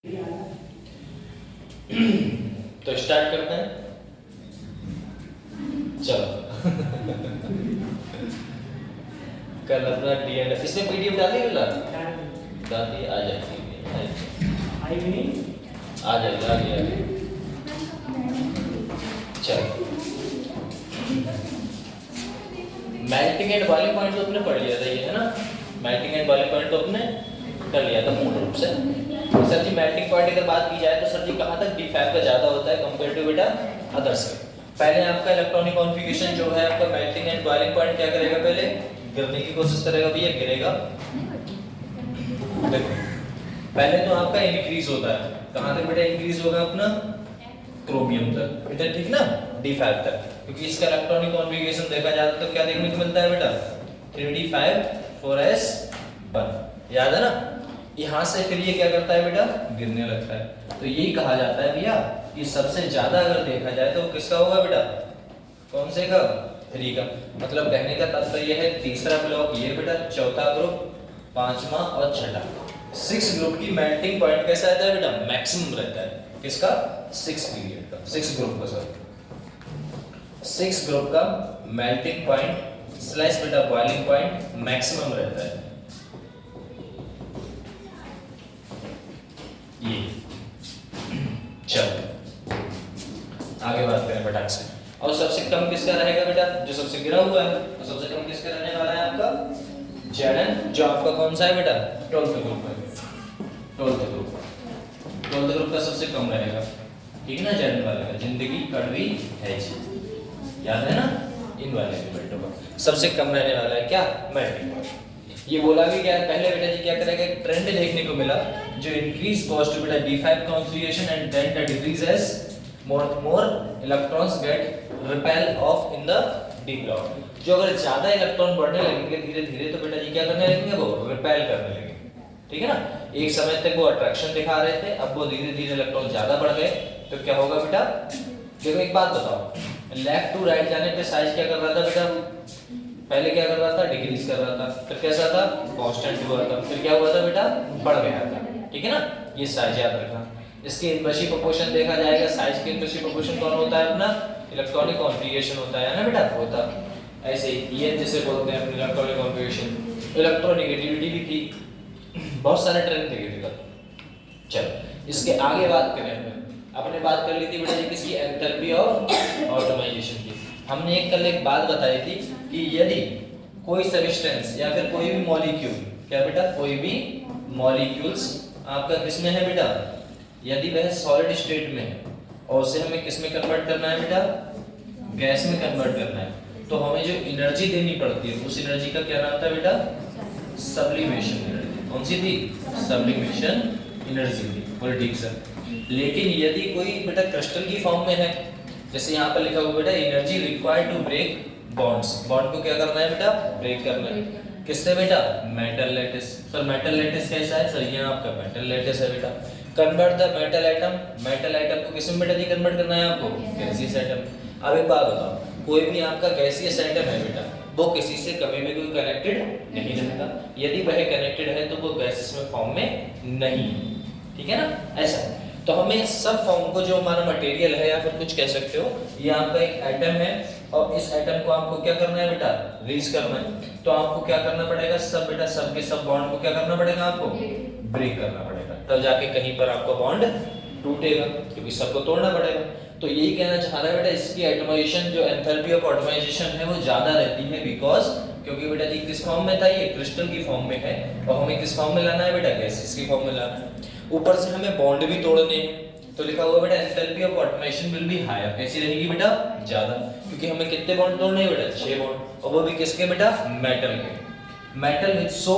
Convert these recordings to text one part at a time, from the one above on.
तो स्टार्ट करते हैं। चलो कल अपना डी एंड इसमें पीडीएफ डाल दी बोला डाल दी आ जाएगी आ जाएगी। चलो मेल्टिंग एंड बॉइलिंग पॉइंट तो अपने पढ़ लिया था, ये है ना। मेल्टिंग एंड बॉइलिंग पॉइंट तो अपने कर लिया था मूल रूप से। सर जी मेल्टिंग पॉइंट अगर बात की जाए तो सर जी कहाँ तक D5 का ज़्यादा होता है कंपेयर टू बेटा अदर्स के। पहले आपका इलेक्ट्रॉनिक कॉन्फ़िगरेशन जो है आपका मेल्टिंग एंड बॉइलिंग पॉइंट क्या करेगा, पहले गिरने की कोशिश करेगा भैया, गिरेगा। देखो पहले तो आपका इंक्रीज होता है, कहाँ तक बेटा इंक्रीज होगा अपना क्रोमियम तक बेटा, ठीक ना, D5 तक, क्योंकि इसका इलेक्ट्रॉनिक कॉन्फ़िगरेशन देखा जाए तो क्या देखने को मिलता है बेटा 3D5 4S1, याद है ना। यहाँ से फिर ये क्या करता है बेटा गिरने लगता है। तो यही कहा जाता है भैया कि सबसे ज्यादा अगर देखा जाए तो किसका होगा बेटा, कौन से का 3 का। मतलब कहने का तात्पर्य है तीसरा ब्लॉक ये बेटा, चौथा ग्रुप, पांचवा और छठा 6 ग्रुप की मेल्टिंग पॉइंट कैसा रहता है बेटा, मैक्सिमम रहता है। किसका 6 पीरियड का, 6 ग्रुप का, सर 6 ग्रुप का मेल्टिंग पॉइंट स्लैश बेटा बॉइलिंग पॉइंट मैक्सिमम रहता है। ये चलो आगे बात करें फटाक से। और सबसे कम किसका रहेगा बेटा, जो सबसे गिरा हुआ है, तो सबसे कम किसका रहने वाला है आपका Zn, जो आपका कौन सा है बेटा 12th ग्रुप है। 12th ग्रुप का सबसे कम रहेगा, ठीक है ना। Zn वाले का जिंदगी कड़वी है जी, याद है ना। इन वाले एलिमेंटों का सबसे कम रहने वाला है क्या, मेल्टिंग पॉइंट। ये बोला भी क्या है पहले बेटा जी, क्या करेगा एक ट्रेंड देखने को मिला, जो इंक्रीज कॉस्ट बेटा D5 configuration and then the decrease as more electrons get repel off in the D block। जो अगर ज्यादा इलेक्ट्रॉन बढ़ने लगेंगे धीरे धीरे तो बेटा जी क्या करने लगेंगे, वो रिपेल करने लगेंगे, ठीक है ना। एक समय तक वो अट्रैक्शन दिखा रहे थे, अब वो धीरे धीरे इलेक्ट्रॉन ज्यादा बढ़ गए तो क्या होगा बेटा। देखो एक बात बताओ, लेफ्ट टू राइट जाने पे साइज क्या कर रहा था बेटा, पहले क्या कर रहा था डिक्रीज कर रहा था, फिर कैसा था कांस्टेंट हुआ था, फिर क्या हुआ था बेटा बढ़ गया था, ठीक है ना। ये साइज याद रखना। इसके इनवर्सली प्रोपोर्शन देखा जाएगा, साइज के इनवर्सली प्रोपोर्शन कौन होता है अपना, इलेक्ट्रॉनिक कॉन्फ़िगरेशन होता है ना बेटा, होता ऐसे ही ये जिसे बोलते हैं इलेक्ट्रॉनिक कॉन्फ़िगरेशन। इलेक्ट्रोनेगेटिविटी भी थी, बहुत सारे ट्रेंड थे। चलो इसके आगे बात करें, आपने बात कर ली थी बेटा जी किसकी, एंथैल्पी और ऑटोमाइजेशन की। हमने कल एक बात बताई थी कि यदि कोई सब्सटेंस या फिर कोई भी मॉलिक्यूल, क्या बेटा कोई भी मॉलिक्यूल्स आपका किसमें है बेटा, यदि वह सॉलिड स्टेट में है और उसे हमें किस में कन्वर्ट करना है बेटा, गैस में कन्वर्ट करना है, तो हमें जो एनर्जी देनी पड़ती है उस एनर्जी का क्या नाम था बेटा, सब्लिमेशन एनर्जी। कौन सी थी, सब्लिमेशन एनर्जी थी, बोले ठीक सर। लेकिन यदि कोई बेटा क्रिस्टल की फॉर्म में है, जैसे यहाँ पर लिखा हुआ बेटा energy required to break bonds, bond को क्या करना है बेटा ब्रेक करना है, किससे बेटा metal lattice. Sir metal lattice कैसा है, सर ये आपका मेटल लैटिस है बेटा। Convert the metal atom, metal atom को किस में बेटा जी कन्वर्ट करना है आपको, गैसियस एटम। अब एक बात बताओ, कोई भी आपका गैसियस एटम है बेटा, वो किसी से कभी भी कोई कनेक्टेड नहीं रहेगा, यदि वह कनेक्टेड है तो वो गैसियस में फॉर्म में नहीं, ठीक है ना। ऐसा तो हमें सब फॉर्म को, जो हमारा मटेरियल है या फिर कुछ कह सकते हो, ये आपका एक एटम है और इस एटम को आपको क्या करना है बेटा रीच करना है, तो आपको क्या करना पड़ेगा, सब बेटा सब के सब बॉन्ड को क्या करना पड़ेगा आपको ब्रेक करना पड़ेगा, तब जाके कहीं पर आपका बॉन्ड टूटेगा, क्योंकि सबको तोड़ना पड़ेगा। तो यही कहना चाह रहा है बेटा, इसकी एटमाइजेशन जो एंथैल्पी ऑफ एटमाइजेशन है वो ज्यादा रहती है, बिकॉज क्योंकि बेटा जी किस फॉर्म में था, ये क्रिस्टल की फॉर्म में है और हमें किस फॉर्म में लाना है बेटा, गैसेस की फॉर्म में लाना है। ऊपर से हमें बॉन्ड भी तोड़ने हैं, तो लिखा हुआ बेटा enthalpy of atomisation will be higher, कैसी रहेगी बेटा ज्यादा, क्योंकि हमें कितने बॉन्ड तोड़ने हैं बेटा 6 बॉन्ड, और वो भी किसके बेटा मेटल के। Metal with so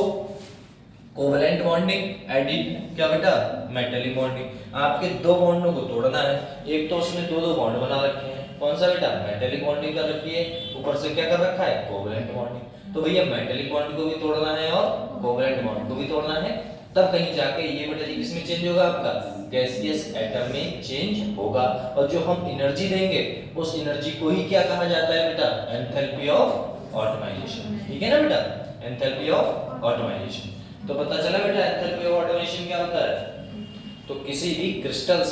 covalent bonding added क्या बेटा मेटलिक बॉन्डिंग। आपके दो बॉन्डों को तोड़ना है, एक तो उसने दो बॉन्ड बना रखे हैं, कौन सा बेटा मेटलिक बॉन्डिंग कर रखी है, ऊपर से क्या कर रखा है कोवेलेंट बॉन्डिंग। तो भैया मेटलिक बॉन्ड को भी तोड़ना है और कोवेलेंट बॉन्ड को भी तोड़ना है, तब कहीं जाके ये बेटा जी किसमें चेंज होगा, आपका गैसियस एटम में चेंज होगा। और जो हम एनर्जी देंगे उस एनर्जी को ही क्या कहा जाता है बेटा, एंथैल्पी ऑफ ऑटोमाइजेशन, ठीक है ना बेटा, एंथैल्पी ऑफ ऑटोमाइजेशन। तो पता चला बेटा एंथैल्पी ऑफ ऑटोमेशन क्या होता है, तो किसी भी क्रिस्टल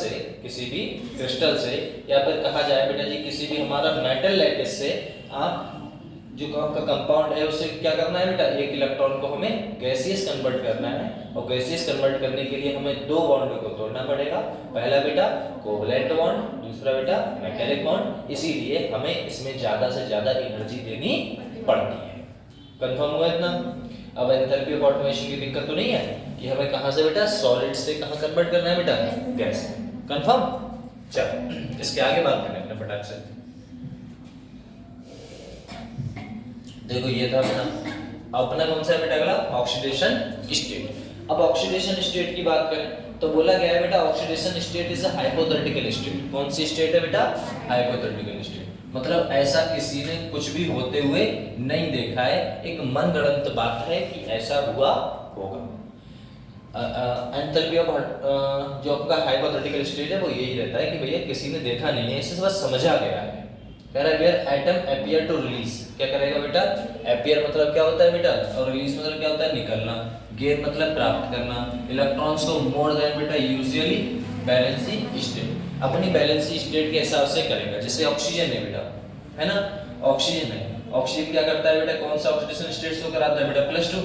से या फिर कहा जाए बेटा जी किसी भी हमारा मेटल लैटिस से आप जो आपका कंपाउंड है उसे क्या करना है बेटा, एक इलेक्ट्रॉन को हमें गैसियस कन्वर्ट करना है और गैसियस कन्वर्ट करने के लिए हमें दो बॉन्ड को तोड़ना पड़ेगा। पहला बेटा कोवलेंट बॉन्ड, दूसरा बेटा मेटालिक बॉन्ड। इसीलिए हमें इसमें ज्यादा से ज्यादा एनर्जी देनी पड़ती है। कंफर्म हुआ इतना? अब एंथैल्पी ऑफ ऑटोमेशन की दिक्कत तो नहीं है कि हमें कहां से बेटा सॉलिड से कहां कन्वर्ट करना है बेटा, गैस। कंफर्म? चलो इसके आगे बात करते हैं अपने फटाक से। देखो ये था अपना कौन सा है बेटा अगला, ऑक्सीडेशन स्टेट। अब ऑक्सीडेशन स्टेट की बात करें तो बोला गया है बेटा oxidation state is a hypothetical state. कौन सी स्टेट है बेटा, हाइपोथेटिकल स्टेट। मतलब ऐसा किसी ने कुछ भी होते हुए नहीं देखा है, एक मनगढ़ंत बात है कि ऐसा हुआ होगा। एंथैल्पी ऑफ जो आपका हाइपोथेटिकल स्टेट है वो यही रहता है कि भैया किसी ने देखा नहीं है, इसे बस समझा गया है। कह रहा है where atom appear to release, क्या करेगा बेटा, अपीयर मतलब क्या होता है बेटा, और रिलीज मतलब क्या होता है, निकलना। गेन मतलब प्राप्त करना। इलेक्ट्रॉन्स को मोर देन बेटा यूजुअली बैलेंसी स्टेट, अपनी बैलेंसी स्टेट के हिसाब से करेगा। जैसे ऑक्सीजन है बेटा, है ना, ऑक्सीजन है, ऑक्सीजन क्या करता है बेटा, कौन सा ऑक्सीडेशन स्टेट शो कराता है बेटा, +2,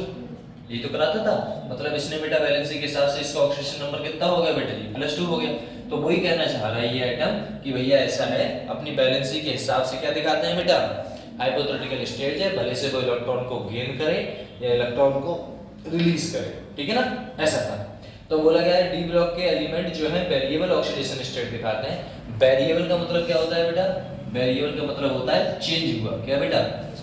ये तो कराता था। मतलब इसने बेटा बैलेंसी के हिसाब से इसका ऑक्सीडेशन नंबर कितना हो गया बेटा जी, +2 हो गया। तो वही कहना चाह रहा है ये एटम कि भैया ऐसा है, अपनी बैलेंसी के हिसाब से क्या दिखाते हैं बेटा, हाइपोथेटिकल स्टेट है, भले से वो इलेक्ट्रॉन को गेन करे या इलेक्ट्रॉन को रिलीज करे, ठीक है ना, ऐसा था। तो बोला गया है डी ब्लॉक के एलिमेंट जो है वेरिएबल ऑक्सीडेशन स्टेट दिखाते हैं। वेरिएबल का मतलब क्या होता है बेटा, वेरिएबल का मतलब होता है चेंज हुआ, क्या बेटा,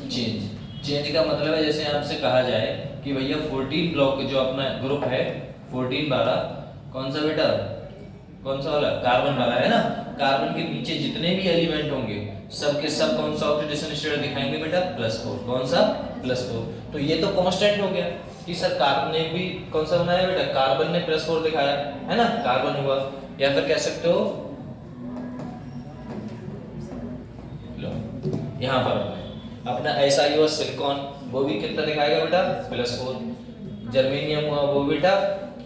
चेंज का मतलब है जैसे आपसे कहा जाए कि भैया 14 ब्लॉक जो अपना ग्रुप है 14 12 कौन सा बेटा, कौन सा वाला, कार्बन वाला है ना, कार्बन के नीचे जितने भी एलिमेंट होंगे सब के सब कौन सा ऑक्सीडेशन स्टेट दिखाएंगे बेटा, +4। कौन सा, +4। तो ये तो कांस्टेंट हो गया कि सर कार्बन ने भी कौन सा बनाया बेटा, कार्बन ने +4 दिखाया है ना, कार्बन हुआ। या फिर कह सकते हो लो यहां पर अपना SiO सिलिकॉन वो भी कितना दिखाएगा बेटा, +4। जर्मेनियम हुआ वो बेटा,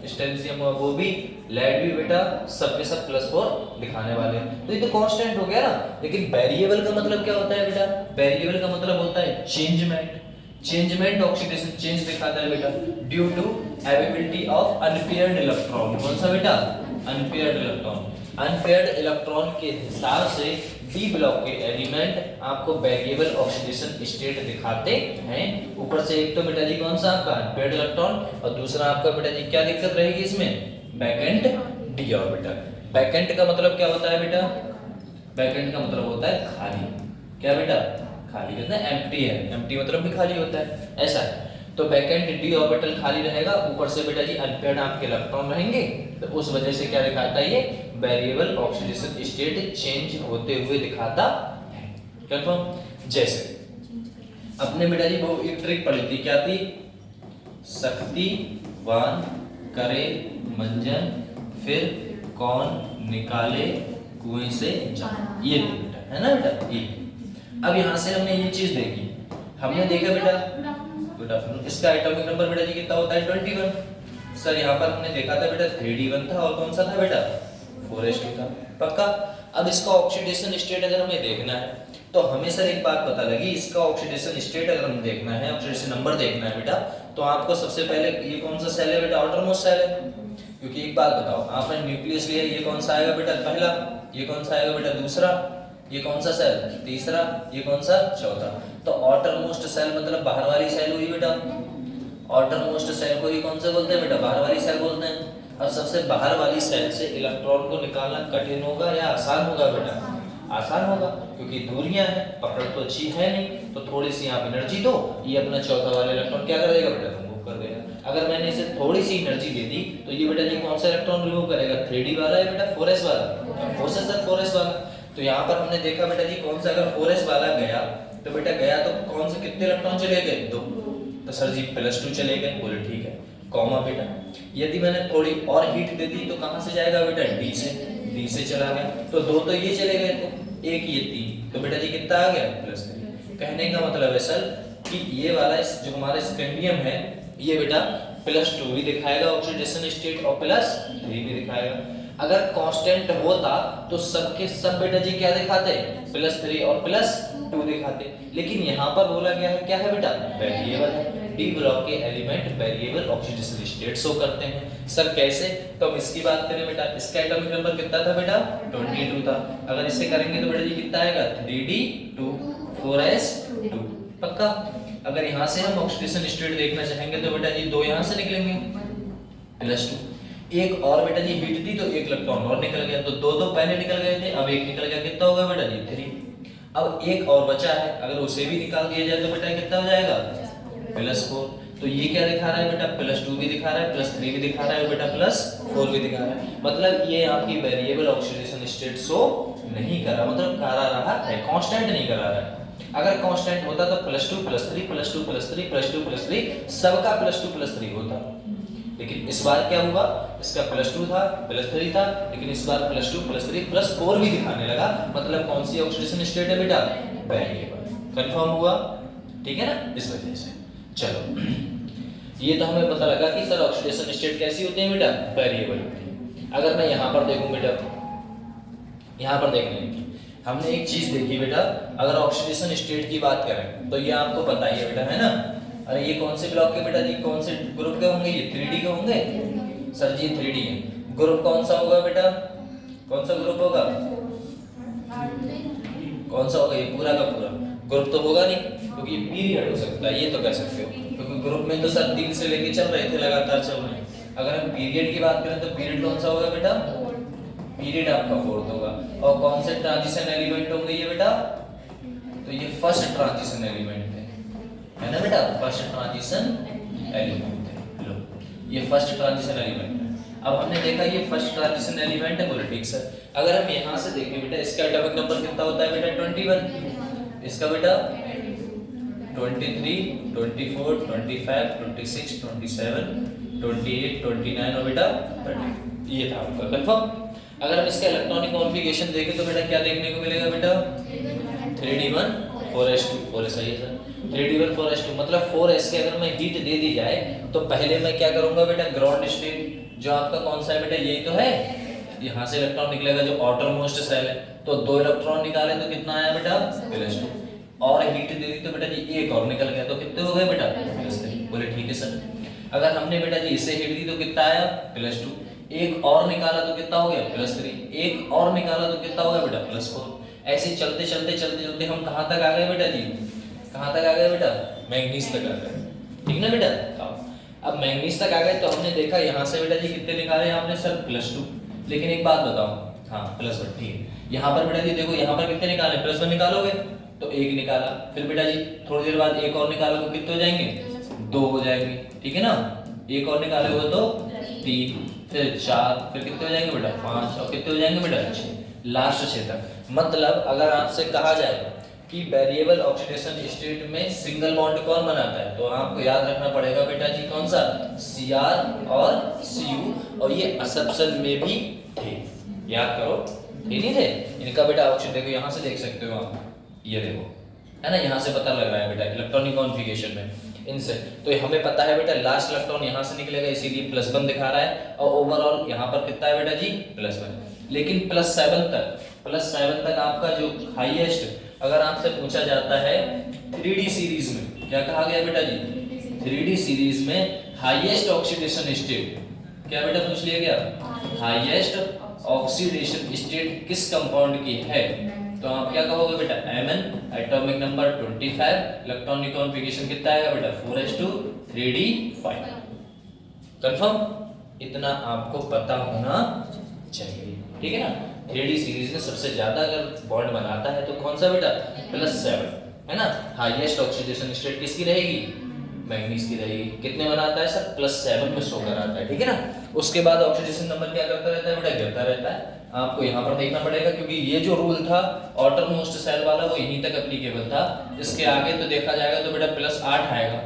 स्टेंसियम हुआ वो भी, लेड भी बेटा, सब के सब +4 दिखाने वाले हैं। तो ये तो कांस्टेंट हो गया ना। लेकिन वेरिएबल का मतलब क्या होता है बेटा, वेरिएबल का मतलब होता है चेंजमेंट ऑक्सीडेशन चेंज दिखाता है बेटा, due to availability of unpaired electron. कौन सा बेटा, अनपेयर्ड इलेक्ट्रॉन। अनपेयर्ड इलेक्ट्रॉन के हिसाब से डी ब्लॉक के एलिमेंट आपको वेरिएबल ऑक्सीडेशन स्टेट दिखाते हैं। ऊपर से एक तो बेटा जी कौन सा आपका अनपेयर्ड इलेक्ट्रॉन, और दूसरा आपका बेटा जी क्या दिक्कत रहेगी इसमें, वैकेंट डी ऑर्बिटल। वैकेंट का मतलब क्या होता है बेटा, वैकेंट का मतलब होता है खाली, क्या बेटा, खाली, कितना एम्प्टी है, एम्प्टी मतलब भी खाली होता है, ऐसा है। तो वैकेंट डी ऑर्बिटल खाली रहेगा, ऊपर से बेटा जी अनपेयर्ड आपके इलेक्ट्रॉन रहेंगे, तो उस वजह से क्या दिखाता है ये, वेरिएबल ऑक्सीडेशन स्टेट चेंज होते हुए दिखाता है। कंफर्म? जैसे अपने बेटा जी वो एक ट्रिक पढ़ी थी, क्या थी, शक्तिवान करे मंजन फिर कौन निकाले कुएं से जान, ये बेटा है ना बेटा, ये। अब यहाँ से हमने ये चीज देखी, हमने देखा बेटा गुड आफ्टरनून, इसका एटॉमिक नंबर बेटा जी कितना होता है, 21। सर यहाँ पर हमने देखा था बेटा 3d1 था, और कौन सा था बेटा, 4s2 था, पक्का। अब इसका ऑक्सीडेशन स्टेट अगर हमें देखना है तो हमें सर एक बात पता लगी, इसका ऑक्सीडेशन स्टेट अगर हमें देखना है, ऑक्सीडेशन नंबर देखना है बेटा, तो आपको सबसे पहले ये कौन सा सेल है बेटा, आउटरमोस्ट सेल है। क्योंकि एक बात बताओ, आपने न्यूक्लियस लिया, ये कौन सा आएगा बेटा, पहला, ये कौन सा आएगा बेटा, दूसरा, ये कौन सा सेल, तीसरा, ये कौन सा, चौथा। तो आउटरमोस्ट सेल मतलब बाहर वाली सेल हुई बेटा, आउटरमोस्ट सेल को ही कौन सा बोलते हैं बेटा, बाहर वाली सेल बोलते हैं। अब सबसे बाहर वाली सेल से इलेक्ट्रॉन को निकालना कठिन होगा या आसान होगा बेटा, आसान होगा, क्योंकि दूरियां हैं, पकड़ तो अच्छी है नहीं, तो थोड़ी सी आप एनर्जी दो, ये अपना चौथा वाला इलेक्ट्रॉन क्या कर देगा बेटा, रिमूव कर देगा। अगर मैंने इसे थोड़ी सी एनर्जी दे दी तो ये बेटा जी कौन सा इलेक्ट्रॉन रिमूव करेगा, 3d वाला है बेटा, 4s वाला, 4s वाला। तो यहाँ पर हमने देखा बेटा जी कौन सा, अगर 4s वाला गया तो बेटा गया तो कौन से कितने इलेक्ट्रॉन चले गए, 2। तो सर जी +2 चले गए, बोले ठीक है, कॉमा बेटा। यदि मैंने थोड़ी और हीट दे दी तो कहां से जाएगा बेटा, डी से चला गया, तो 2 तो ये चले गए थे, 1 ये 3, तो बेटा जी कितना आ गया, +3। कहने का मतलब है सर कि ये वाला जो हमारा स्कैंडियम है ये बेटा +2 भी दिखाएगा ऑक्सीडेशन स्टेट और +3 भी दिखाएगा। अगर कांस्टेंट होता तो सबके सब बेटा जी क्या दिखाते, +3 और +2 दिखाते, लेकिन यहाँ पर बोला गया है क्या है बेटा, वेरिएबल है। डी ब्लॉक के element variable oxidation state show करते हैं। सर कैसे, तो हम इसकी बात करें बेटा, इसका एटॉमिक नंबर कितना था बेटा, 22 था। अगर इसे करेंगे तो बेटा जी कितना आएगा, 3d2 4s2 पक्का। अगर यहाँ से हम ऑक्सीडेशन स्टेट देखना चाहेंगे तो बेटा जी 2 यहाँ से निकलेंगे +2, एक और बेटा जी हीट दी तो एक इलेक्ट्रॉन और निकल गया, तो 2 तो पहले निकल गए थे, अब एक निकल गया, कितना होगा बेटा जी 3। अब एक और बचा है, अगर उसे भी निकाल दिया जाए तो बेटा कितना हो जाएगा, +4। तो ये क्या दिखा रहा है बेटा, +2 भी दिखा रहा है, +3 भी दिखा रहा है और बेटा +4 भी दिखा रहा है। मतलब ये आपकी वेरिएबल ऑक्सीडेशन स्टेट शो नहीं कर रहा, मतलब करा रहा है, कांस्टेंट नहीं करा रहा है। अगर कांस्टेंट होता तो +2 +3 +2 +3 +2 +3 सबका +2 +3 होता, लेकिन इस बार क्या हुआ, इसका +2 था +3 था, लेकिन इस बार +2 +3 +4 भी दिखाने लगा। मतलब कौन सी ऑक्सीडेशन स्टेट है बेटा, वेरिएबल। कंफर्म हुआ, ठीक है ना, इस वजह से। चलो ये तो हमें पता लगा कि सर ऑक्सीडेशन स्टेट कैसी होती है बेटा, वेरिएबल होती है। अगर मैं यहाँ पर देखूं बेटा, यहाँ पर देखने की हमने एक चीज देखी बेटा, अगर ऑक्सीडेशन स्टेट की बात करें तो ये आपको पता ही है बेटा, है ना। अरे ये कौन से ब्लॉक के बेटा जी, कौन से ग्रुप के होंगे, ये 3D के होंगे सर जी, 3D है। ग्रुप कौन सा होगा बेटा, कौन सा ग्रुप होगा, कौन सा होगा, ये पूरा का पूरा ग्रुप तो होगा नहीं, क्योंकि ये पीरियड हो सकता है, ये तो कह सकते हो, क्योंकि ग्रुप में तो सर 3 से लेके चल रहे थे, लगातार चल रहे हैं। अगर हम पीरियड की बात करें तो पीरियड कौन सा होगा बेटा, पीरियड आपका 4th होगा। और कौन से ट्रांजिशन एलिमेंट होंगे ये बेटा, तो ये फर्स्ट ट्रांजिशन एलिमेंट है ना बेटा, फर्स्ट ट्रांजिशन एलिमेंट है। लो ये फर्स्ट ट्रांजिशन एलिमेंट है। अब हमने देखा ये फर्स्ट ट्रांजिशन एलिमेंट है, बोले ठीक सर। अगर हम यहाँ से देखें बेटा, इसका एटॉमिक नंबर कितना होता है बेटा, 21। इसका बेटा 23 24 25 26 27 28 29 और बेटा 30, ये था आपका कंफर्म। अगर हम इसका इलेक्ट्रॉनिक कॉन्फ़िगरेशन देखें तो बेटा क्या देखने को मिलेगा बेटा, 3d1 4s2, 4s सही है सर, 3d1 4s2, मतलब 4s के अगर मैं हीट दे दी जाए तो पहले मैं क्या करूंगा बेटा, ग्राउंड स्टेट जो आपका कौन सा है बेटा, यही तो है, यहाँ से इलेक्ट्रॉन निकलेगा जो आउटर मोस्ट सेल है, तो 2 इलेक्ट्रॉन निकाले तो कितना आया बेटा, +2, और हीट दे दी तो बेटा जी एक और निकल गया, तो कितने हो गए बेटा, +3। बोले ठीक है सर। अगर हमने बेटा जी इसे हीट दी तो कितना आया, +2, एक और निकाला तो कितना हो गया, +3, एक और निकाला तो कितना हो गया बेटा, +4। ऐसे चलते चलते चलते चलते हम कहाँ तक आ गए बेटा जी, कहाँ तक आ गए बेटा, मैंगनीज तक आ गए, ठीक ना बेटा। अब मैंगनीज तक आ गए तो हमने देखा यहाँ से बेटा जी कितने निकाले आपने सर, +2, लेकिन एक बात बताओ, हाँ +1 ठीक है। यहाँ पर बेटा जी देखो, यहाँ पर कितने निकाले, +1 निकालोगे तो एक निकाला, फिर बेटा जी थोड़ी देर बाद एक और निकालोगे, कितने हो जाएंगे, 2 हो जाएंगे, ठीक है ना। एक और निकालोगे तो 3, फिर 4, फिर कितने हो जाएंगे बेटा, 5, और कितने हो जाएंगे बेटा, 6, लास्ट 6 तक। मतलब अगर आपसे कहा जाए कि वेरिएबल ऑक्सीडेशन स्टेट में सिंगल बॉन्ड कौन बनाता है, तो आपको याद रखना पड़ेगा बेटा जी कौन सा, Cr और Cu, और ये असब्शन में भी थे, याद करो, ठीक नहीं थे इनका बेटा ऑक्सीजन। देखो यहाँ से देख सकते हो आप, ये देखो है ना, यहाँ से पता लग रहा है बेटा इलेक्ट्रॉनिक कॉन्फ़िगरेशन में इनसे, तो हमें पता है बेटा लास्ट इलेक्ट्रॉन यहाँ से निकलेगा, इसीलिए +1 दिखा रहा है, और ओवरऑल यहाँ पर कितना है बेटा जी, +1। लेकिन +7 तक आपका जो हाईएस्ट, अगर आपसे पूछा जाता है 3D सीरीज में, क्या कहा गया बेटा जी, 3D सीरीज में हाईएस्ट ऑक्सीडेशन स्टेट, क्या बेटा पूछ लिया गया, हाईएस्ट ऑक्सीडेशन स्टेट किस कंपाउंड की है, तो आप क्या कहोगे बेटा, Mn, atomic number 25, electronic configuration कितना आएगा बेटा, 4s2 3d5। कंफर्म, इतना आपको पता होना चाहिए, ठीक है ना। 3D सीरीज में सबसे ज्यादा अगर बॉन्ड बनाता है तो कौन सा बेटा, +7, है ना। हाईएस्ट ऑक्सीडेशन स्टेट किसकी रहेगी, मैंगनीज की रहेगी। कितने बनाता है सर, +7 में शो कराता है, ठीक है ना। उसके बाद ऑक्सीडेशन नंबर क्या करता रहता है बेटा, गिरता रहता है। आपको यहाँ पर देखना पड़ेगा, क्योंकि ये जो रूल था आउटर मोस्ट सेल वाला वो यहीं तक एप्लीकेबल था। इसके आगे तो देखा जाएगा तो बेटा +8 आएगा,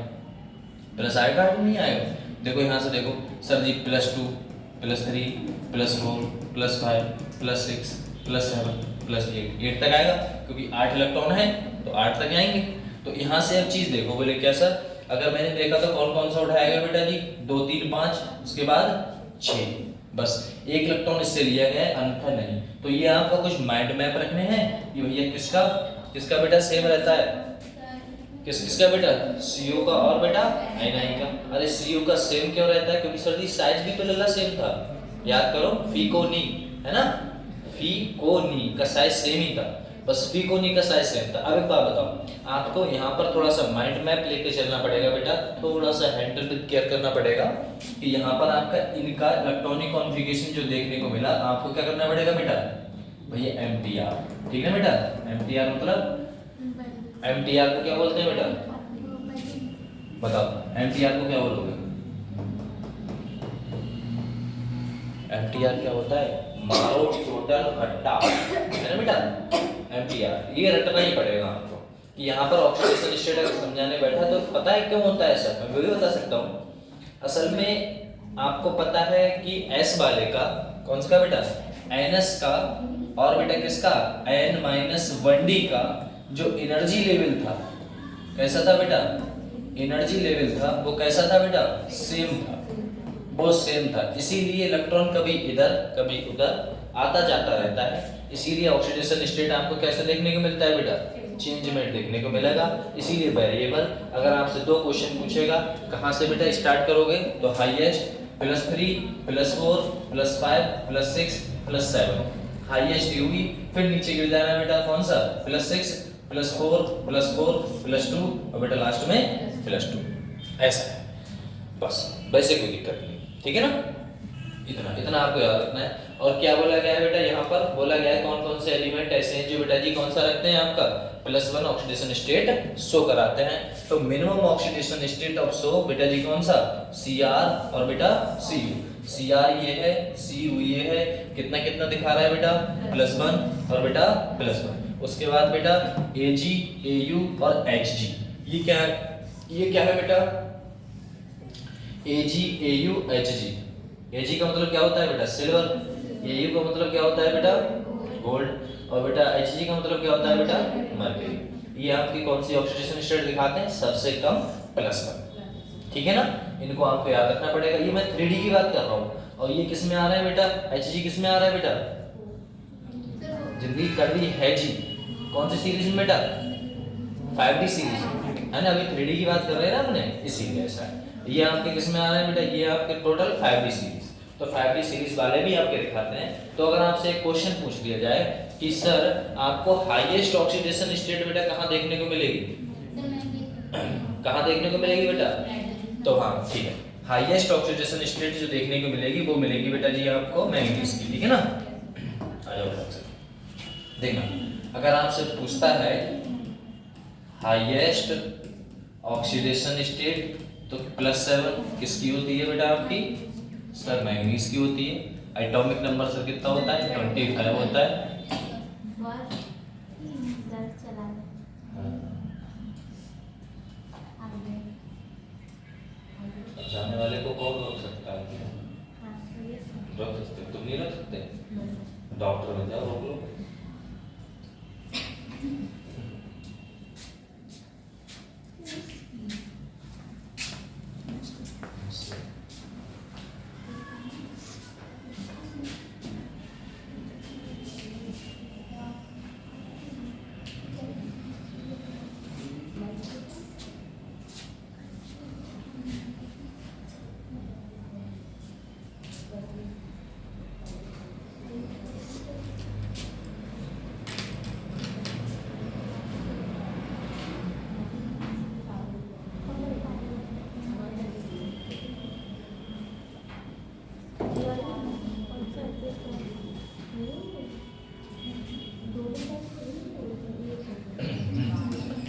+8 नहीं आएगा। देखो यहाँ से देखो सर जी, +2 +3 +4 +5 +6 +7 +8 तक आएगा, क्योंकि 8 इलेक्ट्रॉन है तो 8 तक जाएंगे। तो यहाँ से अब चीज देखो, बोले क्या सर अगर मैंने देखा तो कौन कौन सा उठाएगा बेटा जी, 2 3 5, उसके बाद 6, बस एक इलेक्ट्रॉन इससे लिया गया है, अन्यथा नहीं। तो ये आपका कुछ माइंड मैप रखने हैं। ये भैया किसका किसका बेटा सेम रहता है, किसका बेटा, CO का और बेटा NI का। अरे CO का सेम क्यों रहता है, क्योंकि सर जी साइज भी तो लल्ला सेम था, याद करो, फी को नी है ना, फी को नी का साइज सेम ही था, बस फी को नी का साइज सेम था। अब एक बात बताओ, आपको यहाँ पर थोड़ा सा माइंड मैप लेके चलना पड़ेगा बेटा, थोड़ा सा हैंडल विद केयर करना पड़ेगा कि यहाँ पर आपका इनका इलेक्ट्रॉनिक कॉन्फ़िगरेशन जो देखने को मिला, आपको क्या करना पड़ेगा बेटा, भैया MTR, ठीक है बेटा। MTR मतलब MTR को क्या बोलते हैं बेटा, बताओ MTR को क्या बोलोगे, MTR क्या होता है, मारो टोटल हट्टा, है ना बेटा। MTR ये रटना ही पड़ेगा आपको कि यहाँ पर ऑक्सीडेशन स्टेट अगर समझाने बैठा तो पता है क्यों होता है सर, मैं भी बता सकता हूँ। असल में आपको पता है कि S वाले का कौन सा बेटा, NS का, और बेटा किसका N-1D का जो एनर्जी लेवल था, कैसा था बेटा, एनर्जी लेवल था वो कैसा था बेटा, सेम था, वो सेम था। इसीलिए इलेक्ट्रॉन कभी इधर कभी उधर आता जाता रहता है, इसीलिए ऑक्सीडेशन स्टेट आपको कैसे देखने को मिलता है बेटा, चेंजमेंट देखने को मिलेगा। इसीलिए वेरिएबल अगर आपसे 2 क्वेश्चन पूछेगा कहाँ से बेटा स्टार्ट करोगे, तो हाईएस्ट +3 +4 +5 +6 +7, हाईएस्ट हुई, फिर नीचे गिर जाना बेटा कौन सा, +6 +4 +4 +2 और बेटा लास्ट में +2, ऐसा है बस, वैसे कोई दिक्कत नहीं, ठीक है ना। इतना आपको याद रखना है। और क्या बोला गया है बेटा, यहाँ पर बोला गया है कौन कौन से एलिमेंट ऐसे हैं जो बेटा जी कौन सा रखते हैं, आपका +1 ऑक्सीडेशन स्टेट शो कराते हैं। तो minimum oxidation state of show बेटा जी कौन सा, Cr और बेटा Cu। Cr ये है, Cu ये है, कितना कितना दिखा रहा है बेटा, +1 और बेटा +1। उसके बाद बेटा Ag Au और Hg, ये क्या है बेटा, Ag Au Hg। Ag का मतलब क्या होता है बेटा, सिल्वर, Au का मतलब क्या होता है बेटा, गोल्ड, और बेटा Hg का मतलब क्या होता है बेटा, मरकरी। ये आपकी कौन सी ऑक्सीडेशन स्टेट दिखाते हैं, सबसे कम +1, ठीक है ना। इनको आपको याद रखना पड़ेगा। ये मैं 3D की बात कर रहा हूँ, और ये किस में आ रहा है बेटा, Hg किस में आ रहा है बेटा, जिंदगी कड़वी है जी, कौन सी सीरीज में बेटा, 5D सीरीज है ना, अभी 3D की बात कर रहे हैं ना हमने, इसीलिए ऐसा है। ये आपके किस में आ रहा है बेटा, ये आपके टोटल 5D सीरीज, तो 5D सीरीज वाले भी आपके दिखाते हैं। तो अगर आपसे एक क्वेश्चन पूछ लिया जाए कि सर आपको हाईएस्ट ऑक्सीडेशन स्टेट बेटा कहाँ देखने को मिलेगी, कहाँ देखने को मिलेगी बेटा, तो हाँ ठीक है, हाईएस्ट ऑक्सीडेशन स्टेट जो देखने को मिलेगी वो मिलेगी बेटा जी आपको मैंगनीज की, ठीक है ना। आ जाओ देखना, अगर आपसे पूछता है हाईएस्ट ऑक्सीडेशन स्टेट तो +7 किसकी होती है बेटा आपकी, सर मैंगनीज की होती है। एटॉमिक नंबर सर कितना होता है, 25 होता है। जाने वाले को कौन रोक सकता है, रोक सकते, तुम नहीं रोक सकते, डॉक्टर बन जाओ, रोक लो।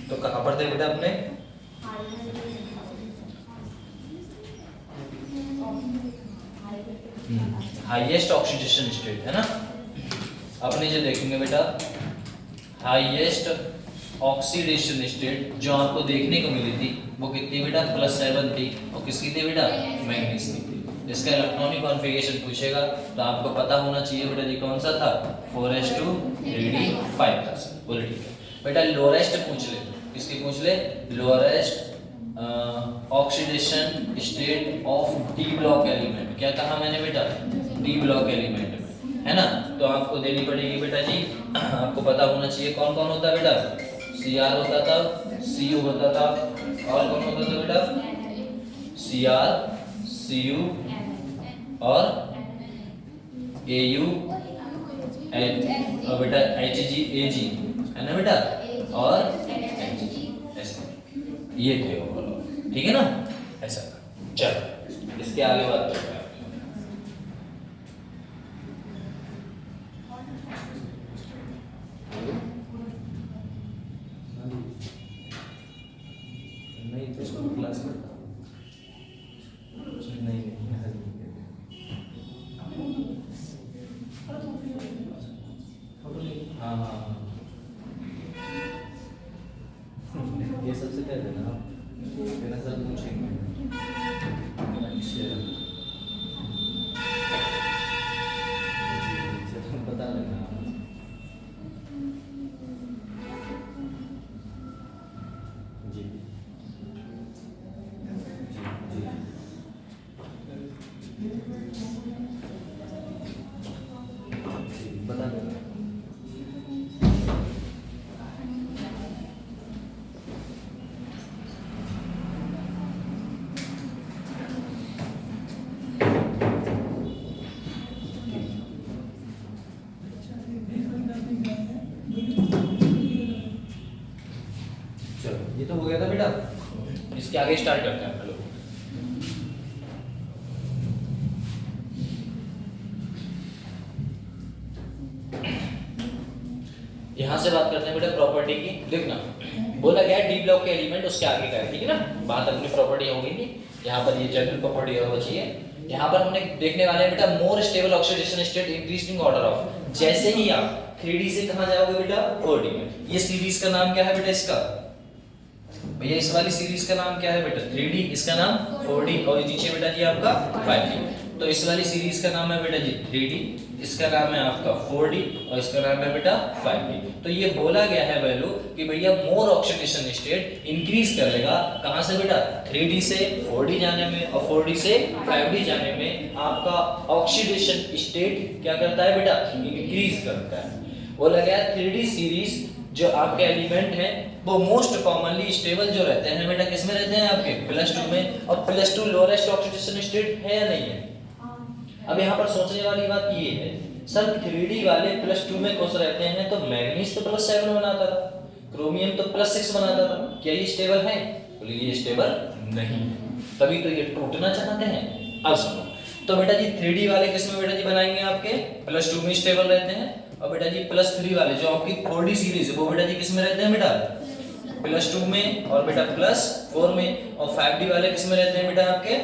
तो कहाँ पर थे बेटा अपने, हाईएस्ट ऑक्सीडेशन स्टेट है ना। अपने जो देखेंगे बेटा हाईएस्ट ऑक्सीडेशन स्टेट जो आपको देखने को मिली थी वो कितनी बेटा, +7 थी, और किसकी थी बेटा, मैंगनीज की थी। इसका इलेक्ट्रॉनिक कॉन्फ़िगरेशन पूछेगा तो आपको पता होना चाहिए बेटा जी कौन सा था, 4s2 3d 5 था। बोले ठीक है बेटा, लोरेस्ट पूछ ले, किसकी पूछ ले, lowest oxidation state of D block element. क्या कहा मैंने बेटा? डी ब्लॉक एलिमेंट में, है ना। तो आपको देनी पड़ेगी बेटा जी, आपको पता होना चाहिए कौन कौन होता है बेटा। Cr होता था, Cu होता था, और कौन होता था बेटा? Cr, Cu और Au और बेटा Hg Ag, है ना बेटा, और Hg, ऐसे ये थे ओवरऑल, ठीक है ना, ऐसा। चलो इसके आगे बात करते हैं। नहीं तो क्लास में नहीं हाँ हाँ हाँ, ये सबसे कह देना आप, मेरा सर पूछेंगे। अच्छा बता देना जी जी जी बता देना। चलो ये तो हो गया था बेटा, इसके आगे स्टार्ट करते हैं हम लोग। यहां से बात करते हैं बेटा प्रॉपर्टी की। देखना बोला गया डी ब्लॉक के एलिमेंट उसके आगे का है, ठीक है ना। बात अपनी प्रॉपर्टी होगी नहीं, यहाँ पर ये जनरल प्रॉपर्टी होना चाहिए। यहाँ पर हमने देखने वाले हैं बेटा more stable oxidation state increasing order of. जैसे ही आप 3D से कहां जाओगे बेटा? 4D में। ये सीरीज का नाम क्या है बेटा? इसका भैया इस वाली सीरीज का नाम क्या है बेटा? 3D, इसका नाम 4D, और ये नीचे बेटा जी आपका 5D। तो इस वाली सीरीज का नाम है बेटा जी 3D, इसका नाम है आपका 4D, और इसका नाम है बेटा 5D। तो ये बोला गया है वैल्यू कि भैया मोर ऑक्सीडेशन स्टेट इंक्रीज करेगा कहां से बेटा? 3D से 4D जाने में, और 4D से 5D जाने में आपका ऑक्सीडेशन स्टेट क्या करता है बेटा? इंक्रीज करता है। बोला गया 3D सीरीज जो आपके एलिमेंट हैं वो मोस्ट कॉमनली स्टेबल जो रहते हैं बेटा किसमें रहते हैं? आपके +2 में। और +2 लोएस्ट ऑक्सीडेशन स्टेट है या नहीं है? अब यहाँ पर सोचने वाली बात ये है, सर 3D वाले +2 में खुश रहते हैं तो मैग्नीज तो +7 बनाता था, क्रोमियम तो +6 बनाता था, क्या ये स्टेबल है? बोले ये स्टेबल नहीं है, तभी तो ये टूटना चाहते हैं। अब सुनो, तो बेटा जी 3D वाले किसमें बेटा जी बनाएंगे? आपके +2 में स्टेबल रहते हैं, और बेटा जी +3 वाले जो आपकी 4D सीरीज है वो बेटा जी किसमें रहते हैं बेटा? +2 में, और बेटा +4 में। और 5D वाले किसमें रहते हैं बेटा आपके?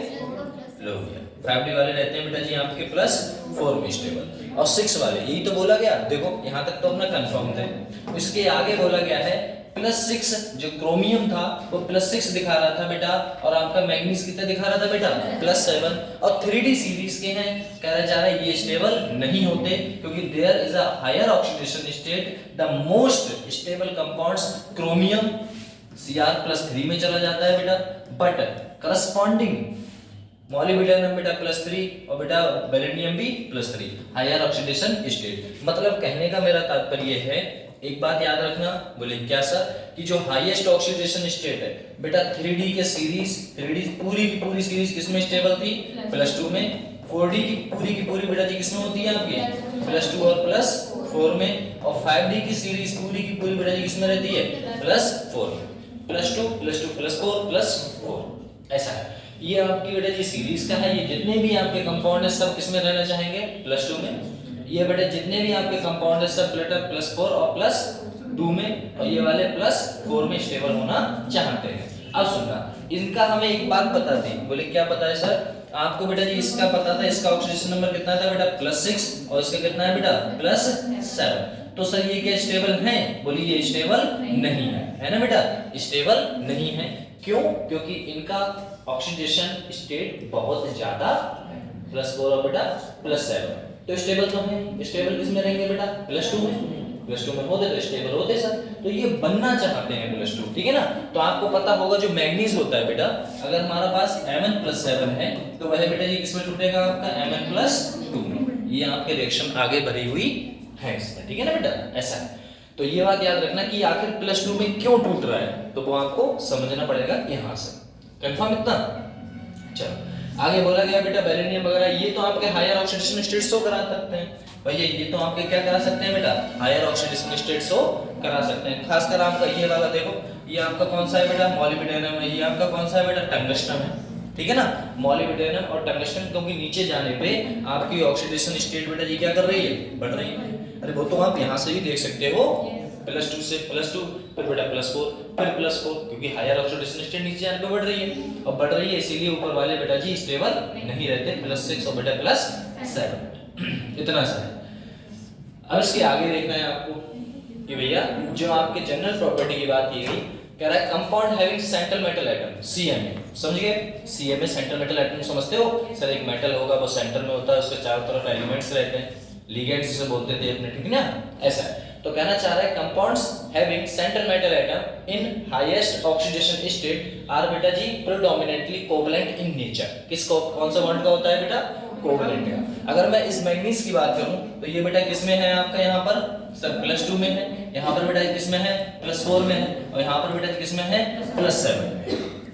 लो गया, 5D वाले रहते हैं बेटा जी आपके +4 में स्टेबल। और 6 वाले, यही तो बोला गया, देखो यहाँ तक तो अपना कंफर्म थे। इसके आगे बोला गया है +6 जो क्रोमियम था वो +6 दिखा रहा था बेटा, और आपका मैग्नीज कितना दिखा रहा था बेटा? +7। और 3D सीरीज के हैं, कह रहा जा रहा है ये स्टेबल नहीं होते क्योंकि there is a higher oxidation state, the most stable compounds chromium Cr+3 में चला जाता है बेटा, बट करस्पॉन्डिंग मॉलिब्डेनम बेटा +3 और बेटा बेलेनियम भी +3, हायर ऑक्सीडेशन स्टेट। मतलब कहने का मेरा तात्पर्य है, एक बात याद रखना। बोले क्या सर? कि जो हाईएस्ट ऑक्सीडेशन स्टेट है बेटा 3D के सीरीज, 3D पूरी की पूरी सीरीज किसमें स्टेबल थी? +2 में। 4D की पूरी बेटा जी किसमें होती है आपकी? +2 और +4 में। और 5D की सीरीज पूरी की पूरी बेटा जी किसमें रहती है? +4 में। +2 +4 +4, ऐसा है। ये आपकी बेटा जी सीरीज का है। ये जितने भी आपके कंपाउंड है सब किसमें रहना चाहेंगे? +2 में। ये बेटा जितने भी आपके कंपाउंड है सब बेटा +4 और +2 में, और ये वाले +4 में स्टेबल होना चाहते हैं। अब सुनना, इनका हमें एक बात पता थी। बोले क्या पता है सर? आपको बेटा जी इसका पता था, इसका ऑक्सीडेशन नंबर कितना था बेटा? +6, और इसका कितना है बेटा? +7। तो सर ये क्या स्टेबल है? बोली ये स्टेबल नहीं है ना बेटा? स्टेबल नहीं है। क्यों? क्योंकि इनका ऑक्सीडेशन स्टेट बहुत ज्यादा है, +4 और बेटा +7। तो स्टेबल तो है, स्टेबल किसमें रहेंगे बेटा? +2 में। +2 में होते तो स्टेबल होते सर। तो ये बनना चाहते हैं +2, ठीक है ना। तो आपको पता होगा जो मैग्नीज होता है बेटा, अगर हमारा पास Mn+7 है तो वह बेटा ये किसमें टूटेगा आपका Mn+2 में। ये आपके रिएक्शन आगे बढ़ी हुई है इसमें, ठीक है ना बेटा, ऐसा है। तो ये बात याद रखना कि आखिर +2 में क्यों टूट रहा है, तो वो आपको समझना पड़ेगा यहाँ से। कंफर्म इतना? चलो आगे बोला गया बेटा बेरिलियम वगैरह, ये तो आपके हायर ऑक्सीडेशन स्टेट शो करा सकते हैं भैया, ये तो आपके क्या करा सकते हैं बेटा, हायर ऑक्सीडेशन स्टेट शो करा सकते हैं। खासकर आपका ये वाला देखो, ये आपका कौन सा है बेटा, मॉलिब्डेनम है। ये आपका कौन सा है बेटा, टंगस्टन है, ठीक है ना। मॉलिब्डेनम और टंगस्टन, क्योंकि नीचे जाने पे आपकी ऑक्सीडेशन स्टेट बेटा जी क्या कर रही है, बढ़ रही है। अरे वो तो आप यहाँ से ही देख सकते हो, +2 से +2 फिर बेटा +4 फिर +4, क्योंकि हायर ऑक्सीडेशन स्टेट नीचे जाने पे बढ़ रही है, और बढ़ रही है इसीलिए ऊपर वाले बेटा जी स्टेबल नहीं रहते, +6 और बेटा +7 इतना सा है। अब इसके आगे देखना है आपको कि भैया जो आपके जनरल प्रॉपर्टी की बात की गई, कह रहा है compound having central metal atom CMA, समझ गए। CMA सेंट्रल मेटल एटम समझते हो सर, एक मेटल होगा वो सेंटर में होता है, उसके चारों तरफ एलिमेंट्स रहते हैं, लिगेंड्स जिसे बोलते थे अपने, ठीक है ना, ऐसा है। तो कहना चाह रहा है compounds having central metal atom in highest oxidation state are बेटा जी प्रेडोमिनेंटली कोवलेंट इन नेचर। किसको, कौन सा बॉन्ड का होता है बेटा, कोवलेंट का। अगर मैं इस मैग्नीज की बात करूं तो ये बेटा किसमें है आपका, यहाँ पर सर +2 में है, यहाँ पर बेटा किसमें है, +4 में है, और यहाँ पर बेटा किसमें है, +7 में,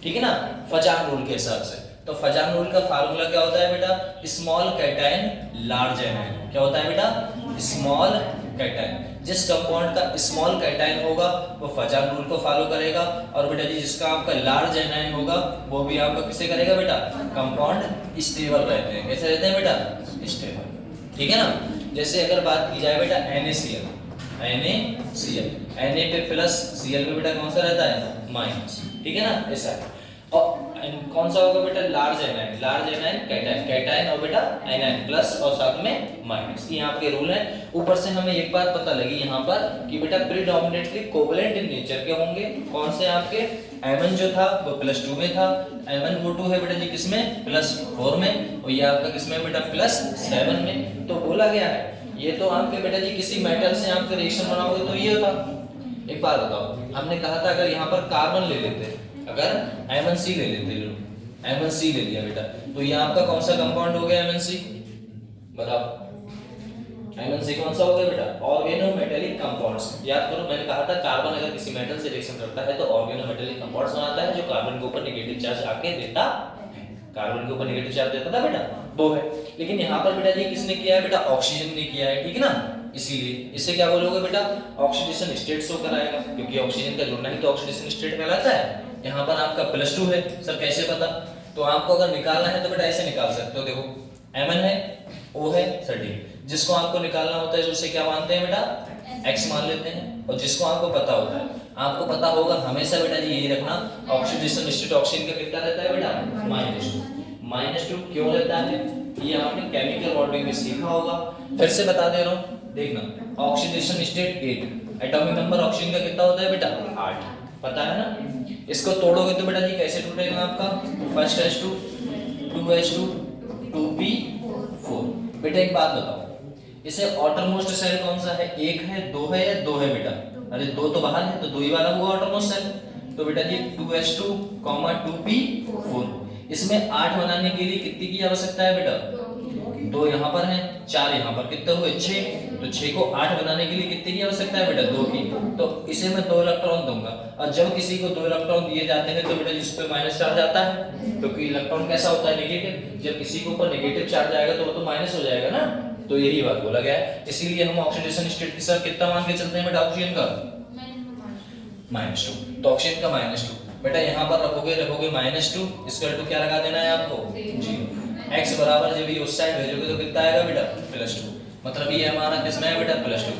ठीक है ना, फजान रूल के हिसाब से। तो फजान रूल का फार्मूला क्या होता है बेटा, स्मॉल कैटायन लार्ज एनायन। क्या होता है बेटा, स्मॉल कैटायन। जिस कंपाउंड का स्मॉल कैटायन होगा वो फजान रूल को फॉलो करेगा, और बेटा जी जिसका आपका लार्ज एनायन होगा वो भी आपका किसे करेगा बेटा, कंपाउंड स्टेबल रहते हैं। कैसे रहते हैं बेटा, स्टेबल, ठीक है ना। जैसे अगर बात की जाए बेटा NaCl, Na पे प्लस, Cl पे बेटा कौन सा रहता है, माइनस, ठीक है ना, ऐसा है। और कौन सा होगा बेटा, लार्ज एनायन कैटायन, कैटायन और बेटा एनायन प्लस और साथ में माइनस, ये आपके रूल है। ऊपर से हमें एक बात पता लगी यहाँ पर कि बेटा प्रीडोमिनेंटली कोवलेंट इन नेचर के होंगे। कौन से आपके, Mn जो था वो +2 में था, MnO2 है बेटा जी किसमें, +4 में, और ये आपका किसमें बेटा, +7 में। तो बोला गया है ये तो आपके बेटा जी किसी मेटल से आपके रिएक्शन बनाओगे तो ये होता। एक बात बताओ, हमने कहा था अगर यहाँ पर कार्बन ले लेते, अगर MnC ले लेते, MnC ले लिया बेटा, तो ये आपका कौन सा कंपाउंड हो गया MnC, बताओ। MnC कौन सा हो गया बेटा, ऑर्गेनोमेटेलिक कंपाउंड्स। याद करो मैंने कहा था कार्बन अगर किसी मेटल से रिएक्शन करता है तो ऑर्गेनोमेटेलिक कंपाउंड्स बनाता है, जो कार्बन के ऊपर नेगेटिव चार्ज आके देता है, कार्बन के ऊपर नेगेटिव चार्ज देता था बेटा, वो है। लेकिन यहाँ पर बेटा जी किसने किया है बेटा, ऑक्सीजन ने किया है, ठीक है ना। इसीलिए इसे क्या बोलोगे बेटा, ऑक्सीडेशन स्टेट शो कराएगा, क्योंकि ऑक्सीजन का जुड़ना ही तो ऑक्सीडेशन स्टेट कहलाता है। यहाँ पर आपका +2 है सर, कैसे पता, तो आपको अगर निकालना है तो बेटा ऐसे निकाल सकते हो, देखो Mn है, O है सर, ठीक। जिसको आपको निकालना होता है उसे क्या मानते हैं बेटा, X मान लेते हैं, और जिसको आपको पता होता है, आपको पता होगा हमेशा बेटा जी यही रखना, ऑक्सीडेशन स्टेट ऑक्सीजन का कितना रहता है बेटा, -2 क्यों रहता है, ये आपने केमिकल बॉन्डिंग में सीखा होगा। फिर से बता दे रहा हूँ, देखना oxidation state 8, atomic number oxygen का कितना होता है बेटा, 8, पता है ना। इसको तोड़ोगे तो बेटा जी कैसे टूटेगा आपका, फर्स्ट H2 2H2 2P4। बेटा एक बात बताओ, इसे आउटरमोस्ट सेल कौन सा है, 1 है 2 है या 2 है बेटा, अरे 2 तो बाहर है तो 2 ही वाला हुआ आउटरमोस्ट सेल। तो बेटा जी 2H2 2P4, इसमें 8 बनाने के लिए कितनी की आवश्यकता है बेटा, 2 यहाँ पर है, 4 यहाँ पर, कितने हुए 6, तो 6 को 8 बनाने के लिए कितनी की आवश्यकता है बेटा, 2 की। तो इसे मैं 2 इलेक्ट्रॉन दूंगा, और जब किसी को 2 इलेक्ट्रॉन दिए जाते हैं तो बेटा जिस पे माइनस चार्ज आता है, क्योंकि इलेक्ट्रॉन कैसा होता है, नेगेटिव। जब किसी के ऊपर नेगेटिव चार्ज आएगा तो वो तो माइनस हो जाएगा ना, तो यही बात बोला गया है। इसीलिए हम ऑक्सीडेशन स्टेट के साथ कितना मान के चलते हैं बेटा, ऑक्सीजन का -2, तो ऑक्सीजन का -2 बेटा यहाँ पर रखोगे -2 इसका टू क्या लगा देना है आपको, 0। x बराबर जब ये उस साइड भेजोगे तो कितना आएगा बेटा, +2, मतलब ये हमारा किसमें है बेटा, +2।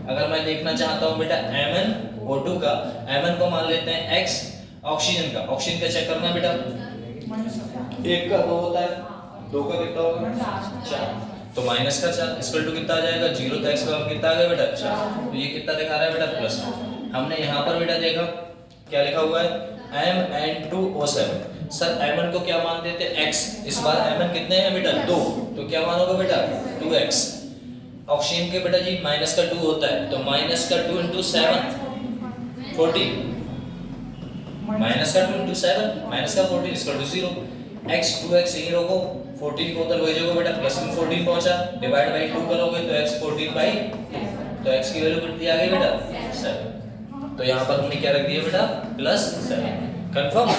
अगर मैं देखना चाहता हूँ बेटा MnO2 का, Mn को मान लेते हैं x, ऑक्सीजन का चेक करना बेटा, 1 का 2 होता है, 2 का कितना होगा 4, तो माइनस का 4 इक्वल टू कितना आ जाएगा 0, तो x का कितना आ गया बेटा 4, तो ये कितना दिखा रहा है बेटा +2। हमने यहाँ पर बेटा देखा क्या लिखा हुआ है Mn2O7, सर Mn को क्या मानते थे x, इस बार Mn कितने हैं बेटा 2, तो क्या मानोगे बेटा 2x, ऑक्सीजन के बेटा जी माइनस का 2 होता है, तो माइनस का 2 इंटू 7 14, माइनस का 2 इंटू 7 माइनस का 14 इसका 0, x 2x यहीं रखो, 14 को उधर भेजोगे बेटा प्लस में 14 पहुंचा, डिवाइड बाई 2 करोगे तो x 14 बाई, तो x की वैल्यू कितनी आ गई बेटा 7। तो यहाँ पर हमने क्या रख दिया बेटा प्लस 7। कंफर्म,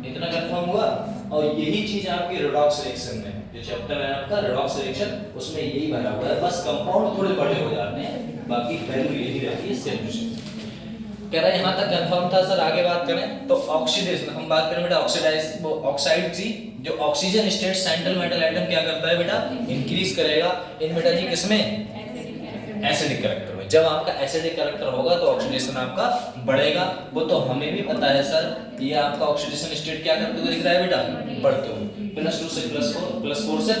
इतना कंफर्म हुआ। और यही चीज आपकी रेडॉक्स रिएक्शन में, जो चैप्टर है आपका रेडॉक्स रिएक्शन, उसमें यही भरा हुआ है, बस कंपाउंड थोड़े बड़े हो जाते हैं, बाकी वैल्यू यही रहती है सेम टू सेम। कह रहा है यहाँ तक कंफर्म था सर, आगे बात करें तो ऑक्सीडेशन, हम बात करें बेटा ऑक्सीडाइज, वो ऑक्साइड जी जो oxygen state central metal atom क्या करता है बेटा इंक्रीज करेगा इन बेटा जी किसमें एसिडिक कैरेक्टर में। जब आपका एसिडिक कैरेक्टर होगा तो ऑक्सीडेशन आपका बढ़ेगा, वो तो हमें भी पता है सर। ये आपका ऑक्सीडेशन स्टेट क्या करते हुए दिख रहा है बेटा बढ़ते हुए, +2 से +4, +4 से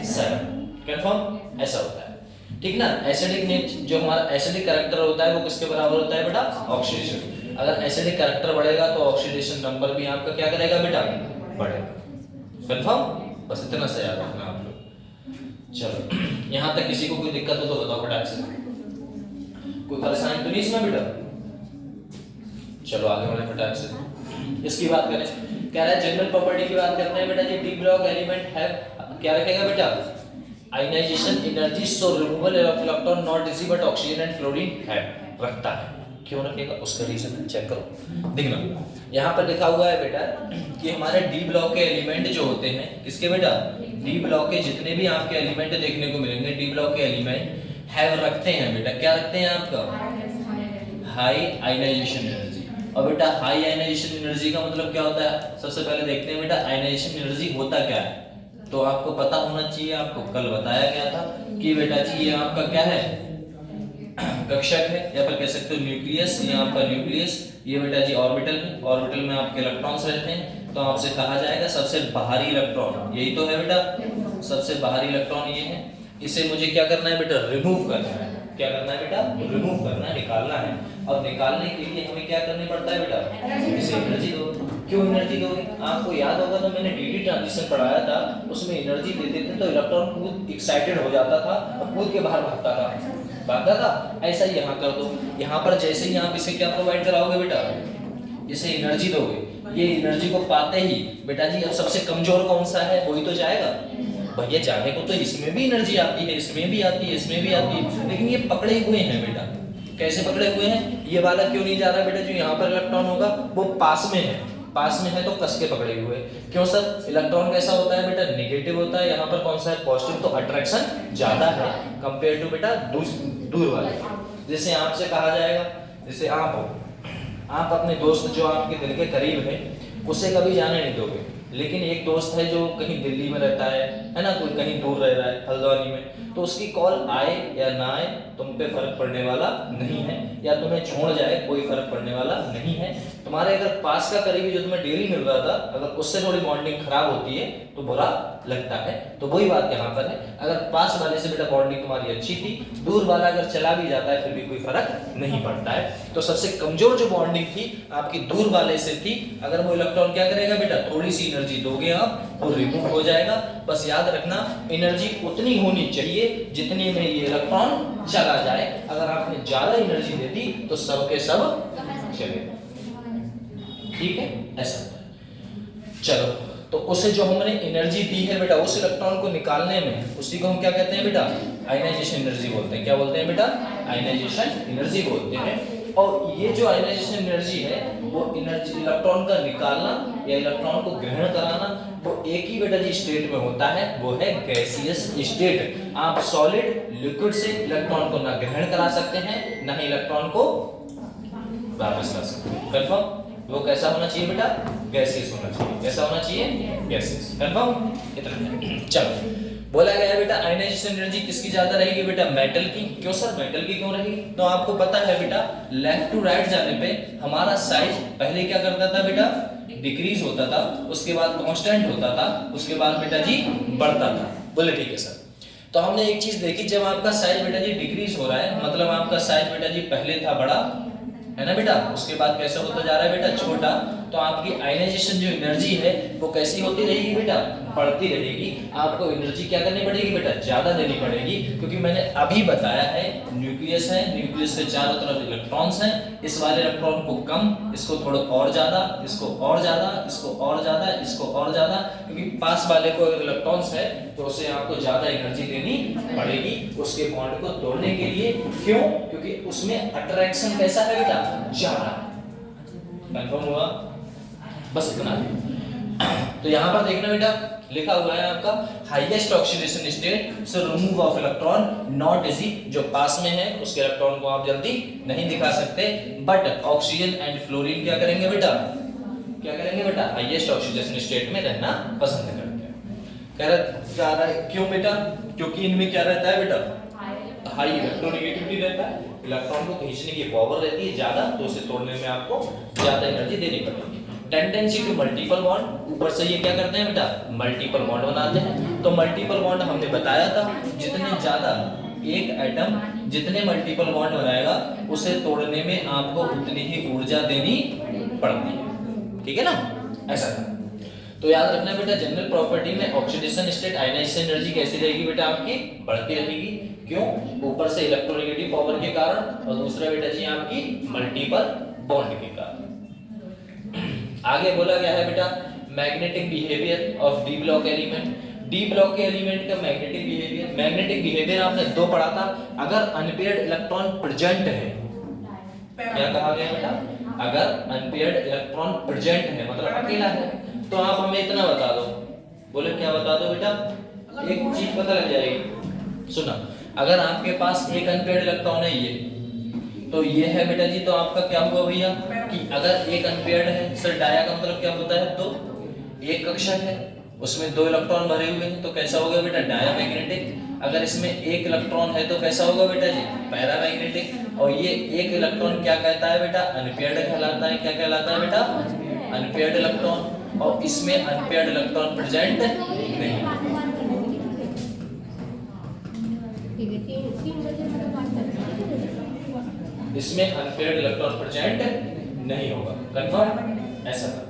+7। कंफर्म ऐसा होता है, ठीक ना। एसिडिक जो हमारा एसिडिक कैरेक्टर होता है वो किसके बराबर होता है बेटा ऑक्सीडेशन। अगर एसिडिक कैरेक्टर बढ़ेगा तो ऑक्सीडेशन नंबर भी आपका क्या करेगा बेटा बढ़ेगा। कंफर्म, बस इतना से याद रखना आप लोग। चलो यहाँ तक किसी को कोई दिक्कत हो तो बताओ फटाक से, कोई परेशानी तो नहीं इसमें बेटा। चलो आगे बढ़े फटाक से। इसकी बात करें, कह रहा है जनरल प्रॉपर्टी की बात करते हैं बेटा जी। डी ब्लॉक एलिमेंट है क्या रखेगा बेटा ionisation energy, so removal of electron not easy but oxygen and fluorine है रखता है। क्यों रखेगा उसका रीजन चेक करो, देखना यहाँ पर लिखा हुआ है बेटा कि हमारे डी ब्लॉक के एलिमेंट जो होते हैं किसके बेटा डी ब्लॉक के जितने भी आपके एलिमेंट देखने को मिलेंगे, डी ब्लॉक के एलिमेंट हैव रखते हैं बेटा, क्या रखते हैं आपका हाई आयनाइजेशन एनर्जी। और बेटा हाई आयनाइजेशन एनर्जी का मतलब क्या होता है, सबसे पहले देखते हैं बेटा आयनाइजेशन एनर्जी होता क्या है। तो आपको पता होना चाहिए, आपको कल बताया गया था कि बेटा जी ये आपका क्या है कक्षक है, या फिर कह सकते हो न्यूक्लियस। ये आपका न्यूक्लियस, ये बेटा जी ऑर्बिटल है, ऑर्बिटल में आपके इलेक्ट्रॉन्स रहते हैं। तो आपसे कहा जाएगा सबसे बाहरी इलेक्ट्रॉन यही तो है बेटा, सबसे बाहरी इलेक्ट्रॉन ये है। इसे मुझे क्या करना है बेटा रिमूव करना है। क्या करना है बेटा रिमूव करना है, निकालना है। और निकालने के लिए हमें क्या करनी पड़ता है बेटा इसे एनर्जी दो। क्यों एनर्जी दोगे, आपको याद होगा तो मैंने डीडी ट्रांजिशन पढ़ाया था, उसमें एनर्जी देते थे तो इलेक्ट्रॉन कूद एक्साइटेड हो जाता था और कूद के बाहर भागता था। ऐसा ही यहाँ कर दो। यहाँ पर जैसे ही आप इसे क्या प्रोवाइड कराओगे बेटा इसे एनर्जी दोगे, ये एनर्जी को पाते ही बेटा जी अब सबसे कमजोर कौन सा है वही तो जाएगा। भैया जाने को तो इसमें भी एनर्जी आती है, इसमें भी आती है, इसमें भी आती है, लेकिन ये पकड़े हुए हैं बेटा। कैसे पकड़े हुए हैं, ये वाला क्यों नहीं जा रहा बेटा, जो यहाँ पर इलेक्ट्रॉन होगा वो पास में है, पास में है तो कस के पकड़े हुए। क्यों सर, इलेक्ट्रॉन कैसा होता है बेटा नेगेटिव होता है, यहाँ पर कौन सा है पॉजिटिव, तो अट्रैक्शन ज्यादा है कंपेयर टू बेटा दूर वाले। जैसे आपसे कहा जाएगा, जैसे आप हो, आप अपने दोस्त जो आपके दिल के करीब है उसे कभी जाने नहीं दोगे, लेकिन एक दोस्त है जो कहीं दिल्ली में रहता है ना, कोई कहीं दूर रह रहा है हल्द्वानी में, तो उसकी कॉल आए या ना आए तुम पे फर्क पड़ने वाला नहीं है, या तुम्हें छोड़ जाए कोई फर्क पड़ने वाला नहीं है। तुम्हारे अगर पास का करीबी जो तुम्हें डेली मिल रहा था अगर उससे थोड़ी बॉन्डिंग खराब होती है तो बुरा लगता है। तो वही बात यहाँ पर है, अगर पास वाले से बेटा बॉन्डिंग तुम्हारी अच्छी थी, दूर वाला अगर चला भी जाता है फिर भी कोई फर्क नहीं पड़ता है। तो सबसे कमजोर जो बॉन्डिंग थी आपकी दूर वाले से थी, अगर वो इलेक्ट्रॉन क्या करेगा बेटा थोड़ी सी एनर्जी दोगे आप वो रिमूव हो जाएगा। बस याद रखना एनर्जी उतनी होनी चाहिए जितने में ये इलेक्ट्रॉन चला जाए। अगर आपने ज्यादा एनर्जी दे दी तो सब के सब चले, ठीक है ऐसा। चलो तो उसे जो हमने एनर्जी दी है बेटा उस इलेक्ट्रॉन को निकालने में, उसी को हम क्या कहते हैं बेटा आयनाइजेशन एनर्जी बोलते हैं। क्या बोलते हैं बेटा आयनाइजेशन एनर्जी बोलते हैं। और ये जो आयनाइजेशन एनर्जी है वो एनर्जी इलेक्ट्रॉन का निकालना या इलेक्ट्रॉन को ग्रहण कराना वो एक ही बेटा जी स्टेट में होता है, वो है गैसियस स्टेट। आप सॉलिड लिक्विड से इलेक्ट्रॉन को ना ग्रहण करा सकते हैं ना ही इलेक्ट्रॉन को वापस ला सकते हैं। कंफर्म, वो कैसा होना चाहिए बेटा गैसियस होना चाहिए। कैसा होना चाहिए गैसियस। कंफर्म, इतना। चलो बोला गया बेटा आयनाइजेशन एनर्जी किसकी ज्यादा रहेगी बेटा मेटल की। क्यों सर मेटल की क्यों रहेगी, तो आपको पता है बेटा लेफ्ट टू राइट जाने पे हमारा साइज पहले क्या करता था बेटा डिक्रीज होता था, उसके बाद कांस्टेंट होता था, उसके बाद बेटा जी बढ़ता था। बोले ठीक है सर। तो हमने एक चीज देखी, जब आपका साइज बेटा जी डिक्रीज हो रहा है मतलब आपका साइज बेटा जी पहले था बड़ा है ना बेटा, उसके बाद कैसा होता जा रहा है बेटा छोटा, तो आपकी आयनाइजेशन जो एनर्जी है वो कैसी होती रहेगी बेटा बढ़ती रहेगी, आपको एनर्जी क्या करनी पड़ेगी बेटा, ज्यादा देनी पड़ेगी, क्योंकि मैंने अभी बताया है न्यूक्लियस है, न्यूक्लियस के चारों तरफ इलेक्ट्रॉन्स हैं, इस वाले इलेक्ट्रॉन को कम, इसको थोड़ा और ज्यादा, इसको और ज्यादा, इसको और ज्यादा, इसको और ज्यादा, क्योंकि पास वाले को इलेक्ट्रॉन्स है तो उसे आपको ज्यादा एनर्जी देनी पड़ेगी उसके बॉन्ड को तोड़ने के लिए। क्यों? क्योंकि उसमें अट्रैक्शन कैसा है बेटा, ज्यादा। कंफर्म हुआ? बस इतना। तो यहाँ पर देखना बेटा लिखा हुआ है आपका highest oxidation state so remove of electron not easy, जो पास में है उसके इलेक्ट्रॉन को आप जल्दी नहीं दिखा सकते, बट ऑक्सीजन एंड फ्लोरीन क्या करेंगे बेटा, क्या करेंगे बेटा, हाईएस्ट ऑक्सीडेशन स्टेट में रहना पसंद करते हैं। कह रहा है क्यों बेटा, क्योंकि इनमें क्या रहता है बेटा, हाई इलेक्ट्रोनेगेटिविटी रहता है, इलेक्ट्रॉन को खींचने की पावर रहती है ज्यादा, तो उसे तोड़ने में आपको ज्यादा एनर्जी देनी पड़ेगी। टेंडेंसी टू मल्टीपल बॉन्ड, ऊपर से ये क्या करते हैं बेटा, मल्टीपल बॉन्ड बनाते हैं। तो मल्टीपल बॉन्ड हमने बताया था, जितने ज्यादा एक एटम जितने मल्टीपल बॉन्ड बनाएगा उसे तोड़ने में आपको उतनी ही ऊर्जा देनी पड़ती है, ठीक है ना, ऐसा था। तो याद रखना बेटा, जनरल प्रॉपर्टी में ऑक्सीडेशन स्टेट आयनाइजेशन एनर्जी कैसी रहेगी बेटा, आपकी बढ़ती रहेगी। क्यों? ऊपर से इलेक्ट्रोनेगेटिव पावर के कारण, और दूसरा बेटा जी आपकी मल्टीपल बॉन्ड के कारण। आगे बोला गया है बेटा magnetic behaviour of D block element, D block के एलिमेंट का मैग्नेटिक बिहेवियर। मैग्नेटिक बिहेवियर आपने दो पढ़ा था, अगर अनपेयर्ड इलेक्ट्रॉन प्रेजेंट है, क्या कहा गया बेटा, अगर अनपेयर्ड इलेक्ट्रॉन प्रेजेंट है मतलब अकेला है, तो आप हमें इतना बता दो, बोले क्या बता दो बेटा, एक चीज पता लग जाएगी। सुना, अगर आपके पास एक अनपेयर्ड इलेक्ट्रॉन है ये, तो ये है बेटा जी, तो आपका क्या हुआ भैया कि अगर एक अनपेयर्ड है, सर डाया का मतलब क्या होता है, तो एक कक्षक है उसमें दो इलेक्ट्रॉन भरे हुए हैं, तो कैसा होगा बेटा, डाया मैग्नेटिक। अगर इसमें एक इलेक्ट्रॉन है तो कैसा होगा बेटा जी, पैरा मैग्नेटिक। और ये एक इलेक्ट्रॉन क्या कहता है बेटा, अनपेयर्ड कहलाता है। क्या कहलाता है बेटा, अनपेयर्ड इलेक्ट्रॉन। और इसमें अनपेयर्ड इलेक्ट्रॉन प्रेजेंट नहीं, इसमें अनपेयर्ड इलेक्ट्रॉन प्रेजेंट नहीं होगा। कंफर्म? ऐसा था।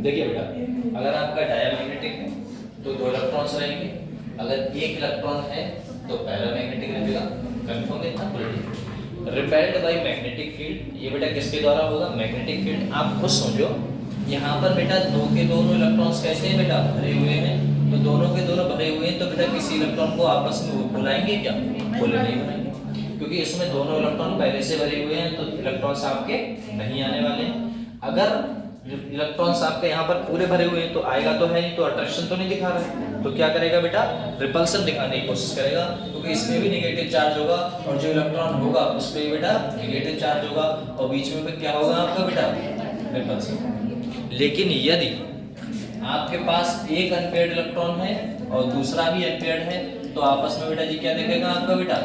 देखिए बेटा, अगर आपका डायमैग्नेटिक है तो दो इलेक्ट्रॉन्स रहेंगे, अगर एक इलेक्ट्रॉन है तो पैरामैग्नेटिक रहेगा। कंफर्म है इतना? रिपेल्ड बाय मैग्नेटिक फील्ड, ये बेटा किसके द्वारा होगा, मैग्नेटिक फील्ड। आप खुद समझो, यहाँ पर बेटा दो के दोनों इलेक्ट्रॉन्स कैसे हैं बेटा, भरे हुए हैं, तो दोनों के दोनों भरे हुए हैं, तो बेटा किसी इलेक्ट्रॉन को आपस में बुलाएंगे क्या, बोले नहीं बुलाएंगे, क्योंकि इसमें दोनों इलेक्ट्रॉन पहले से भरे हुए हैं, तो इलेक्ट्रॉन्स आपके नहीं आने वाले हैं। अगर इलेक्ट्रॉन्स आपके यहाँ पर पूरे भरे हुए हैं तो आएगा तो है नहीं, तो अट्रैक्शन तो नहीं दिखा रहा है, तो क्या करेगा बेटा, रिपल्सन दिखाने की कोशिश करेगा, क्योंकि इसमें भी नेगेटिव चार्ज होगा और जो इलेक्ट्रॉन होगा उस पे बेटा नेगेटिव चार्ज होगा, और बीच में क्या होगा आपका बेटा, रिपल्सन। लेकिन यदि आपके पास एक अनपेयर्ड इलेक्ट्रॉन है और दूसरा भी अनपेयर्ड है, तो आपस में बेटा जी क्या दिखेगा आपका बेटा,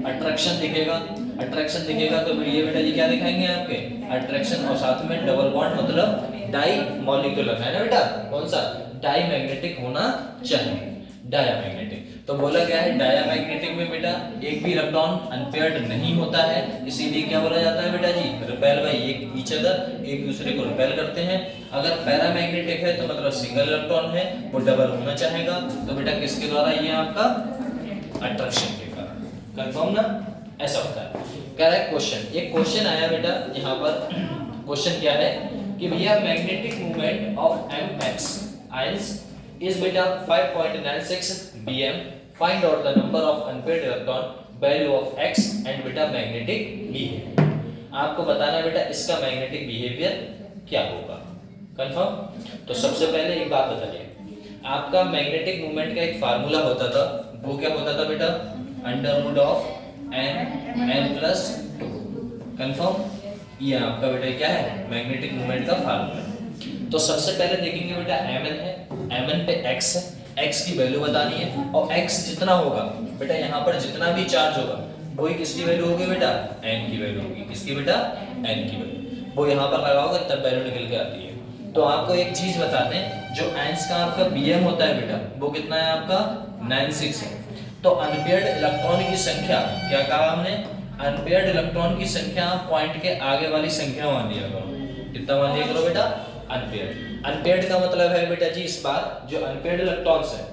अट्रैक्शन दिखेगा। अट्रैक्शन दिखेगा तो ये बेटा जी क्या दिखाएंगे आपके, अट्रैक्शन, और साथ में डबल बॉन्ड मतलब डाई मॉलिक्यूलर, है ना बेटा, कौन सा, डाई मैग्नेटिक होना चाहिए, डायामैग्नेटिक। तो बोला गया है डायामैग्नेटिक में बेटा एक भी इलेक्ट्रॉन अनपेयर्ड नहीं होता है, इसीलिए क्या बोला जाता है बेटा जी, रिपेल बाय ईच अदर, एक दूसरे को रिपेल करते हैं। अगर पैरामैग्नेटिक है तो मतलब सिंगल इलेक्ट्रॉन है, वो डबल होना चाहेगा, तो बेटा किसके द्वारा, ये आपका अट्रैक्शन के कारण। कंफर्म ना, ऐसा होता है। कह रहा है क्वेश्चन, एक क्वेश्चन आया बेटा यहाँ पर, क्वेश्चन क्या है कि भैया magnetic movement of mx ions is बेटा 5.96 bm, find out the number of unpaired electron, value of x and बेटा मैग्नेटिक बिहेवियर। आपको बताना है बेटा इसका मैग्नेटिक बिहेवियर क्या होगा। कंफर्म? तो सबसे पहले एक बात बताइए, आपका मैग्नेटिक मूवमेंट का एक फार्मूला होता था, वो क्या होता था बेटा, under root of n+2। Confirm? ये आपका बेटा क्या है, मैग्नेटिक मूवमेंट का फार्मूला। तो सबसे पहले देखेंगे बेटा Mn है, Mn पे x है, x की वैल्यू बतानी है और x जितना होगा बेटा यहाँ पर जितना भी चार्ज होगा वही किसकी वैल्यू होगी बेटा, n की वैल्यू होगी। किसकी बेटा, n की वैल्यू। वो यहाँ पर लगाओगे तब वैल्यू निकल के आती है। तो आपको एक चीज बताते हैं, जो आयंस का आपका Bm होता है बेटा वो कितना है आपका 96 है। तो अनपेयर्ड इलेक्ट्रॉन की संख्या, क्या कहा हमने, अनपेयर्ड इलेक्ट्रॉन की संख्या पॉइंट के आगे वाली संख्या मान लिया करो। कितना मान लिया करो बेटा, अनपेयर्ड। अनपेयर्ड का मतलब है बेटा जी इस बार जो अनपेयर्ड इलेक्ट्रॉन्स है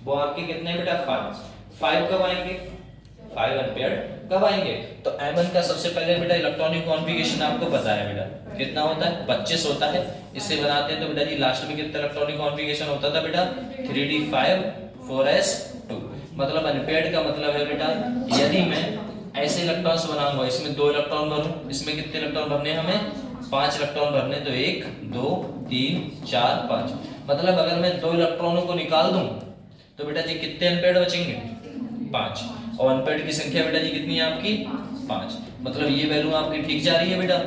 वो आपके कितने हैं बेटा 5 कब आएंगे, 5 अनपेयर्ड कब आएंगे। तो Mn का सबसे पहले बेटा इलेक्ट्रॉनिक कॉन्फ़िगरेशन आपको पता है बेटा कितना होता है, 25 होता है। इससे बनाते हैं तो बेटा जी लास्ट में कितना इलेक्ट्रॉनिक कॉन्फ़िगरेशन होता था बेटा 3d5 4s2। मतलब अनपेयर्ड का मतलब है बेटा यदि मैं ऐसे इलेक्ट्रॉन्स बनाऊंगा, इसमें 2 इलेक्ट्रॉन भरूं, इसमें कितने इलेक्ट्रॉन भरने हमें 5 इलेक्ट्रॉन भरने, तो 1 2 3 4 5। मतलब अगर मैं 2 इलेक्ट्रॉनों को निकाल दूं तो बेटा जी कितने अनपेयर्ड बचेंगे 5। और अनपेयर्ड की संख्या बेटा जी कितनी है आपकी 5। मतलब ये वैल्यू आपकी ठीक जा रही है बेटा।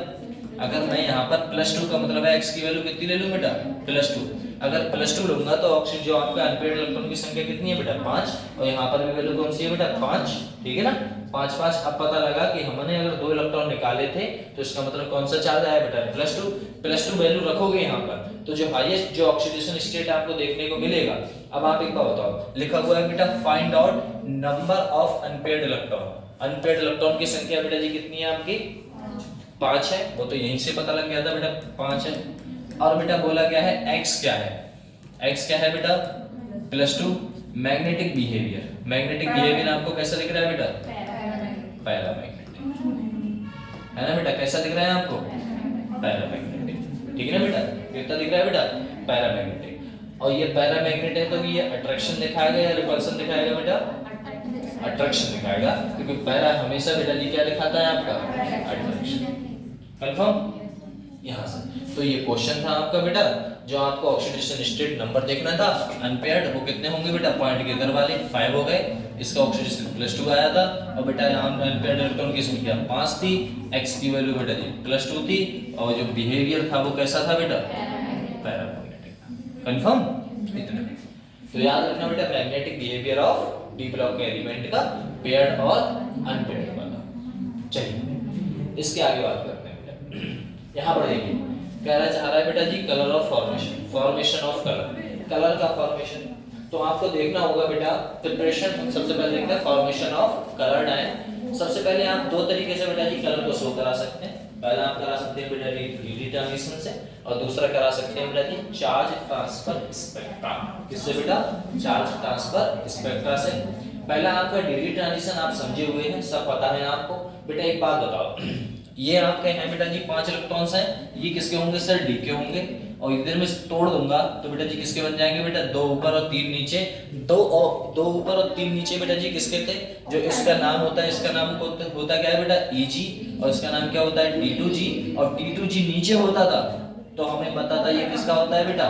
अगर मैं यहाँ पर +2 का मतलब है x की वैल्यू कितनी ले लूं बेटा +2। अगर +2 लूंगा तो ऑक्सीजन जो आपका अनपेयर्ड इलेक्ट्रॉन की संख्या कितनी है बेटा 5। और यहाँ पर भी वैल्यू कौन सी है बेटा 5, ठीक है ना 5 5। अब पता लगा कि हमने अगर 2 इलेक्ट्रॉन निकाले थे तो इसका मतलब कौन सा चार्ज आया बेटा +2 वैल्यू रखोगे यहाँ पर तो जो हाईएस्ट जो ऑक्सीडेशन स्टेट आपको देखने को मिलेगा। अब आप एक बात बताओ, लिखा हुआ है बेटा find out number of unpaired electron. Unpaired electron की संख्या बेटा जी कितनी है आपकी 5 है। वो तो यहीं से पता लग गया था बेटा 5 है। और बेटा बोला क्या है x क्या है, x क्या है बेटा +2। मैग्नेटिक बिहेवियर, मैग्नेटिक बिहेवियर आपको कैसा दिख रहा है बेटा पैरामैग्नेटिक, है ना बेटा, कैसा दिख रहा है आपको पैरामैग्नेटिक, ठीक है ना बेटा, कितना दिख रहा है बेटा पैरामैग्नेटिक। और ये पैरामैग्नेट है तो ये अट्रैक्शन दिखाएगा या रिपल्शन दिखाएगा बेटा, अट्रैक्शन दिखाएगा, क्योंकि पैरा हमेशा बेटा जी क्या दिखाता है आपका अट्रैक्शन। कंफर्म यहाँ से। तो ये क्वेश्चन था आपका बेटा जो आपको ऑक्सीडेशन स्टेट नंबर देखना था। अनपेयर्ड वो कितने होंगे बेटा, पॉइंट के इधर वाले 5 हो गए, इसका ऑक्सीडेशन +2 आया था। और बेटा यहाँ अनपेयर्ड इलेक्ट्रॉन की संख्या 5 थी, x की वैल्यू बेटा जी +2 थी, और जो बिहेवियर था वो कैसा था बेटा पैरामैग्नेटिक। कंफर्म इतना। तो याद रखना बेटा magnetic behaviour of D block के एलिमेंट का पेयर्ड और अनपेयर्ड वाला। चलिए इसके आगे बात करते हैं बेटा। यहाँ पर देखिए कहना चाह रहा है बेटा जी colour of formation, formation of colour, colour का फॉर्मेशन। तो आपको देखना होगा बेटा प्रिपरेशन, सबसे पहले देखते हैं फॉर्मेशन ऑफ कलर्ड आयन। सबसे पहले आप 2 तरीके से बेटा जी कलर को शो करा सकते हैं। पहला आप करा सकते हैं बेटा डी ट्रांजिशन से, और दूसरा करा सकते हैं बेटा जी चार्ज ट्रांसफर स्पेक्ट्रा। किससे बेटा, चार्ज ट्रांसफर स्पेक्ट्रा से। पहला आपका डी ट्रांजिशन आप समझे हुए हैं, सब पता है आपको। बेटा एक बात बताओ, ये आपके हैं बेटा जी 5 इलेक्ट्रॉन्स हैं, ये किसके होंगे सर, डी के होंगे। और इधर में तोड़ दूंगा तो बेटा जी किसके बन जाएंगे बेटा, 2 ऊपर और 3 नीचे। 2 ऊपर और 3 नीचे बेटा जी किसके थे, जो इसका नाम होता है, इसका नाम होता क्या है बेटा Eg, और इसका नाम क्या होता है T2G। और T2G नीचे होता था तो हमें पता था ये किसका होता है बेटा,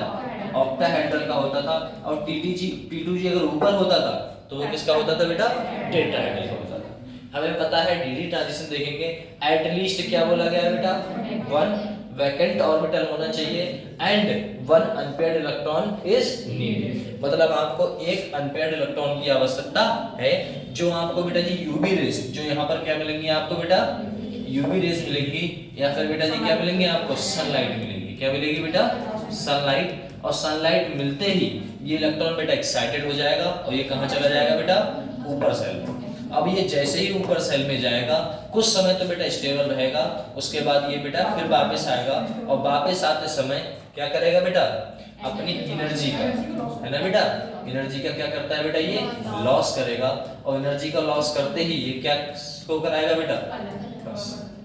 ऑक्टाहेड्रल का होता था। और T2G अगर ऊपर होता था तो वो किसका होता था बेटा, टेट्राहेड्रल का होता था। हमें पता है डी ट्रांजिशन देखेंगे, एट लीस्ट क्या बोला गया है बेटा, 1 वैकेंट ऑर्बिटल होना चाहिए and 1 unpaired electron is needed. मतलब आपको एक अनपेयर्ड इलेक्ट्रॉन की आवश्यकता है, जो आपको बेटा जी यूवी रेज, जो यहाँ पर क्या मिलेंगी आपको बेटा, यूवी रेज मिलेंगी, या फिर बेटा जी क्या मिलेंगे आपको, सनलाइट मिलेंगी। क्या मिलेगी बेटा, सनलाइट। और सनलाइट मिलते ही ये इलेक्ट्रॉन बेटा एक्साइटेड हो जाएगा और ये कहाँ चला जाएगा बेटा, ऊपर सेल में। अब ये जैसे ही ऊपर सेल में जाएगा कुछ समय तो बेटा स्टेबल रहेगा, उसके बाद ये बेटा फिर वापस आएगा, और वापस आते समय क्या करेगा बेटा, अपनी एनर्जी का, है ना बेटा, एनर्जी का क्या करता है बेटा, ये लॉस करेगा। और एनर्जी का लॉस करते ही ये क्या शो कराएगा बेटा,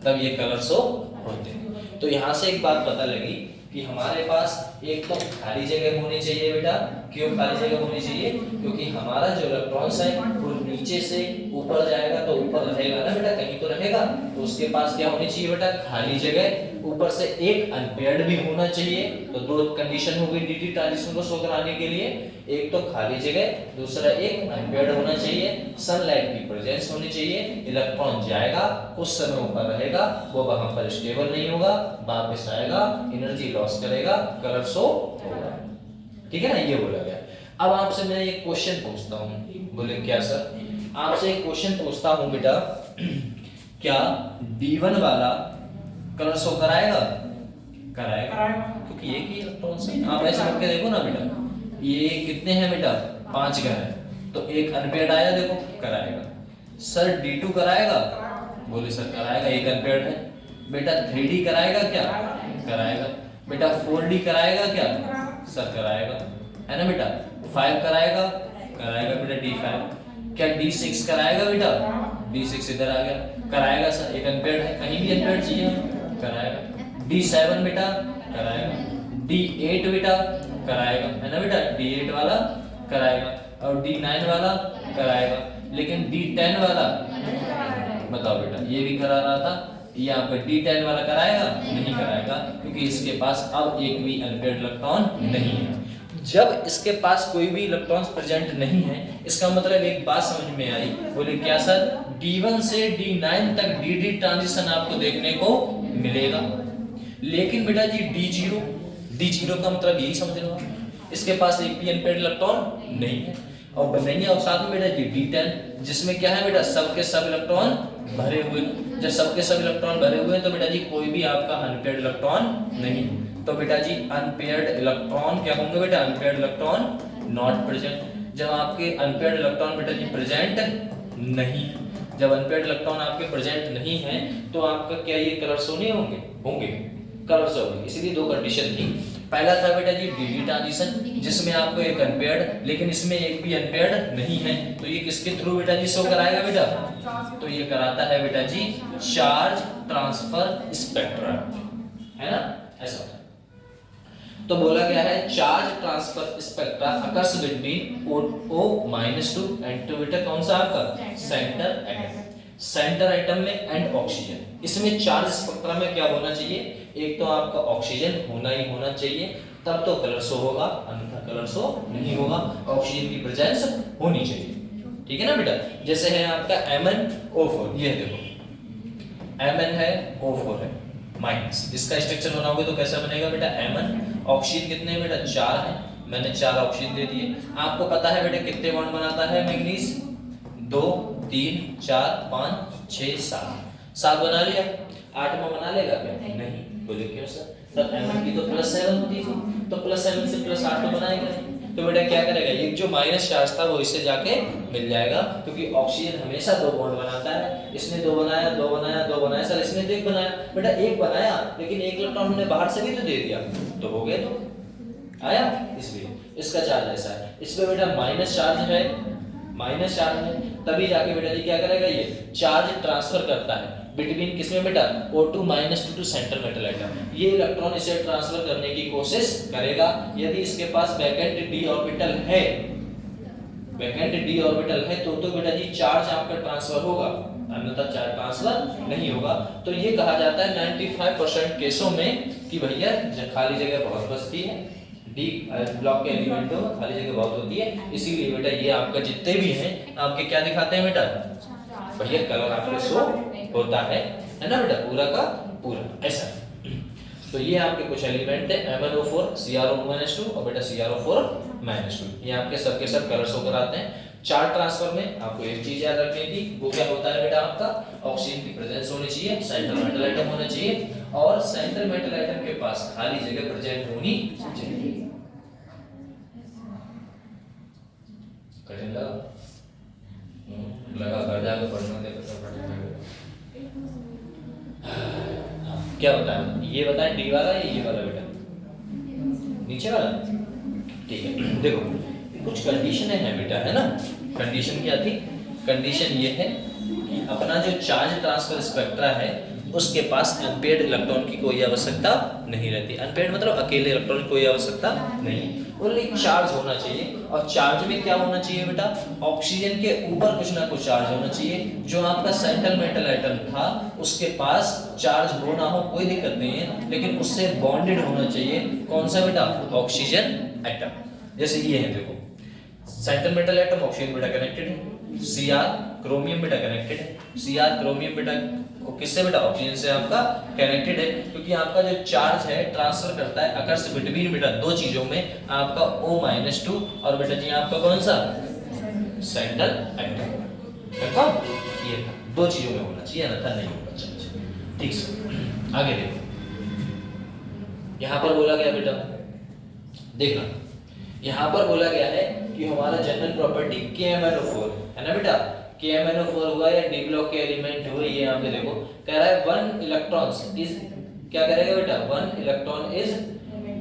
तब ये कलर शो होते हैं। तो यहाँ से एक बात पता लगी कि हमारे पास एक तो खाली जगह होनी चाहिए बेटा। क्यों खाली जगह होनी चाहिए, क्योंकि हमारा जो इलेक्ट्रॉन्स है वो नीचे से ऊपर जाएगा तो ऊपर रहेगा ना बेटा, कहीं तो रहेगा। रहेगा तो उसके पास क्या होनी चाहिए बेटा, खाली जगह, ऊपर से एक अनपेयर्ड भी होना चाहिए। तो दो कंडीशन हो गई डीटी ट्रांजिशन को शो कराने के लिए, एक तो खाली जगह, दूसरा एक अनपेयर्ड होना चाहिए, सनलाइट की प्रेजेंस होनी चाहिए, इलेक्ट्रॉन जाएगा, कुछ समय ऊपर रहेगा, वो वहां पर स्टेबल नहीं होगा, वापस आएगा, एनर्जी लॉस करेगा, कलर शो होगा। ठीक है ना, ये बोला गया। अब आपसे मैं एक क्वेश्चन पूछता हूँ, बोले क्या सर, आपसे एक क्वेश्चन पूछता हूँ बेटा, क्या D1 वाला कलर शो कराएगा? कराएगा, क्योंकि एक ही इलेक्ट्रॉन से। आप ऐसे करके देखो ना बेटा, ये कितने हैं बेटा, 5 का है, तो एक अनपेयर्ड आया, देखो कराएगा। सर D2 कराएगा? बोले सर कराएगा, एक अनपेयर्ड है। बेटा 3D कराएगा क्या? कराएगा। बेटा 4D कराएगा क्या? सर कराएगा, है ना बेटा। 5 कराएगा? कराएगा बेटा D5। क्या D6 कराएगा बेटा? D6 इधर आ गया, कराएगा सर, एक अनपेयर्ड है, कहीं भी अनपेयर्ड चाहिए, कराएगा। D7 बेटा कराएगा, D8 बेटा कराएगा, है ना बेटा, D8 वाला कराएगा, और D9 वाला कराएगा, लेकिन D10 वाला बताओ बेटा, ये भी करा रहा था, ये आपका D10 वाला कराएगा? नहीं कराएगा, क्योंकि इसके पास अब एक भी अनपेयर्ड इलेक्ट्रॉन नहीं है। जब इसके पास कोई भी इलेक्ट्रॉन्स प्रेजेंट नहीं है, इसका मतलब एक बात समझ में आई, बोले क्या सर, D1 से D9 तक DD ट्रांजिशन आपको देखने को मिलेगा, लेकिन बेटा जी D0 का मतलब यही समझ लो, इसके पास एक भी अनपेयर्ड इलेक्ट्रॉन नहीं है, और नहीं है, और साथ में बेटा जी D10 जिसमें क्या है बेटा, सबके सब इलेक्ट्रॉन भरे हुए। जब सबके सब इलेक्ट्रॉन भरे हुए हैं तो बेटा जी कोई भी आपका अनपेयर्ड इलेक्ट्रॉन नहीं, तो बेटा जी अनपेयर्ड इलेक्ट्रॉन क्या होंगे बेटा, अनपेयर्ड इलेक्ट्रॉन नॉट प्रेजेंट। जब आपके अनपेयर्ड इलेक्ट्रॉन बेटा जी प्रेजेंट नहीं है, जब अनपेयर्ड इलेक्ट्रॉन आपके प्रेजेंट नहीं है तो आपका क्या ये कलर शो नहीं होंगे कलर शो होंगे। इसीलिए दो कंडीशन थी, पहला था बेटा जी डीडी ट्रांजिशन जिसमें आपको एक अनपेयर्ड, लेकिन इसमें एक भी अनपेयर्ड नहीं है, तो ये किसके थ्रू बेटा जी शो कराएगा बेटा, तो ये कराता है बेटा जी चार्ज ट्रांसफर स्पेक्ट्रा, है ना, ऐसा होता है। तो बोला गया है charge transfer spectra occurs between O-2 and two बेटा कौन सा आपका सेंटर एटम में एंड ऑक्सीजन। इसमें चार्ज स्पेक्ट्रा में क्या होना चाहिए, एक तो आपका ऑक्सीजन होना ही होना चाहिए, तब तो कलर शो होगा, अन्यथा कलर शो नहीं होगा, ऑक्सीजन की प्रेजेंस होनी चाहिए। ठीक है ना बेटा, जैसे है आपका MnO4, ये देखो Mn है, O4 है माइनस, इसका स्ट्रक्चर बनाओगे तो कैसा बनेगा बेटा, Mn, ऑक्सीजन कितने हैं बेटा, 4 है, मैंने 4 ऑक्सीजन दे दिए। आपको पता है बेटा कितने बॉन्ड बनाता है मैग्नीज, 2 3 4 5 6 7 बना लिया, 8वां बना लेगा क्या, नहीं, बोले क्यों सर, तब Mn की तो +7 होती थी, तो +7 से +8 तो बनाएगा नहीं, तो बेटा क्या करेगा, एक जो माइनस चार्ज था वो इससे जाके मिल जाएगा, क्योंकि ऑक्सीजन हमेशा 2 बॉन्ड बनाता है, इसने 2 बनाया, 2 बनाया, 2 बनाया, सर इसने तो 1 बनाया, बेटा 1 बनाया लेकिन 1 इलेक्ट्रॉन हमने बाहर से भी तो दे दिया, तो हो गए, तो आया, इसलिए इसका चार्ज ऐसा है। इसमें बेटा माइनस चार्ज है, तभी जाके बेटा जी क्या करेगा, ये चार्ज ट्रांसफर करता है बिटवीन किसमें बेटा, O2 two centre metal atom, ये इलेक्ट्रॉन इसे ट्रांसफर करने की कोशिश करेगा। यदि इसके पास वैकेंट d ऑर्बिटल है तो बेटा जी चार्ज आपका ट्रांसफर होगा, अन्यथा चार्ज ट्रांसफर नहीं होगा। तो ये कहा जाता है 95% केसों में कि भैया खाली जगह बहुत बचती है, डी ब्लॉक के एलिमेंटों में खाली जगह बहुत होती है, इसीलिए बेटा ये आपका जितने भी हैं आपके क्या दिखाते हैं बेटा, भैया कलर आपके शो होता है ना बेटा, पूरा का पूरा ऐसा। तो ये आपके कुछ एलिमेंट है MnO4 CrO2 और बेटा CrO4-2, ये आपके सबके सब कलर शो कराते हैं। चार्ज ट्रांसफर में आपको एक चीज याद रखनी थी, वो क्या होता है बेटा, आपका ऑक्सीजन की प्रेजेंस होनी चाहिए, सेंट्रल मेटल एटम होना चाहिए, और सेंट्रल मेटल एटम के पास खाली जगह प्रेजेंट होनी चाहिए। कठिन लगा कर जाकर पढ़ना दे क्या बताया, ये बताएं डी वाला या ये वाला बेटा, नीचे वाला, ठीक है। देखो कुछ कंडीशनें हैं बेटा, है ना, कंडीशन क्या थी, कंडीशन ये है कि अपना जो चार्ज ट्रांसफर स्पेक्ट्रा है उसके पास अनपेयर्ड इलेक्ट्रॉन की कोई आवश्यकता नहीं रहती। अनपेयर्ड मतलब अकेले इलेक्ट्रॉन की कोई आवश्यकता नहीं, ओनली चार्ज होना चाहिए। और चार्ज में क्या होना चाहिए बेटा, ऑक्सीजन के ऊपर कुछ ना कुछ चार्ज होना चाहिए। जो आपका सेंट्रल मेटल एटम था उसके पास चार्ज हो ना हो कोई दिक्कत नहीं है, लेकिन उससे बॉन्डेड होना चाहिए। कौन सा बेटा, ऑक्सीजन एटम। जैसे ये है देखो, सेंट्रल मेटल एटम ऑक्सीजन बेटा कनेक्टेड है, Cr क्रोमियम बेटा कनेक्टेड है, Cr क्रोमियम बेटा किससे बेटा, ऑक्सीजन से आपका कनेक्टेड है। क्योंकि आपका जो चार्ज है ट्रांसफर करता है अकर्स बिटवीन बेटा दो चीजों में, आपका O-2 और बेटा जी आपका कौन सा, सेंट्रल एटम। देखो ये दो चीजों में होना चाहिए, अन्यथा नहीं होना चाहिए। ठीक है, आगे देखो, यहां पर बोला गया बेटा, देखना यहां पर बोला गया है कि हमारा जनरल प्रॉपर्टी KMnO4 है ना बेटा, KMnO4 हुआ या डी ब्लॉक के एलिमेंट हुए, ये यहाँ पे देखो कह रहा है 1 इलेक्ट्रॉन्स इज, क्या करेगा बेटा, 1 electron is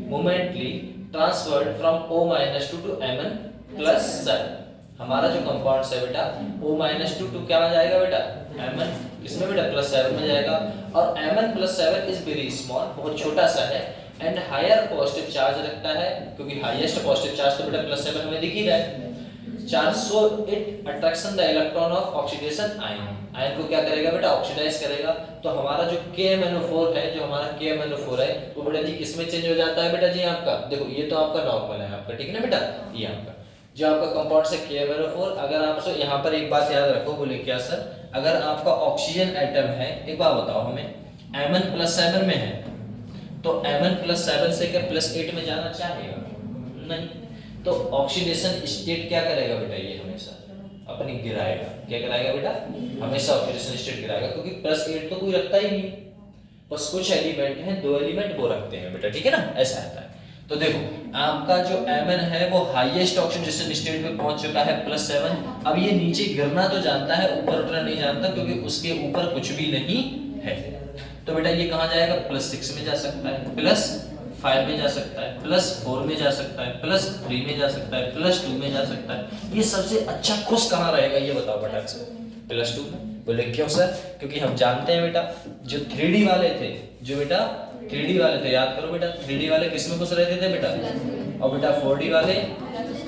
momently transferred from O-2 to Mn+7। हमारा जो कंपाउंड्स है बेटा O-2 टू क्या हो जाएगा बेटा, Mn, इसमें बेटा +7 में जाएगा। और Mn+7 इज वेरी स्मॉल, बहुत छोटा सा है, एंड हायर पॉजिटिव चार्ज रखता है, क्योंकि हाईएस्ट पॉजिटिव चार्ज तो बेटा +7 हमें दिख ही रहा है charge. So it attraction the electron of oxidation ion, ion को क्या करेगा बेटा, ऑक्सीडाइज करेगा। तो हमारा जो KMnO4 है, जो हमारा KMnO4 है वो बेटा जी किसमें चेंज हो जाता है बेटा जी आपका, देखो ये तो आपका नॉर्मल है आपका, ठीक है ना बेटा, ये आपका जो आपका कंपाउंड से KMnO4। अगर आपसे यहाँ पर एक बात याद रखो, बोले क्या सर, अगर आपका ऑक्सीजन एटम है, एक बात बताओ हमें, Mn+7 में है तो Mn+7 से क्या +8 में जाना चाहेगा, नहीं। तो ऑक्सीडेशन स्टेट क्या करेगा बेटा, ये हमेशा अपनी गिराएगा, क्या कराएगा बेटा, हमेशा ऑक्सीडेशन स्टेट गिराएगा, क्योंकि +8 तो कोई रखता ही नहीं, बस कुछ एलिमेंट हैं, 2 एलिमेंट वो रखते हैं बेटा, ठीक है ना, ऐसा आता है। तो देखो आपका जो Mn है वो हाईएस्ट ऑक्सीडेशन स्टेट पे पहुंच चुका है +7। अब ये नीचे गिरना तो जानता है, ऊपर उठना नहीं जानता, क्योंकि उसके ऊपर कुछ भी नहीं है। तो बेटा ये कहां जाएगा, +6 में जा सकता है, +5 में जा सकता है, +4 में जा सकता है, +3 में जा सकता है, +2 में जा सकता है। ये सबसे अच्छा खुश कहां रहेगा, ये बताओ फटाक से, +2 में। बोले क्यों सर, क्योंकि हम जानते हैं बेटा जो 3D वाले थे, जो बेटा 3D वाले थे, याद करो बेटा 3D वाले किसमें खुश रहते थे बेटा, और बेटा 4D वाले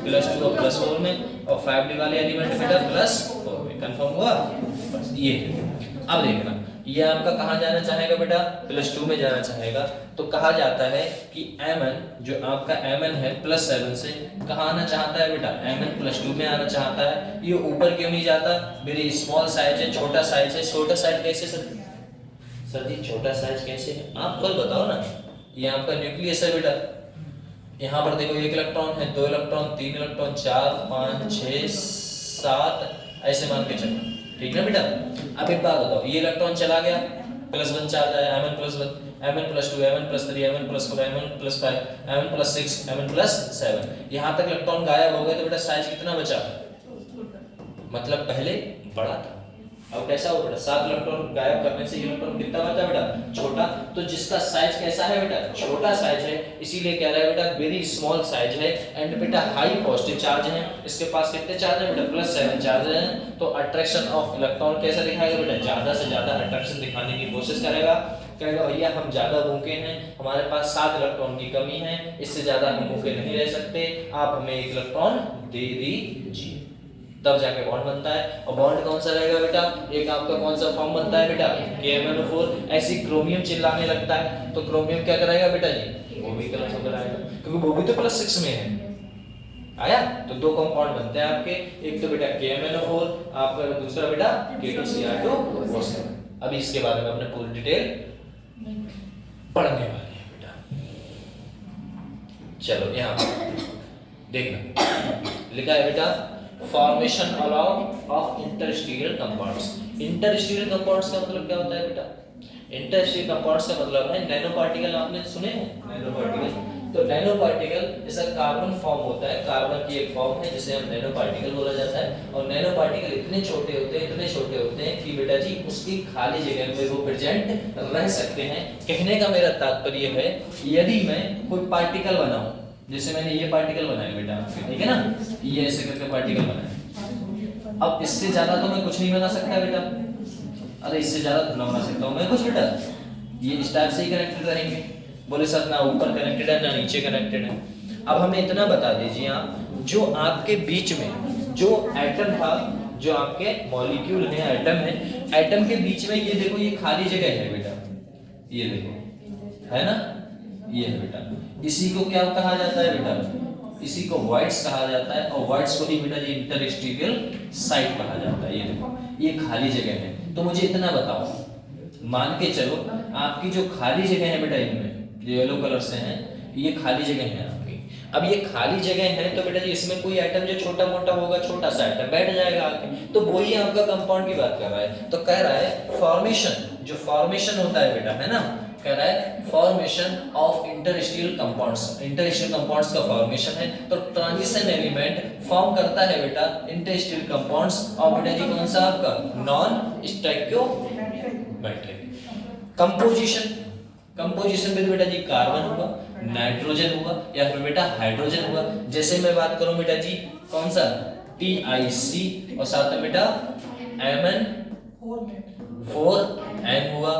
+2 और +4 में, और 5D वाले एलिमेंट बेटा +4 में। कंफर्म हुआ, बस ये है। अब देखना ये आपका कहाँ जाना चाहेगा बेटा, +2 में जाना चाहेगा। तो कहा जाता है कि Mn जो आपका Mn है +7 से कहाँ आना चाहता है बेटा, Mn +2 में आना चाहता है। ये ऊपर क्यों नहीं जाता, वेरी स्मॉल साइज है, छोटा साइज है। छोटा साइज कैसे सर जी, छोटा साइज कैसे है, आप कल बताओ ना। ये आपका न्यूक्लियस है बेटा, यहाँ पर देखो 1 इलेक्ट्रॉन है, 2 इलेक्ट्रॉन, 3 इलेक्ट्रॉन, 4 5 6 7 ऐसे मान के चलो, ठीक है बेटा। अब एक बात बताओ, ये इलेक्ट्रॉन चला गया, +1 चार्ज आया, Mn+1, Mn+2, Mn+3, Mn+4, Mn+5, Mn+6, Mn+7, यहाँ तक इलेक्ट्रॉन गायब हो गए। तो बेटा साइज कितना बचा, मतलब पहले बड़ा था, अब कैसा हो बेटा, 7 इलेक्ट्रॉन गायब करने से इलेक्ट्रॉन कितना बचा बेटा, छोटा। तो जिसका साइज कैसा है बेटा, छोटा साइज है, इसीलिए कह रहा है बेटा वेरी स्मॉल साइज है, एंड बेटा हाई पॉजिटिव चार्ज है। इसके पास कितने चार्ज है बेटा, +7 चार्ज है। तो अट्रैक्शन ऑफ इलेक्ट्रॉन कैसा दिखाएगा बेटा, ज्यादा से ज्यादा अट्रैक्शन दिखाने की कोशिश करेगा। कहेगा भैया हम ज्यादा भूखे हैं, हमारे पास 7 इलेक्ट्रॉन की कमी है, इससे ज्यादा हम भूखे नहीं रह सकते, आप हमें 1 इलेक्ट्रॉन दे दीजिए। तब जाके बॉन्ड बनता है। और बॉन्ड कौन सा रहेगा बेटा, एक आपका कौन सा फॉर्म बनता है बेटा, KMnO4। ऐसी क्रोमियम चिल्लाने लगता है, तो क्रोमियम क्या कराएगा बेटा जी, वो भी कलर होकर आएगा, क्योंकि वो भी तो +6 में है। आया, तो 2 कंपाउंड बनते हैं आपके, एक तो बेटा KMnO4 आपका, दूसरा बेटा K2Cr2O7। अभी इसके बारे में अपने पूरी डिटेल पढ़ने वाले हैं बेटा। चलो यहाँ देखना लिखा है बेटा, formation allow of interstitial compounds. Interstitial compounds का मतलब क्या होता है बेटा, इंटरस्टीरियल कंपाउंड्स का मतलब है नैनो पार्टिकल। आपने सुने हैं नैनो पार्टिकल, तो नैनो पार्टिकल जैसा कार्बन फॉर्म होता है, कार्बन की एक फॉर्म है जिसे हम नैनो पार्टिकल बोला जाता है। और नैनो पार्टिकल इतने छोटे होते हैं, इतने छोटे होते हैं कि बेटा जी उसकी खाली जगह में वो प्रेजेंट रह सकते हैं। कहने का मेरा तात्पर्य है, यदि मैं कोई पार्टिकल बनाऊं, जैसे मैंने ये पार्टिकल बनाया बेटा, ठीक है ना, ये ऐसे करके पार्टिकल बनाया, अब इससे ज्यादा तो मैं कुछ नहीं बना सकता बेटा। अरे इससे ज्यादा ना बना सकता हूँ मैं कुछ बेटा, ये इस टाइप से ही कनेक्टेड रहेंगे। बोले सर ना ऊपर कनेक्टेड है ना नीचे कनेक्टेड है। अब हमें इतना बता दीजिए आप, जो आपके बीच में जो एटम था, जो आपके मॉलिक्यूल है, एटम है, एटम के बीच में ये देखो ये खाली जगह है बेटा, ये देखो है ना, ये है बेटा। इसी को क्या कहा जाता है बेटा, इसी को वॉइड्स कहा जाता है, और वॉइड्स को ही बेटा ये इंटरस्टीशियल साइट कहा जाता है। ये देखो ये खाली जगह है। तो मुझे इतना बताओ, मान के चलो आपकी जो खाली जगह है बेटा, इनमें जो येलो कलर से हैं ये खाली जगह है आपकी। अब ये खाली जगह है तो बेटा जी इसमें कोई एटम जो छोटा मोटा होगा, छोटा सा एटम बैठ जाएगा आके, तो वही आपका कंपाउंड की बात कर रहा है। तो कह रहा है फॉर्मेशन, जो फॉर्मेशन होता है बेटा, है ना, कह रहा है formation of interstitial compounds, interstitial compounds का फॉर्मेशन है। तो ट्रांजिशन एलिमेंट फॉर्म करता है बेटा इंटरस्टिशियल कंपाउंड्स, और बेटा जी कौन सा आपका नॉन स्टोइकियोमेट्रिक। कंपोजिशन, कंपोजिशन में बेटा जी कार्बन होगा, नाइट्रोजन होगा, या फिर बेटा हाइड्रोजन होगा। जैसे मैं बात करूं बेटा जी कौन सा TiC, और साथ में बेटा Mn4N हुआ,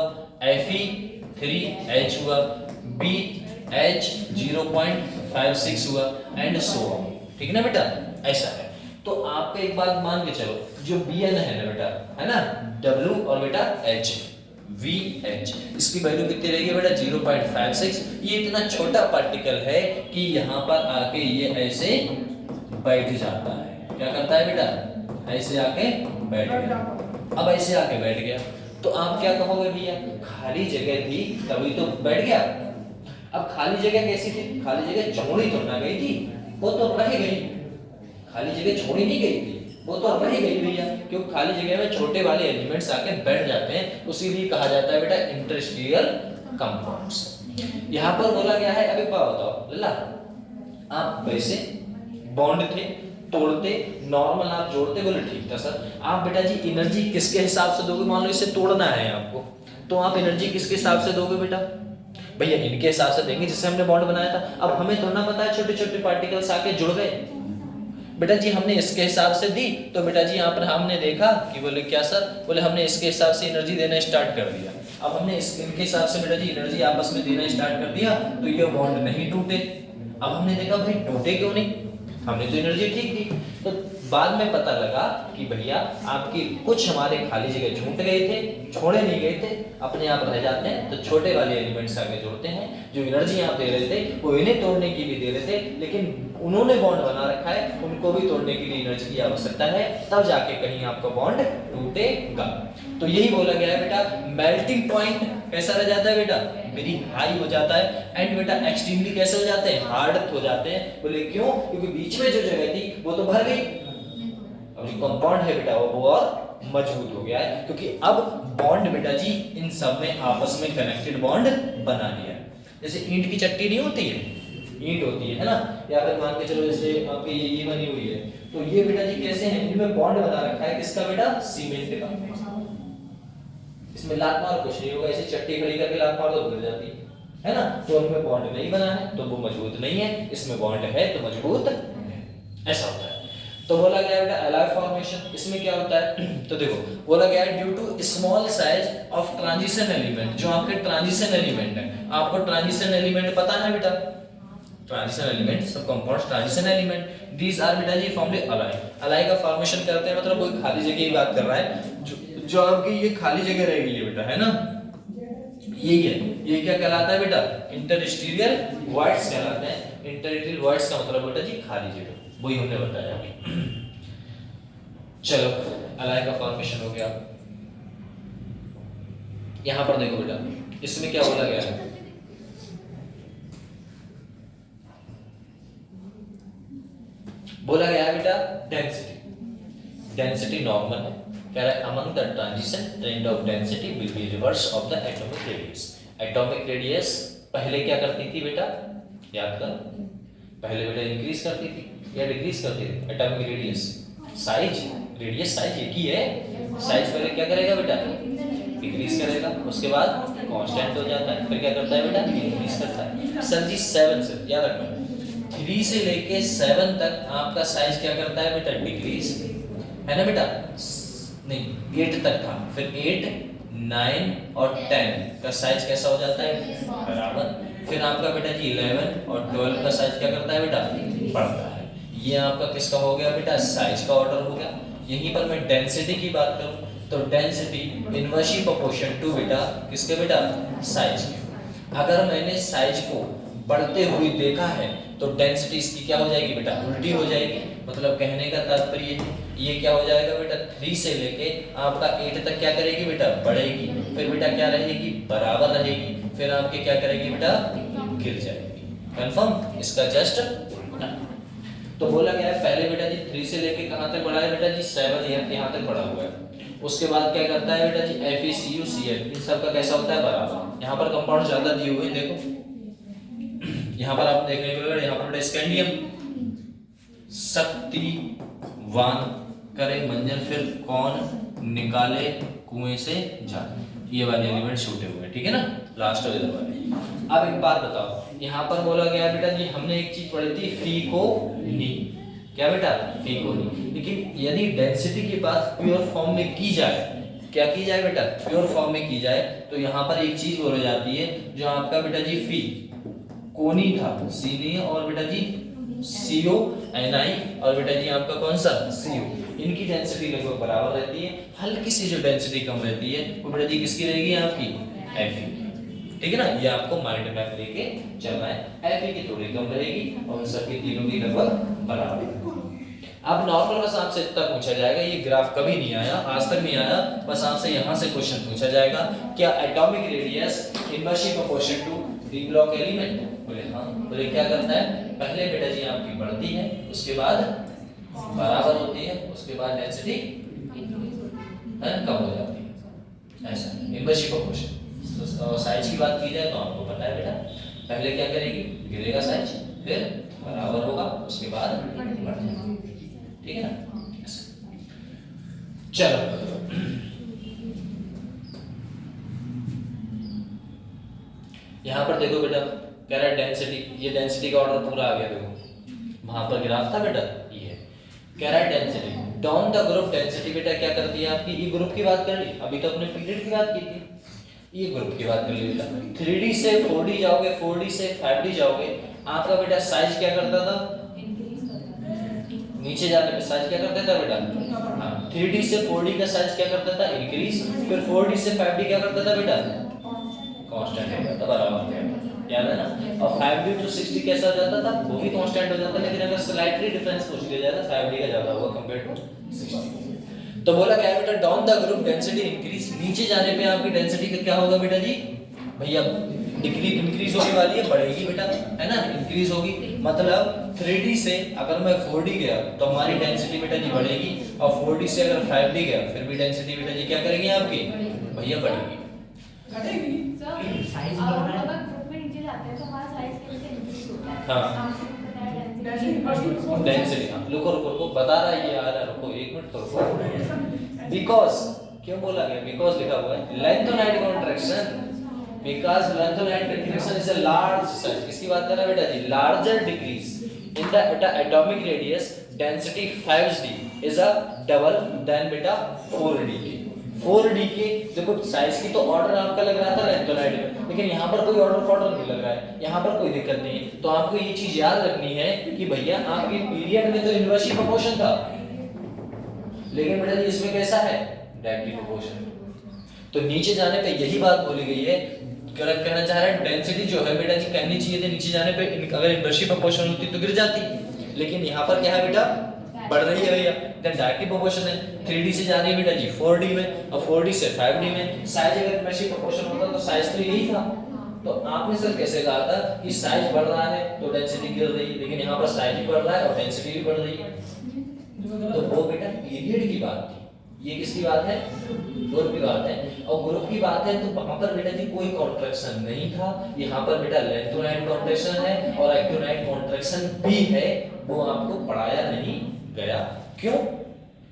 Fe3H हुआ, BH 0.56 हुआ, एंड सो ऑन। ठीक है ना बेटा, ऐसा है। तो आपका एक बात मान के चलो, जो Bn है ना बेटा, है ना, W और बेटा H, VH, इसकी वैल्यू कितनी रहेगी बेटा 0.56। ये इतना छोटा पार्टिकल है कि यहाँ पर आके ये ऐसे बैठ जाता है। क्या करता है बेटा, ऐसे आके बैठ गया। अब ऐसे आके बैठ गया तो आप क्या कहोगे भैया, खाली जगह थी तभी तो बैठ गया। अब खाली जगह कैसी थी, खाली जगह छोड़ी तो ना गई थी, वो तो रह गई। खाली जगह छोड़ी नहीं गई थी, वो तो रह गई भैया, क्योंकि खाली जगह में छोटे वाले एलिमेंट्स आके बैठ जाते हैं, उसीलिए कहा जाता है बेटा इंटरस्टिशियल कंपाउंड्स। यहाँ पर बोला गया है, अभी क्या बताओ लल्ला, आप वैसे बॉन्ड थे, तोड़ते, नॉर्मल आप जोड़ते, बोले ठीक था सर। आप बेटा जी एनर्जी किसके हिसाब से दोगे, मान लो इसे तोड़ना है आपको, तो आप एनर्जी किसके हिसाब से दोगे बेटा, भैया इनके हिसाब से देंगे जिससे हमने बॉन्ड बनाया था। अब हमें थोड़ा पता है छोटे छोटे पार्टिकल्स आके जुड़ गए, बेटा जी हमने इसके हिसाब से दी, तो बेटा जी यहाँ पर हमने देखा कि बोले क्या सर, बोले हमने इसके हिसाब से एनर्जी देना स्टार्ट कर दिया। अब हमने इनके हिसाब से बेटा जी एनर्जी आपस में देना स्टार्ट कर दिया, तो ये बॉन्ड नहीं टूटे। अब हमने देखा भाई टूटे क्यों नहीं, हमने तो एनर्जी ठीक दी। तो बाद में पता लगा कि भैया आपकी कुछ हमारे खाली जगह छूट गए थे, छोड़े नहीं गए थे, अपने आप रह जाते हैं, तो छोटे वाले एलिमेंट्स आगे जोड़ते हैं। जो एनर्जी आप दे रहे थे वो इन्हें तोड़ने के लिए दे रहे थे, लेकिन उन्होंने बॉन्ड बना रखा है, उनको भी तोड़ने के लिए एनर्जी की आवश्यकता है, तब जाके कहीं आपका बॉन्ड टूटेगा। तो यही बोला गया है बेटा, मेल्टिंग पॉइंट कैसा रह जाता है बेटा, वेरी हाई हो जाता है, एंड बेटा एक्सट्रीमली कैसे हो जाते हैं, हार्ड हो जाते हैं। बोले क्यों, क्योंकि बीच में जो जगह थी वो तो भर गई, अब जो कंपाउंड है बेटा वो और मजबूत हो गया है, क्योंकि अब बॉन्ड बेटा जी इन सब में आपस में कनेक्टेड बॉन्ड बना लिया। जैसे ईंट की चट्टी नहीं होती है, ईंट होती है ना, या फिर मान के चलो जैसे आपकी ये बनी हुई है, तो ये बेटा जी कैसे हैं, इनमें बॉन्ड बना रखा है किसका बेटा, सीमेंट का। इसमें लात मार कुछ नहीं होगा, ऐसे चट्टी खड़ी करके लात मार दो गिर जाती है ना, तो उनमें बॉन्ड नहीं बना है तो वो मजबूत नहीं है, इसमें बॉन्ड है तो मजबूत है, ऐसा होता है। तो बोला गया बेटा एलॉय फॉर्मेशन, इसमें क्या होता है, तो देखो बोला गया due to small size of transition element, जो आपके ट्रांजिशन एलिमेंट है, आपको ट्रांजिशन एलिमेंट पता है बेटा, ट्रांजिशन एलिमेंट सब compounds transition element, these are बेटा जी फॉर्मड एलॉय। एलॉय का फॉर्मेशन करते हैं, मतलब कोई खाली जगह की बात कर रहा है, जो आपकी ये खाली जगह रह गई है बेटा, है ना, यही है, ये क्या कहलाता है बेटा, इंटरस्टिशियल वॉइड्स कहलाते हैं। इंटरस्टिशियल वॉइड्स का मतलब बेटा जी खाली जगह, वही हमने बताया। चलो एलॉय का फॉर्मेशन हो गया। यहां पर देखो बेटा, इसमें क्या बोला गया है, बोला गया है बेटा डेंसिटी, डेंसिटी नॉर्मल है, कह रहा है among the transition trend of density will be reverse of the atomic radius. Atomic radius पहले क्या करती थी बेटा, याद कर, पहले बेटा इंक्रीज करती थी या डिक्रीज करती थी, atomic radius size, radius size एक ही है, साइज पहले क्या करेगा बेटा, डिक्रीज करेगा, उसके बाद कांस्टेंट हो जाता है, फिर क्या करता है बेटा, इंक्रीज करता है। सर जी 7 से याद रखना, 3 से लेके 7 तक आपका साइज क्या करता है बेटा, डिक्रीज, है ना बेटा, नहीं 8 तक था, फिर 8 9 और 10 का साइज कैसा हो जाता है, बराबर। फिर आपका बेटा जी 11 और 12 का साइज क्या करता है बेटा, बढ़ता है। ये आपका किसका हो गया बेटा, साइज का ऑर्डर हो गया। यहीं पर मैं डेंसिटी की बात करूं तो डेंसिटी इनवर्सली प्रोपोर्शन टू बेटा किसके बेटा, साइज के। अगर मैंने साइज को बढ़ते हुए देखा है तो डेंसिटी इसकी क्या हो जाएगी बेटा, उल्टी हो जाएगी। मतलब कहने का तात्पर्य ये क्या हो जाएगा बेटा, 3 से लेके आपका 8 तक क्या करेगी बेटा, बढ़ेगी। फिर बेटा क्या रहेगी, बराबर रहेगी। फिर आपके क्या करेगी बेटा, गिर जाएगी। कंफर्म इसका जस्ट। तो बोला गया है पहले बेटा जी 3 से लेके कहां तक बढ़ा है बेटा जी, 7 यहाँ तक बढ़ा हुआ है। उसके बाद क्या करता है बेटा जी, FeCu Cl इन सब का कैसा होता है, बराबर। यहाँ पर कंपाउंड ज्यादा दिए हुए देखो, यहाँ पर आप देखने को मिलेगा, यहाँ पर स्कैंडियम शक्तिवान करे मंजन फिर कौन निकाले कुएं से जान, ये वाले एलिमेंट छूटे हुए, ठीक है ना, लास्ट वाले वाले। अब एक बात बताओ, यहाँ पर बोला गया बेटा जी हमने एक चीज पढ़ी थी फीकोनी, क्या बेटा, फीकोनी। लेकिन यदि डेंसिटी की बात प्योर फॉर्म में की जाए, क्या की जाए बेटा, प्योर फॉर्म में की जाए, तो यहाँ पर एक चीज बोली जाती है जो आपका बेटा जी फी कोनी था, सी और बेटा जी CO Ni और बेटा जी आपका कौन सा CO, इनकी डेंसिटी लगभग बराबर रहती है। हल्की सी जो डेंसिटी कम रहती है वो बेटा जी किसकी रहेगी, आपकी Fe, ठीक है ना। ये आपको माइंड में लेके चलना है, Fe की थोड़ी कम रहेगी और उन सबकी तीनों की लगभग बराबर। अब नॉर्मल बस आपसे इतना पूछा जाएगा, ये ग्राफ कभी नहीं आया, आज तक नहीं आया, बस आपसे यहाँ से क्वेश्चन पूछा जाएगा, क्या atomic radius inversely proportion to D block element, बोले हाँ। बोले क्या करता है, पहले बेटा जी आपकी बढ़ती है, उसके बाद बराबर होती है, उसके बाद डेंसिटी कम हो जाती है, ऐसा इनवर्सली प्रोपोर्शन। तो साइज की बात की जाए तो आपको पता है बेटा, पहले क्या करेगी, गिरेगा साइज, फिर बराबर होगा, उसके बाद बढ़ जाएगा, ठीक है ना। चलो यहाँ पर देखो बेटा, कह रहा है डेंसिटी, ये डेंसिटी का ऑर्डर पूरा आ गया, देखो वहां पर ग्राफ था बेटा, ये कह रहा है density down the group. Density बेटा क्या करती है आपकी, ये ग्रुप की बात कर ली, अभी तो अपने पीरियड की बात की थी, ये ग्रुप की बात कर ली बेटा। 3D से 4D जाओगे, 4D से 5D जाओगे, आपका बेटा साइज क्या करता था, नीचे जाने पे साइज क्या करता था बेटा, हाँ 3D से 4D का साइज क्या करता था, इंक्रीज। फिर 4D से 5D क्या करता था बेटा, कांस्टेंट हो जाता, बराबर याद है ना। और 5D to 60 कैसा हो जाता था, वो भी कांस्टेंट हो जाता, लेकिन अगर स्लाइटली डिफरेंस पूछ लिया जाए तो 5D का ज्यादा होगा कंपेयर टू 60। तो बोला क्या बेटा, down the group density increase, नीचे जाने पे आपकी डेंसिटी का क्या होगा बेटा जी, भैया डिक्रीज इंक्रीज होने वाली है, बढ़ेगी बेटा, है ना, इंक्रीज होगी। मतलब 3D से अगर मैं 4D गया तो हमारी डेंसिटी बेटा जी बढ़ेगी, और 4D से अगर 5D गया फिर भी डेंसिटी बेटा जी क्या करेगी आपकी, भैया बढ़ेगी। साइज अगर ग्रुप में नीचे जाते हैं तो हमारा साइज कैसे इंक्रीज होता है, हाँ डेंसिटी, हाँ रुको रुको रुको बता रहा है ये आ रहा, रुको एक मिनट तो रुको। बिकॉज क्यों बोला गया, बिकॉज लिखा हुआ है lanthanoid contraction, because lanthanoid contraction is a large size, किसकी बात कर रहा है बेटा जी, larger decrease in the atomic radius density 5D is a double than बेटा 4D के। 4D के देखो साइज की तो ऑर्डर आपका लग रहा था लेंथोनाइड में, लेकिन यहाँ पर कोई ऑर्डर नहीं लग रहा है, यहाँ पर कोई दिक्कत नहीं है। तो आपको ये चीज याद रखनी है कि भैया आपके पीरियड में तो इनवर्सली प्रोपोर्शन था, लेकिन बेटा जी इसमें कैसा है, डायरेक्टली प्रोपोर्शन। तो नीचे जाने पे यही बात बोली गई है, कहना चाह रहा है डेंसिटी जो है बेटा जी कहनी चाहिए थी नीचे जाने पे, अगर इनवर्सली प्रोपोर्शन होती तो गिर जाती, लेकिन यहाँ पर क्या है बेटा, बढ़ रही है भैया, देन डायरेक्टली प्रोपोर्शन है। 3D से जा रही है बेटा जी 4D में, और 4D से 5D में। साइज अगर इनवर्सली प्रोपोर्शन होता तो साइज तो यही था, तो आपने सर कैसे कहा था कि साइज बढ़ रहा है तो डेंसिटी गिर रही है, लेकिन यहाँ पर साइज भी बढ़ रहा है और डेंसिटी भी बढ़ रही है। तो वो बेटा पीरियड की बात थी, ये किसकी बात है, ग्रुप की बात है। और ग्रुप की बात है तो वहां पर बेटा जी कोई कॉन्ट्रैक्शन नहीं था, यहाँ पर बेटा लेंथोनाइड कॉन्ट्रैक्शन है और एक्टिनोइड कॉन्ट्रैक्शन भी है, वो आपको पढ़ाया नहीं गया। क्यों,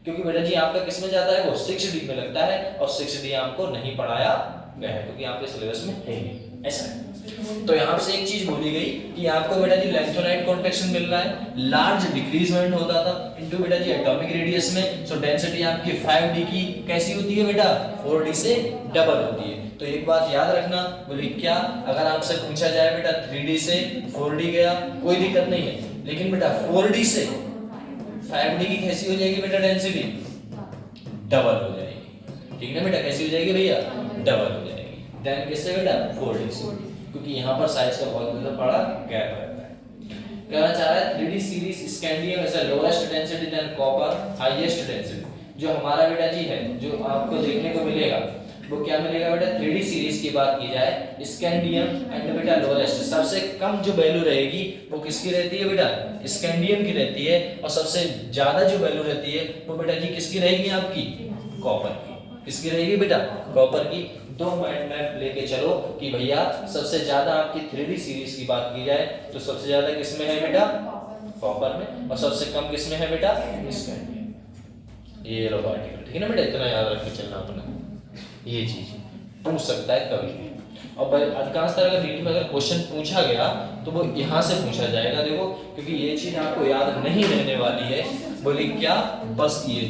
क्योंकि बेटा जी आपका किस में जाता है, वो 6D में लगता है, और 6D आपको नहीं पढ़ाया गया है क्योंकि आपके सिलेबस में है नहीं। ऐसा है। तो यहाँ से एक चीज बोली गई कि आपको बेटा जी लेंथोनाइट कॉन्ट्रैक्शन मिल रहा है, लार्ज डिक्रीजमेंट होता था इनटू बेटा जी एटॉमिक रेडियस में, सो डेंसिटी आपकी 5d की कैसी होती है बेटा 4d से डबल होती है। तो एक बात याद रखना, बोले क्या अगर आपसे पूछा जाए बेटा 3d से 4d गया कोई दिक्कत नहीं है, लेकिन बेटा 4d से 5d की कैसी हो जाएगी बेटा डेंसिटी डबल हो जाएगी, ठीक है बेटा कैसी हो जाएगी भैया डबल हो जाएगी, देन किससे बेटा 4d से, क्योंकि यहाँ पर साइज का बहुत ज्यादा बड़ा गैप रहता है। कहना चाह रहा है 3d series scandium is the lowest density than copper highest density. जो हमारा बेटा जी है जो आपको देखने को मिलेगा वो क्या मिलेगा बेटा 3d सीरीज की बात की जाए स्कैंडियम एंड बेटा लोएस्ट, सबसे कम जो वैल्यू रहेगी वो किसकी रहती है बेटा स्कैंडियम की रहती है, और सबसे ज्यादा जो वैल्यू रहती है वो बेटा जी किसकी रहेगी आपकी कॉपर की, किसकी रहेगी बेटा कॉपर की। दो माइंड मैप लेके चलो कि भैया सबसे ज्यादा आपकी 3d सीरीज की बात की जाए तो सबसे ज्यादा किसमें है बेटा कॉपर में, और सबसे कम किसमें है बेटा स्कैंडियम। ये लो पार्टिकल, ठीक है ना बेटा, इतना याद रख के चलना अपना, ये चीज पूछ सकता है कभी भी। और अधिकांश तरह अगर रीडिंग में अगर क्वेश्चन पूछा गया तो वो यहाँ से पूछा जाएगा, देखो क्योंकि ये चीज आपको याद नहीं रहने वाली है, बोले क्या बस ये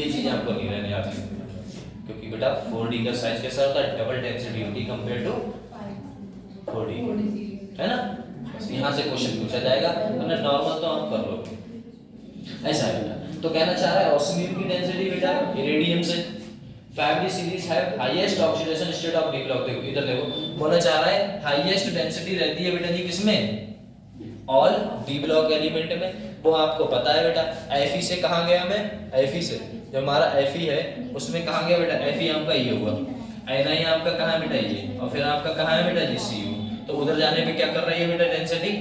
चीज आपको नहीं रहने वाली, क्योंकि बेटा 4d का साइज कैसा होता है डबल डेंसिटी होती कंपेयर टू 4d, है ना। यहाँ से क्वेश्चन पूछा जाएगा, वरना नॉर्मल तो आप कर लोगे, ऐसा है बेटा। तो कहना चाह रहा है ऑस्मियम की डेंसिटी बेटा इरेडियम से 5d सीरीज है highest oxidation state of D block, देखो इधर देखो बोलना चाह रहा है हाईएस्ट डेंसिटी रहती है बेटा जी किसमें ऑल डी ब्लॉक एलिमेंट में, वो आपको पता है बेटा। Fe से कहां गया मैं Fe से, जो हमारा Fe है उसमें कहां गया बेटा Fe आपका ये हुआ, Ni आपका कहां है बेटा ये, और फिर आपका कहां है बेटा जी Cu, तो उधर जाने पे क्या कर रही है बेटा डेंसिटी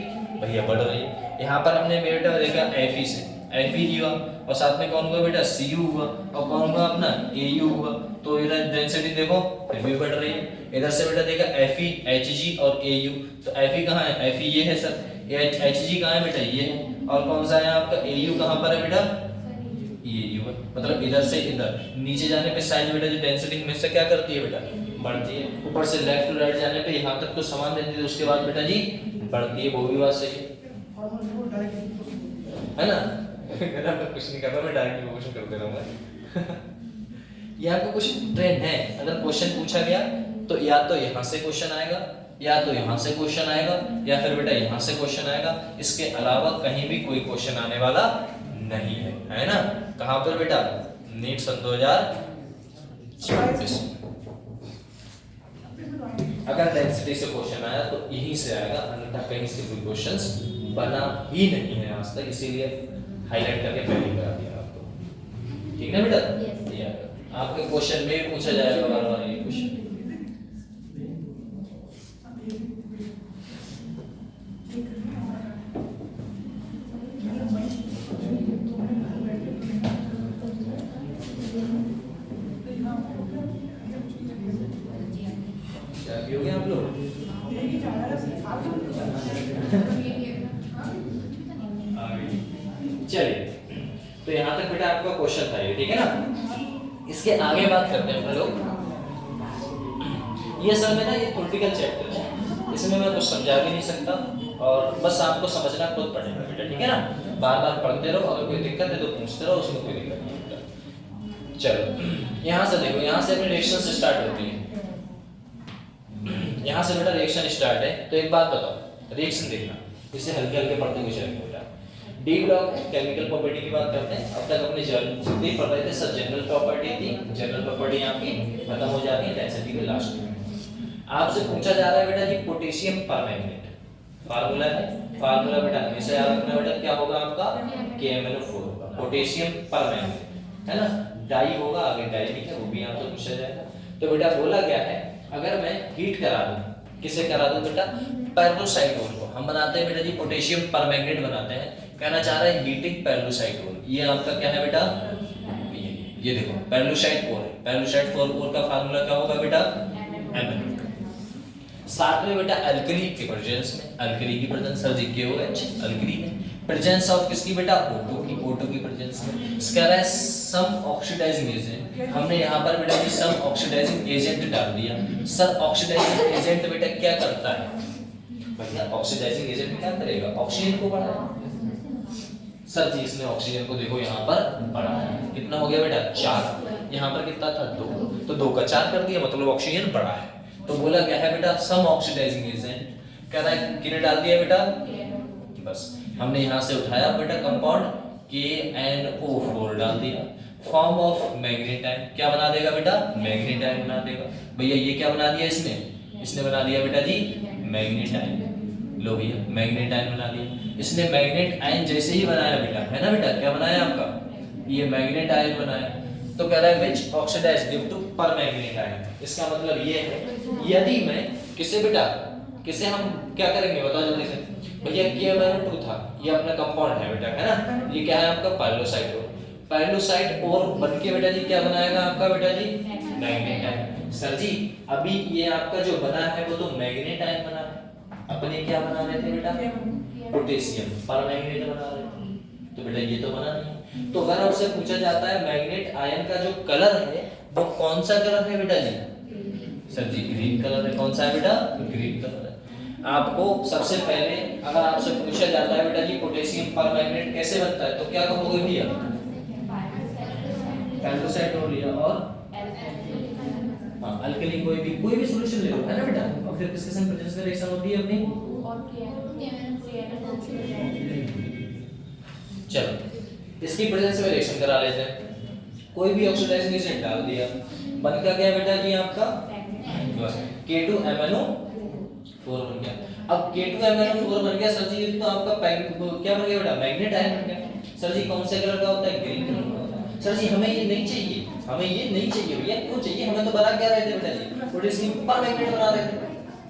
भैया बढ़ रही है। यहाँ पर हमने बेटा देखा Fe से Fe हुआ और साथ में कौन हुआ बेटा Cu हुआ और कौन हुआ अपना Au हुआ, तो इधर डेंसिटी देखो फिर भी बढ़ रही है। इधर से बेटा देखा Fe Hg और Au, तो Fe कहाँ है Fe ये है सर, Hg कहाँ है बेटा ये है, और कौन सा है आपका Au कहाँ पर है बेटा ये U है। मतलब इधर से इधर नीचे जाने पे साइज बेटा जो डेंसिटी हमेशा क्या करती है बेटा बढ़ती है, ऊपर से लेफ्ट टू राइट जाने पे यहाँ तक तो समान रहती है, उसके बाद बेटा जी बढ़ती है, वो भी बात सही है ना। मैं कुछ नहीं कर रहा, मैं डायरेक्ट क्वेश्चन कर दे रहा हूँ। ये आपको कुछ ट्रेंड है, अगर क्वेश्चन पूछा गया तो या तो यहाँ से क्वेश्चन आएगा या तो यहाँ से क्वेश्चन आएगा या फिर बेटा यहाँ से क्वेश्चन आएगा, इसके अलावा कहीं भी कोई क्वेश्चन आने वाला नहीं है, है ना। कहाँ पर बेटा नीट सन 2024 अगर डेंसिटी से क्वेश्चन आया तो यहीं से आएगा, अन्यथा कहीं से कोई क्वेश्चंस बना ही नहीं है आज तक, इसीलिए हाईलाइट करके पहले करा दिया आपको, ठीक है बेटा। ये आपके क्वेश्चन में भी पूछा जाएगा बार बार ये क्वेश्चन। हो गया आप लोग, चलिए तो यहाँ तक बेटा आपका क्वेश्चन था ये, ठीक है ना। इसके आगे बात करते हैं हम लोग। ये सब में ना ये पॉलिटिकल चैप्टर है, इसमें मैं कुछ समझा भी नहीं सकता और बस आपको समझना खुद पड़ेगा बेटा, ठीक है ना। बार बार पढ़ते रहो, अगर कोई दिक्कत है तो पूछते रहो, उसमें कोई दिक्कत नहीं बेटा। चलो यहाँ से देखो, यहाँ से अपनी रिएक्शन से स्टार्ट होती है, यहाँ से बेटा रिएक्शन स्टार्ट है। तो एक बात बताओ, रिएक्शन देखना, इसे हल्के हल्के पढ़ते हुए चलेंगे बेटा। डी ब्लॉक केमिकल प्रॉपर्टी की बात करते हैं। अब तक अपने जितनी पढ़ रहे थे सब जनरल प्रॉपर्टी थी, जनरल प्रॉपर्टी आपकी खत्म हो जाती है डेंसिटी के लास्ट में। आपसे पूछा जा रहा है बेटा जी पोटेशियम परमैंगनेट, फार्मूला है, फार्मूला बेटा हमेशा याद रखना बेटा, क्या होगा आपका KMnO4 होगा, पोटेशियम परमैंगनेट, है ना। डाई होगा, आगे डाई नहीं है वो भी आपसे पूछा जाएगा। तो बेटा बोला क्या है, अगर मैं हीट करा दूं, किसे करा दूं बेटा पेरोसाइटोन को, हम बनाते हैं बेटा जी पोटेशियम परमैंगनेट बनाते हैं। कहना चाह रहा है हीटिंग पेरोसाइटोन, ये आपका क्या है बेटा ये देखो पेरोसाइट कोर है, पेरोसाइट कोर का फार्मूला क्या होगा बेटा MnO। साथ में बेटा अल्कली के प्रेजेंस में, अल्कली की प्रेजेंस सर जी KOH अल्कली में प्रेजेंस ऑफ किसकी बेटा, O2 की, O2 की प्रेजेंस में। कह रहा है सम ऑक्सीडाइजिंग एजेंट, हमने यहाँ पर बेटा जी सम ऑक्सीडाइजिंग एजेंट डाल दिया। सर ऑक्सीडाइजिंग एजेंट बेटा क्या करता है, भैया ऑक्सीडाइजिंग एजेंट क्या करेगा, ऑक्सीजन को बढ़ाएगा। सर जी इसने ऑक्सीजन को देखो यहाँ पर बढ़ाया, कितना हो गया बेटा 4, यहाँ पर कितना था 2, तो 2 का 4 कर दिया, मतलब ऑक्सीजन बढ़ा है। तो बोला क्या है बेटा सम ऑक्सीडाइजिंग एजेंट, कह रहा है किने डाल दिया बेटा, बस हमने यहाँ से उठाया बेटा कंपाउंड KNO4 डाल दिया। फॉर्म ऑफ मैग्नेट आयन क्या बना देगा बेटा, मैग्नेट आयन बना देगा। भैया ये क्या बना दिया इसने बना दिया बेटा जी मैग्नेट आयन। लो भैया मैग्नेट आयन बना दिया इसने। मैग्नेट आयन जैसे ही बनाया बेटा, है ना बेटा, क्या बनाया आपका, ये मैग्नेट आयन बनाया। तो कह रहा है which oxidise due to permanganate ion. इसका मतलब ये है यदि मैं किसे बेटा, किसे हम क्या करेंगे बताओ जल्दी से भैया, KMnO2 था, ये अपना कंपाउंड है बेटा, है ना, ये क्या है आपका पाइलोसाइट। पाइलोसाइट और बनके बेटा जी क्या बनाएगा आपका बेटा जी मैग्नेट आयन। सर जी अभी ये आपका जो बना है वो तो मैग्नेट आयन बना है, अपने क्या बना रहे थे बेटा, पोटेशियम परमैंगनेट बना रहे थे, तो बेटा ये तो बना नहीं। तो अगर आपसे पूछा जाता है मैग्नेट आयन का जो कलर है वो कौन सा कलर है बेटा जी, सर जी ग्रीन कलर है। कौन सा है बेटा, ग्रीन कलर है। आपको सबसे पहले अगर आपसे पूछा जाता है बेटा जी पोटेशियम परमैंगनेट कैसे बनता है, तो क्या कहोगे भैया, पैलोसाइट हो लिया और अल्कली कोई भी सॉल्यूशन ले लो, है ना बेटा, और फिर किसके साथ प्रेजेंस में रिएक्शन होती है अपनी। चलो इसकी प्रेजेंस में रिएक्शन करा लेते हैं। कोई भी ऑक्सीडाइजिंग एजेंट डाल दिया, बन क्या गया बेटा जी आपका K2MnO4 बन गया। अब K2MnO4 बन गया सर जी, तो आपका क्या बन गया बेटा, मैग्नेट आयन बन गया। सर जी कौन से कलर का होता है, ग्रीन कलर का होता है। सर जी हमें ये नहीं चाहिए, हमें ये नहीं चाहिए भैया, क्यों चाहिए, हमें तो बना क्या रहे थे बेटा जी, पोटेशियम परमैंगनेट बना रहे थे।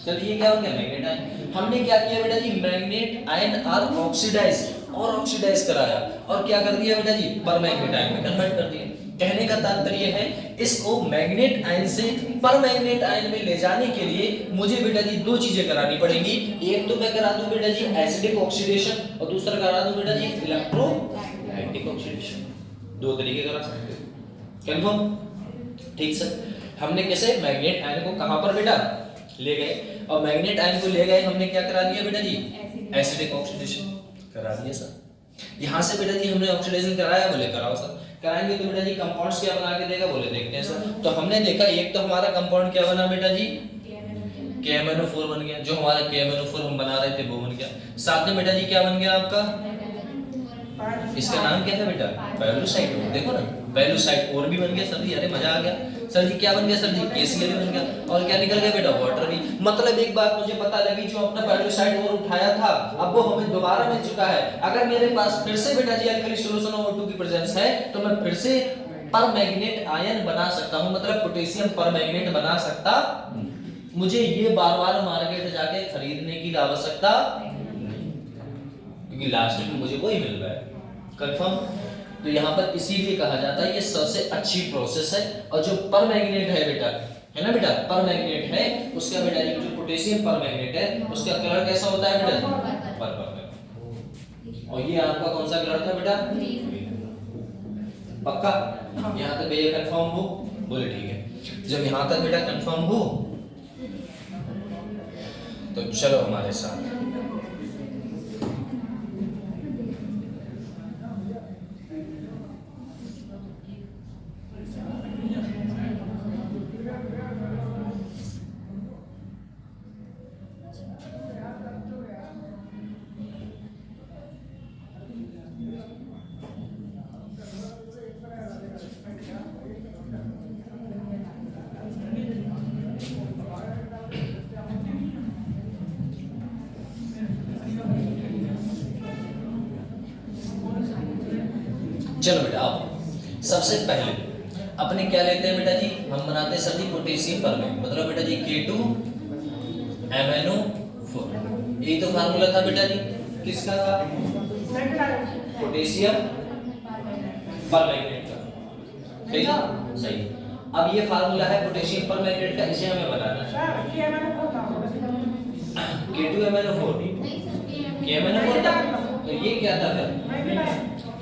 चलिए ये क्या हो गया मैग्नेट आयन। हमने क्या किया बेटा जी, मैग्नेट आयन आर ऑक्सीडाइज और ऑक्सीडाइज कराया और क्या कर दिया बेटा जी, परमैंगनेट आयन में कन्वर्ट कर दिया। कहने का तात्पर्य है इसको मैग्नेट आयन से परमैंगनेट आयन में ले जाने के लिए मुझे बेटा जी दो चीजें करानी पड़ेंगी। एक तो मैं करा दूं बेटा जी एसिडिक ऑक्सीडेशन और दूसरा करा दूं बेटा जी इलेक्ट्रोलाइटिक ऑक्सीडेशन। दो तरीके करा सकते हो, कंफर्म, ठीक सर। हमने कैसे मैग्नेट आयन को कहां पर बेटा ले गए, और मैग्नेट आयन को ले गए हमने क्या करा दिया बेटा जी, एसिडिक ऑक्सीडेशन करा दिया सर। यहां से बेटा जी हमने ऑक्सीडेशन कराया, बोले कराओ सर। कराएंगे तो बेटा जी कंपाउंड्स क्या बना के देगा, बोले देखते हैं सर। तो हमने देखा एक तो हमारा कंपाउंड क्या बना बेटा जी, KMnO4 बन गया। जो हमारा KMnO4 हम बना रहे थे वो बन गया। साथ में बेटा जी क्या बन गया आपका, इसका नाम क्या है बेटा, पैलोसाइट। देखो ना पैलोसाइट और भी बन गया सर जी, अरे मजा आ गया सर जी। क्या बन गया सर जी, KCl बन गया। और क्या निकल गया बेटा, वाटर भी। मतलब एक बात मुझे पता लगी, जो अपना पैलोसाइट और उठाया था अब वो हमें दोबारा मिल चुका है। अगर मेरे पास फिर से बेटा जी अल्कली सॉल्यूशन ऑफ O2 की प्रेजेंस है तो मैं फिर से परमैंगनेट आयन बना सकता हूं, मतलब पोटेशियम परमैंगनेट बना सकता। मुझे ये बार-बार मार्केट जाके खरीदने की आवश्यकता नहीं, क्योंकि लास्ट में मुझे वही मिल रहा है, कंफर्म। तो यहाँ पर इसीलिए कहा जाता है ये सबसे अच्छी प्रोसेस है। और जो परमैंगनेट है बेटा, है ना बेटा, परमैंगनेट है उसका बेटा जी जो पोटेशियम परमैंगनेट है उसका कलर कैसा होता है बेटा, पर्पल। और ये आपका कौन सा कलर था बेटा, पक्का। यहाँ तक भैया कंफर्म हो, बोले ठीक है। जब यहाँ तक बेटा कंफर्म हो तो चलो हमारे साथ। चलो बेटा आओ, सबसे पहले अपने क्या लेते हैं बेटा जी, हम बनाते हैं सभी पोटेशियम परमैंगनेट, मतलब बेटा जी K2MnO4। यही तो फार्मूला था बेटा जी, किसका था, पोटेशियम परमैंगनेट का, सही था, सही। अब ये फार्मूला है पोटेशियम परमैंगनेट का, इसे हमें बनाना है। K2MnO4 KMnO4 था, तो ये क्या था फिर?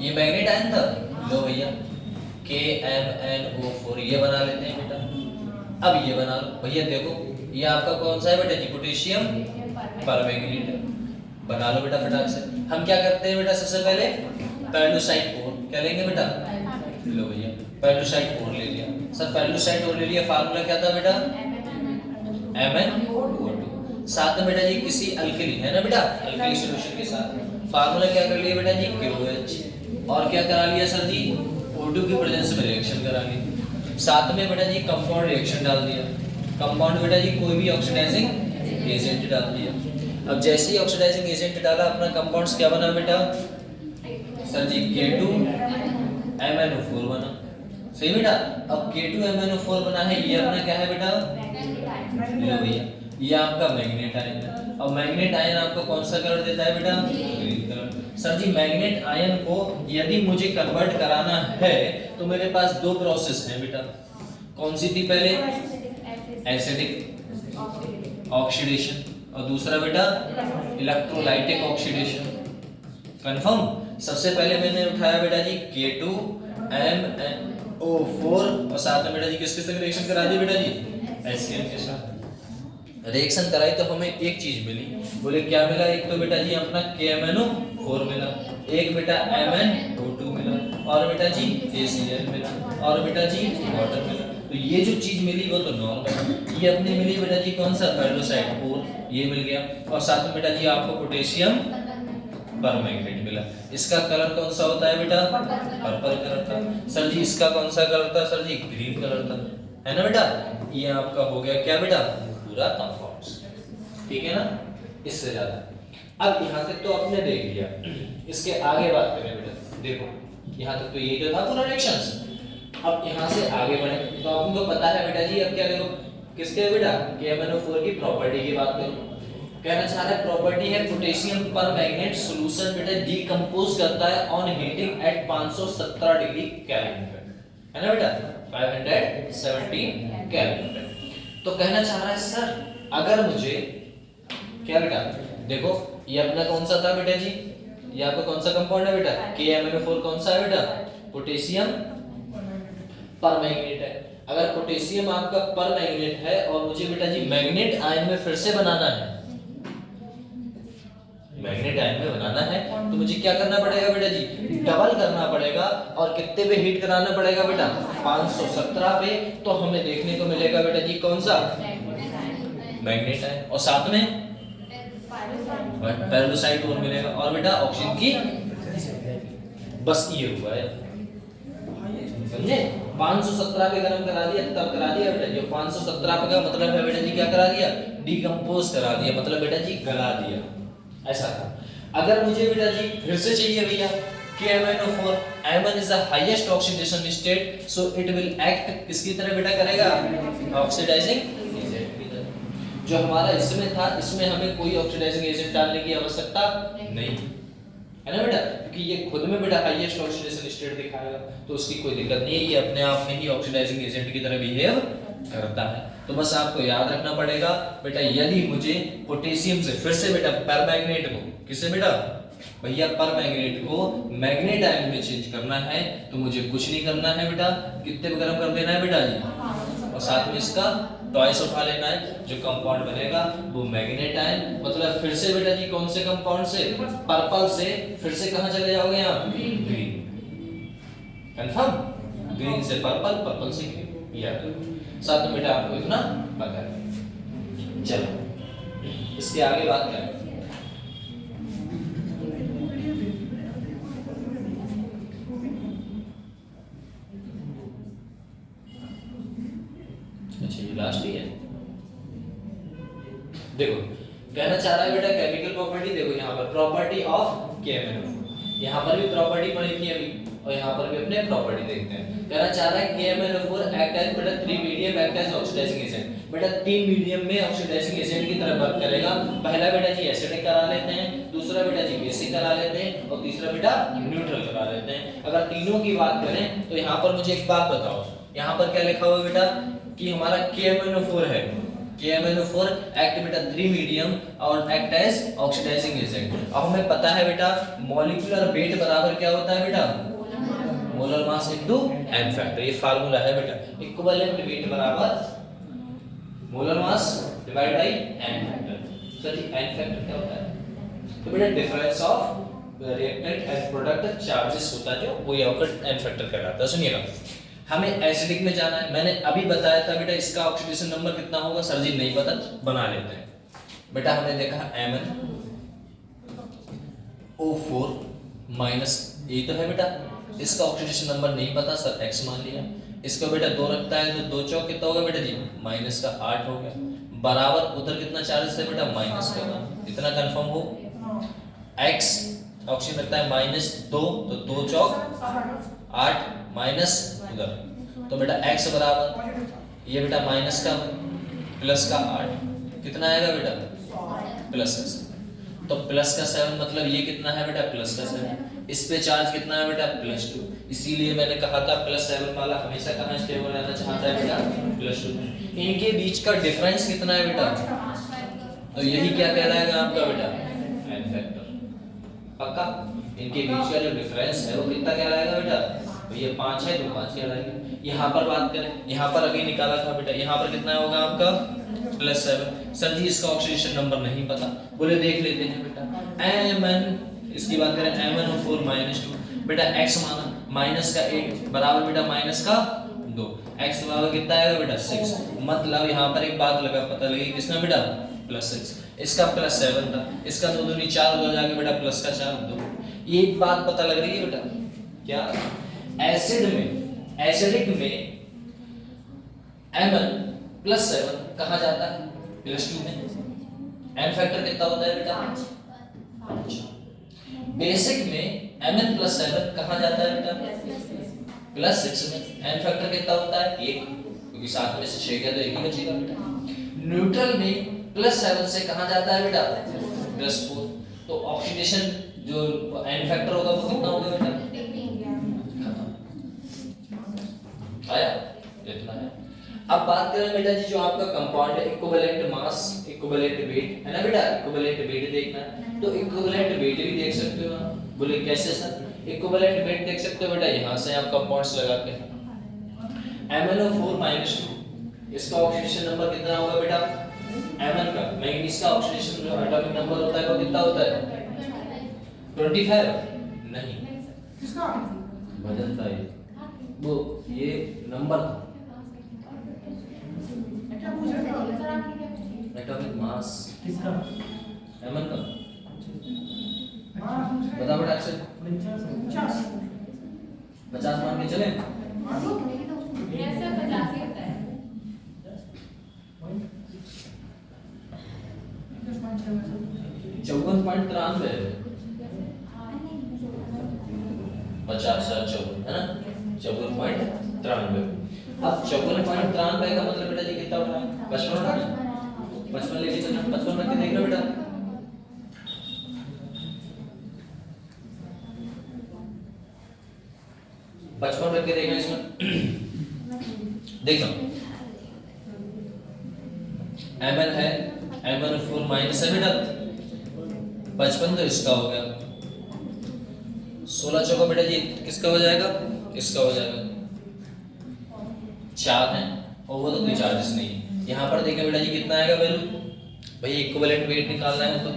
ये मैग्नेट आयन था। लो भैया KMnO4 ये बना लेते हैं बेटा। अब ये बना लो भैया, देखो ये आपका कौन सा है बेटा जी? पोटेशियम परमैंगनीट है। बना लो बेटा फटाक से। हम क्या करते हैं बेटा, सबसे पहले पेल्डोसाइट कोर क्या लेंगे बेटा? लो भैया पेल्डोसाइट कोर ले लिया सर, पेल्डोसाइट कोर ले लिया। फार्मूला क्या था बेटा? MnO2। साथ में बेटा जी किसी अल्कली है ना बेटा, अल्कली सॉल्यूशन के साथ फार्मूला क्या कर लिया बेटा जी? KOH। और क्या करा लिया सर जी? O2 की प्रेजेंस में रिएक्शन करा ली। साथ में बेटा जी कंपाउंड रिएक्शन डाल दिया। कंपाउंड बेटा जी कोई भी ऑक्सीडाइजिंग एजेंट डाल दिया। अब जैसे ही ऑक्सीडाइजिंग एजेंट डाला, अपना कंपाउंड्स क्या बना बेटा? सर जी K2MnO4 बना। सही बेटा। अब K2MnO4 बना है, ये अपना क्या है बेटा? लो भैया ये आपका मैग्नेट आयन है। और मैग्नेट आयन आपको कौन सा कलर देता है बेटा? Green colour. सर जी मैग्नेट आयन को यदि मुझे कन्वर्ट कराना है तो मेरे पास दो प्रोसेस हैं बेटा। कौन सी थी पहले? एसिडिक ऑक्सीडेशन, और दूसरा बेटा इलेक्ट्रोलाइटिक ऑक्सीडेशन। कंफर्म? सबसे पहले मैंने उठाया बेटा जी K2MnO4 और साथ में बेटा जी किसके साथ रिएक्शन करा दी बेटा जी? HCl के साथ रिएक्शन कराई तो हमें एक चीज मिली। बोले क्या मिला? एक तो बेटा जी अपना KMnO4 मिला, एक बेटा MnO2 मिला, और बेटा जी ACl मिला, और बेटा जी वाटर मिला। तो ये जो चीज मिली वो तो नॉर्मल। ये अपने मिली बेटा जी कौन सा? पेल्डोसाइट कोर, ये मिल गया। और साथ में बेटा जी आपको पोटेशियम परमैंगनेट मिला। इसका कलर कौन सा होता है बेटा? पर्पल कलर था। सर जी इसका कौन सा कलर था? सर जी ग्रीन कलर था, है ना बेटा। ये आपका हो गया क्या बेटा? पूरा कंपाउंड्स। ठीक है ना? इससे ज्यादा अब यहां तक तो आपने देख लिया। इसके आगे बात करें बेटा। देखो यहां तक तो ये जो था पूरा रिएक्शंस। अब यहां से आगे बढ़े तो आपको पता है बेटा जी, अब क्या देखो किसके बेटा? KMnO4 की प्रॉपर्टी की बात करो। कहना चाह रहा है प्रॉपर्टी है पोटेशियम परमैंगनेट सॉल्यूशन बेटा डिकंपोज करता है on heating eight 517 degree kelvin पे, है ना बेटा? 517 केल्विन पे। तो कहना चाह रहा है सर अगर मुझे क्या बेटा, देखो ये अपना कौन सा था बेटा जी? ये आपका कौन सा कंपाउंड है बेटा? KMnO4 कौन सा है बेटा? पोटेशियम परमैंगनेट है। अगर पोटेशियम आपका परमैंगनेट है और मुझे बेटा जी मैग्नेट आयन में फिर से बनाना है, मैग्नेट आयन में बनाना है तो मुझे क्या करना पड़ेगा बेटा जी? डबल करना पड़ेगा। और कितने पे हीट कराना पड़ेगा बेटा? 517 पे। तो हमें देखने को मिलेगा बेटा जी कौन सा? मैग्नेट आयन, और साथ में पेल्डोसाइट कोर मिलेगा, और बेटा ऑक्सीजन की। बस ये हुआ है, समझे? 517 पे गरम करा दिया, तब करा दिया बेटा जी। 517 पे का मतलब है बेटा जी क्या करा दिया? डिकंपोज करा दिया, मतलब बेटा जी गला दिया। ऐसा था। अगर मुझे बेटा जी फिर से चाहिए भैया KMnO4, Mn is the highest oxidation state, so it will act किसकी तरह बेटा करेगा? ऑक्सीडाइजिंग एजेंट की तरह। जो हमारा इसमें था, इसमें हमें कोई ऑक्सीडाइजिंग एजेंट डालने की आवश्यकता नहीं, है ना बेटा? क्योंकि ये खुद में बेटा हाईएस्ट ऑक्सीडेशन स्टेट दिखाएगा, तो उसकी कोई दिक्कत नहीं है। ये अपने आप में ही ऑक्सीडाइजिंग एजेंट की तरह बिहेव करता है। तो बस आपको याद रखना पड़ेगा बेटा, यदि मुझे पोटेशियम से फिर से बेटा परमैंगनेट को, किससे बेटा? भैया परमैंगनेट को मैग्नेट आयन में चेंज करना है तो मुझे कुछ नहीं करना है बेटा, कितने पे गरम कर देना है बेटा जी? और साथ में इसका टॉयस उठा लेना है। जो कंपाउंड बनेगा वो मैग्नेट आयन, मतलब फिर से बेटा जी कौन से कंपाउंड से? पर्पल से फिर से कहां चले जाओगे आप? ग्रीन। कंफर्म? ग्रीन से पर्पल, पर्पल से ग्रीन। याद रखो। साथ में बेटा आपको इतना पता है। चलो इसके आगे बात करें। अच्छा ये लास्ट ही है। देखो कहना चाह रहा है बेटा केमिकल प्रॉपर्टी। देखो यहाँ पर प्रॉपर्टी ऑफ KMnO4, यहाँ पर भी प्रॉपर्टी पढ़ी थी अभी, और यहाँ पर भी अपने प्रॉपर्टी देखते हैं। कहना चाह रहा है KMnO4 एक्ट एज बेटा 3 medium act as oxidising agent. बेटा 3 मीडियम में ऑक्सीडाइजिंग एजेंट की तरह वर्क करेगा। पहला बेटा जी एसिडिक करा लेते हैं, दूसरा बेटा जी बेसिक करा लेते हैं, और तीसरा बेटा न्यूट्रल करा लेते हैं। अगर तीनों की बात करें तो यहाँ पर मुझे एक बात बताओ, यहाँ पर क्या लिखा हुआ है बेटा कि हमारा KMnO4 है, KMnO4 एक्ट बेटा 3 मीडियम और एक्ट एज ऑक्सीडाइजिंग एजेंट। अब हमें पता है बेटा मॉलिक्यूलर वेट बराबर क्या होता है बेटा, molar mass into N factor. ये फार्मूला है बेटा, इक्विवेलेंट वेट बराबर molar mass divide by N factor. Sir जी एन फैक्टर क्या होता है? तो बेटा difference of reactant and product charges होता है जो, वो ये आपका एन फैक्टर कहलाता है। सुनिएगा, हमें एसिडिक में जाना है। मैंने अभी बताया था बेटा इसका ऑक्सीडेशन नंबर कितना होगा, सर जी नहीं पता, बना लेते हैं। बेटा हमने देखा MnO4 माइनस ये तो है बेटा, इसका ऑक्सीडेशन नंबर नहीं पता सर, x मान लिया। इसका बेटा 2 रखता है तो 2 चौक कितना होगा बेटा जी, माइनस का 8 हो गया, बराबर उधर कितना चार्जेस है बेटा, माइनस का 1। इतना कंफर्म हो। x ऑक्सीजन रखता है -2 तो 2 चौक 8 माइनस उधर, तो बेटा x बराबर ये बेटा माइनस का प्लस का 8 कितना आएगा बेटा, प्लस का 7। तो प्लस का 7 मतलब ये कितना है बेटा, प्लस का 7। इस पे चार्ज कितना है बेटा, +2। इसीलिए मैंने कहा था +7 वाला हमेशा कहाँ स्टेबल रहना चाहता है बेटा, +2। इनके बीच का डिफरेंस कितना है बेटा, तो यही क्या कहलाएगा आपका बेटा, एन फैक्टर। पक्का? इनके बीच का जो डिफरेंस है वो कितना कहलाएगा बेटा, तो ये 5 है तो 5 कहलाएगा। यहाँ पर बात करें, यहाँ पर अभी निकाला था बेटा, यहाँ पर कितना होगा आपका +7। सर जी इसका ऑक्सीडेशन नंबर नहीं पता, बोले देख लेते हैं बेटा। Mn इसकी बात करें MnO4 -2 बेटा, x माना माइनस का 8 बराबर बेटा माइनस का 2, x बराबर कितना आएगा बेटा 6। मतलब यहाँ पर एक बात लगा पता लगी किसमें बेटा, +6। इसका +7 था, इसका 2 दूनी 4 हो जाएगा बेटा, प्लस का 4 2। ये एक बात पता लग रही है बेटा, क्या एसिड में, एसिडिक में Mn+7 कहाँ जाता है, +2 में। एन फैक्टर कितना होता है बेटा, 5। बेसिक में Mn+7 कहाँ जाता है बेटा, +6 में। एन फैक्टर कितना होता है 1, क्योंकि 7 में से 6 गया तो 1 ही बचेगा बेटा। न्यूट्रल में +7 से कहाँ जाता है बेटा, +4। तो ऑक्सीडेशन जो एन फैक्टर होगा वो कितना होगा बेटा, आया इतना है। अब बात करें बेटा जी जो आपका कंपाउंड है, इक्विवेलेंट मास, इक्विवेलेंट वेट है ना बेटा, इक्विवेलेंट वेट देखना है तो इक्विवेलेंट वेट भी देख सकते हो आप। बोले कैसे सर, इक्विवेलेंट वेट देख सकते हो बेटा, यहाँ से आप कंपाउंड्स लगाते हैं। MnO4 -2 इसका ऑक्सीडेशन नंबर कितना होगा बेटा, Mn का मैंगनीज का ऑक्सीडेशन जो एटॉमिक नंबर होता है वो कितना होता है, 25 नहीं, किसका बदलता है वो, ये नंबर था एटॉमिक मास किसका, Mn का बता बेटा, अक्षय 50 मान के चले। ऐसा 50 ही होता है। 54.93 50 है ना, 54.93। अब 54.93 का मतलब बेटा जी कितना उठा है, 55 उठा है, 55 लेके चलना, 55 रख के देख लो बेटा। पचपन रख के देखना इसमें, देखो Mn है MnO4 माइनस है बेटा 55 तो इसका हो गया, 16 चौका बेटा जी किसका हो जाएगा, इसका हो जाएगा। 4 है और वो तो कोई चार्जेस नहीं है। यहाँ पर देखें बेटा जी कितना आएगा वैल्यू, भाई इक्विवेलेंट वेट निकालना है तो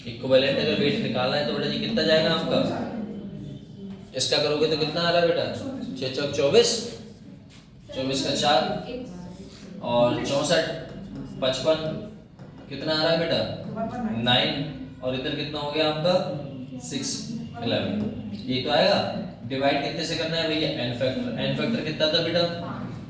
इक्विवेलेंट अगर वेट निकालना है तो बेटा जी कितना जाएगा आपका, इसका करोगे तो कितना आ रहा है बेटा, 6 चौक 24, 24 का 4 और 64, 55 कितना आ रहा है बेटा 9 और इधर कितना हो गया आपका 6, 11। ये तो आएगा, डिवाइड कितने से करना है भैया, एन फैक्टर। एन फैक्टर कितना था बेटा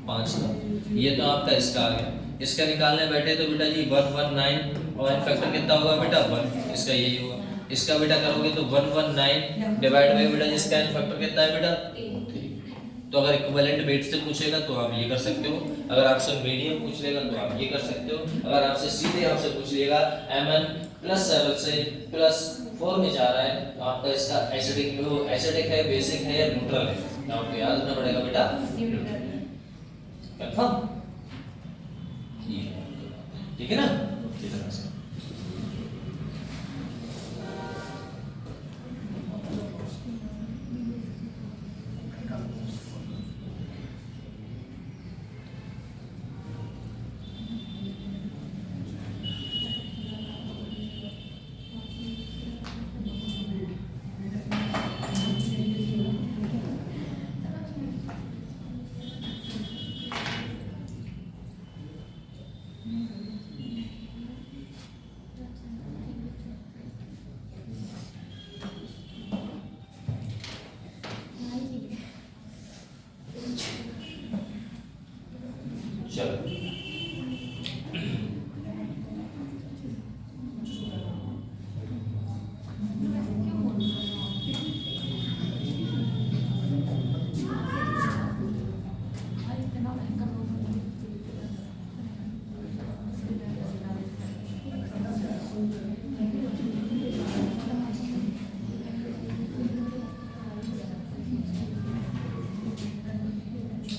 5 था। ये तो आपका इसका आ गया। इसका निकालने बैठे तो बेटा जी 119 और एन फैक्टर कितना होगा बेटा 1, इसका यही होगा। इसका बेटा करोगे तो 119 डिवाइड बाय बेटा जिसका एन फैक्टर कितना है बेटा 3। तो अगर इक्विवेलेंट वेट से पूछेगा तो आप ये कर सकते हो, अगर आपसे मीडियम पूछ लेगा तो आप ये कर सकते हो, अगर आपसे सीधे आपसे पूछ लेगा Mn+7 से +4 में जा रहा है तो आपका इसका एसिडिक है, बेसिक है या न्यूट्रल है, आपको याद रखना पड़ेगा बेटा कंफर्म। ठीक है ना, इस तरह से। चलो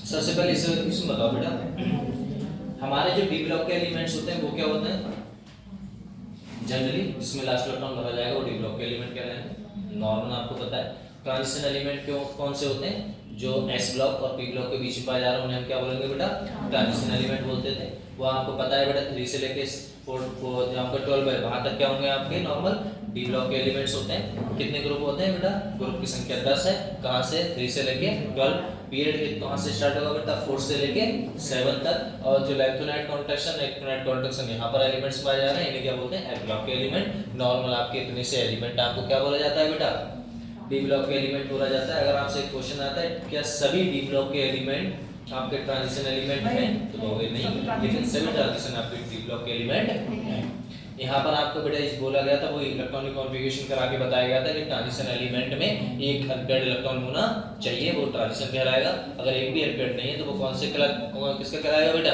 सबसे पहले इसमें बताओ बेटा, हमारे जो डी ब्लॉक के एलिमेंट्स होते हैं वो क्या होते हैं जनरली, जिसमें लास्ट इलेक्ट्रॉन भरा जाएगा वो डी ब्लॉक के एलिमेंट कहलाते हैं। नॉर्मल आपको पता है। ट्रांजिशन एलिमेंट कौन से होते हैं, जो एस ब्लॉक और पी ब्लॉक के बीच में पाए जा रहे हैं उन्हें हम क्या बोलेंगे बेटा, ट्रांजिशन एलिमेंट बोलते थे। वो आपको पता है बेटा 3 से लेके 4 आपका 12 है, वहां तक क्या होंगे आपके नॉर्मल डी ब्लॉक के एलिमेंट्स होते हैं। कितने ग्रुप होते हैं बेटा, ग्रुप की संख्या 10 है। कहां से, 3 से लेके 12। पीरियड कहां से स्टार्ट होगा बेटा, 4 से लेके 7 तक। और जो इलेक्ट्रोनाइट कॉन्ट्रैक्शन, इलेक्ट्रोनाइट कॉन्ट्रैक्शन यहां पर एलिमेंट्स पाए जा रहे हैं, इन्हें क्या बोलते हैं, एस ब्लॉक के एलिमेंट। नॉर्मल आपके इतने से एलिमेंट आपको क्या बोला जाता है बेटा, डी ब्लॉक के एलिमेंट बोला जाता है। अगर आपसे एक क्वेश्चन आता है क्या सभी डी ब्लॉक के एलिमेंट आपके ट्रांजिशन एलिमेंट हैं, तो कहोगे नहीं, लेकिन सभी ट्रांजिशन आपके डी ब्लॉक के एलिमेंट हैं। यहाँ पर आपको बेटा इस बोला गया था, वो इलेक्ट्रॉनिक कॉन्फ़िगरेशन करा के बताया गया था कि ट्रांजिशन एलिमेंट में एक अनपेयर्ड इलेक्ट्रॉन होना चाहिए, वो ट्रांजिशन कहलाएगा। अगर एक भी अनपेयर्ड नहीं है तो वो कौन से किसका कहलाएगा बेटा,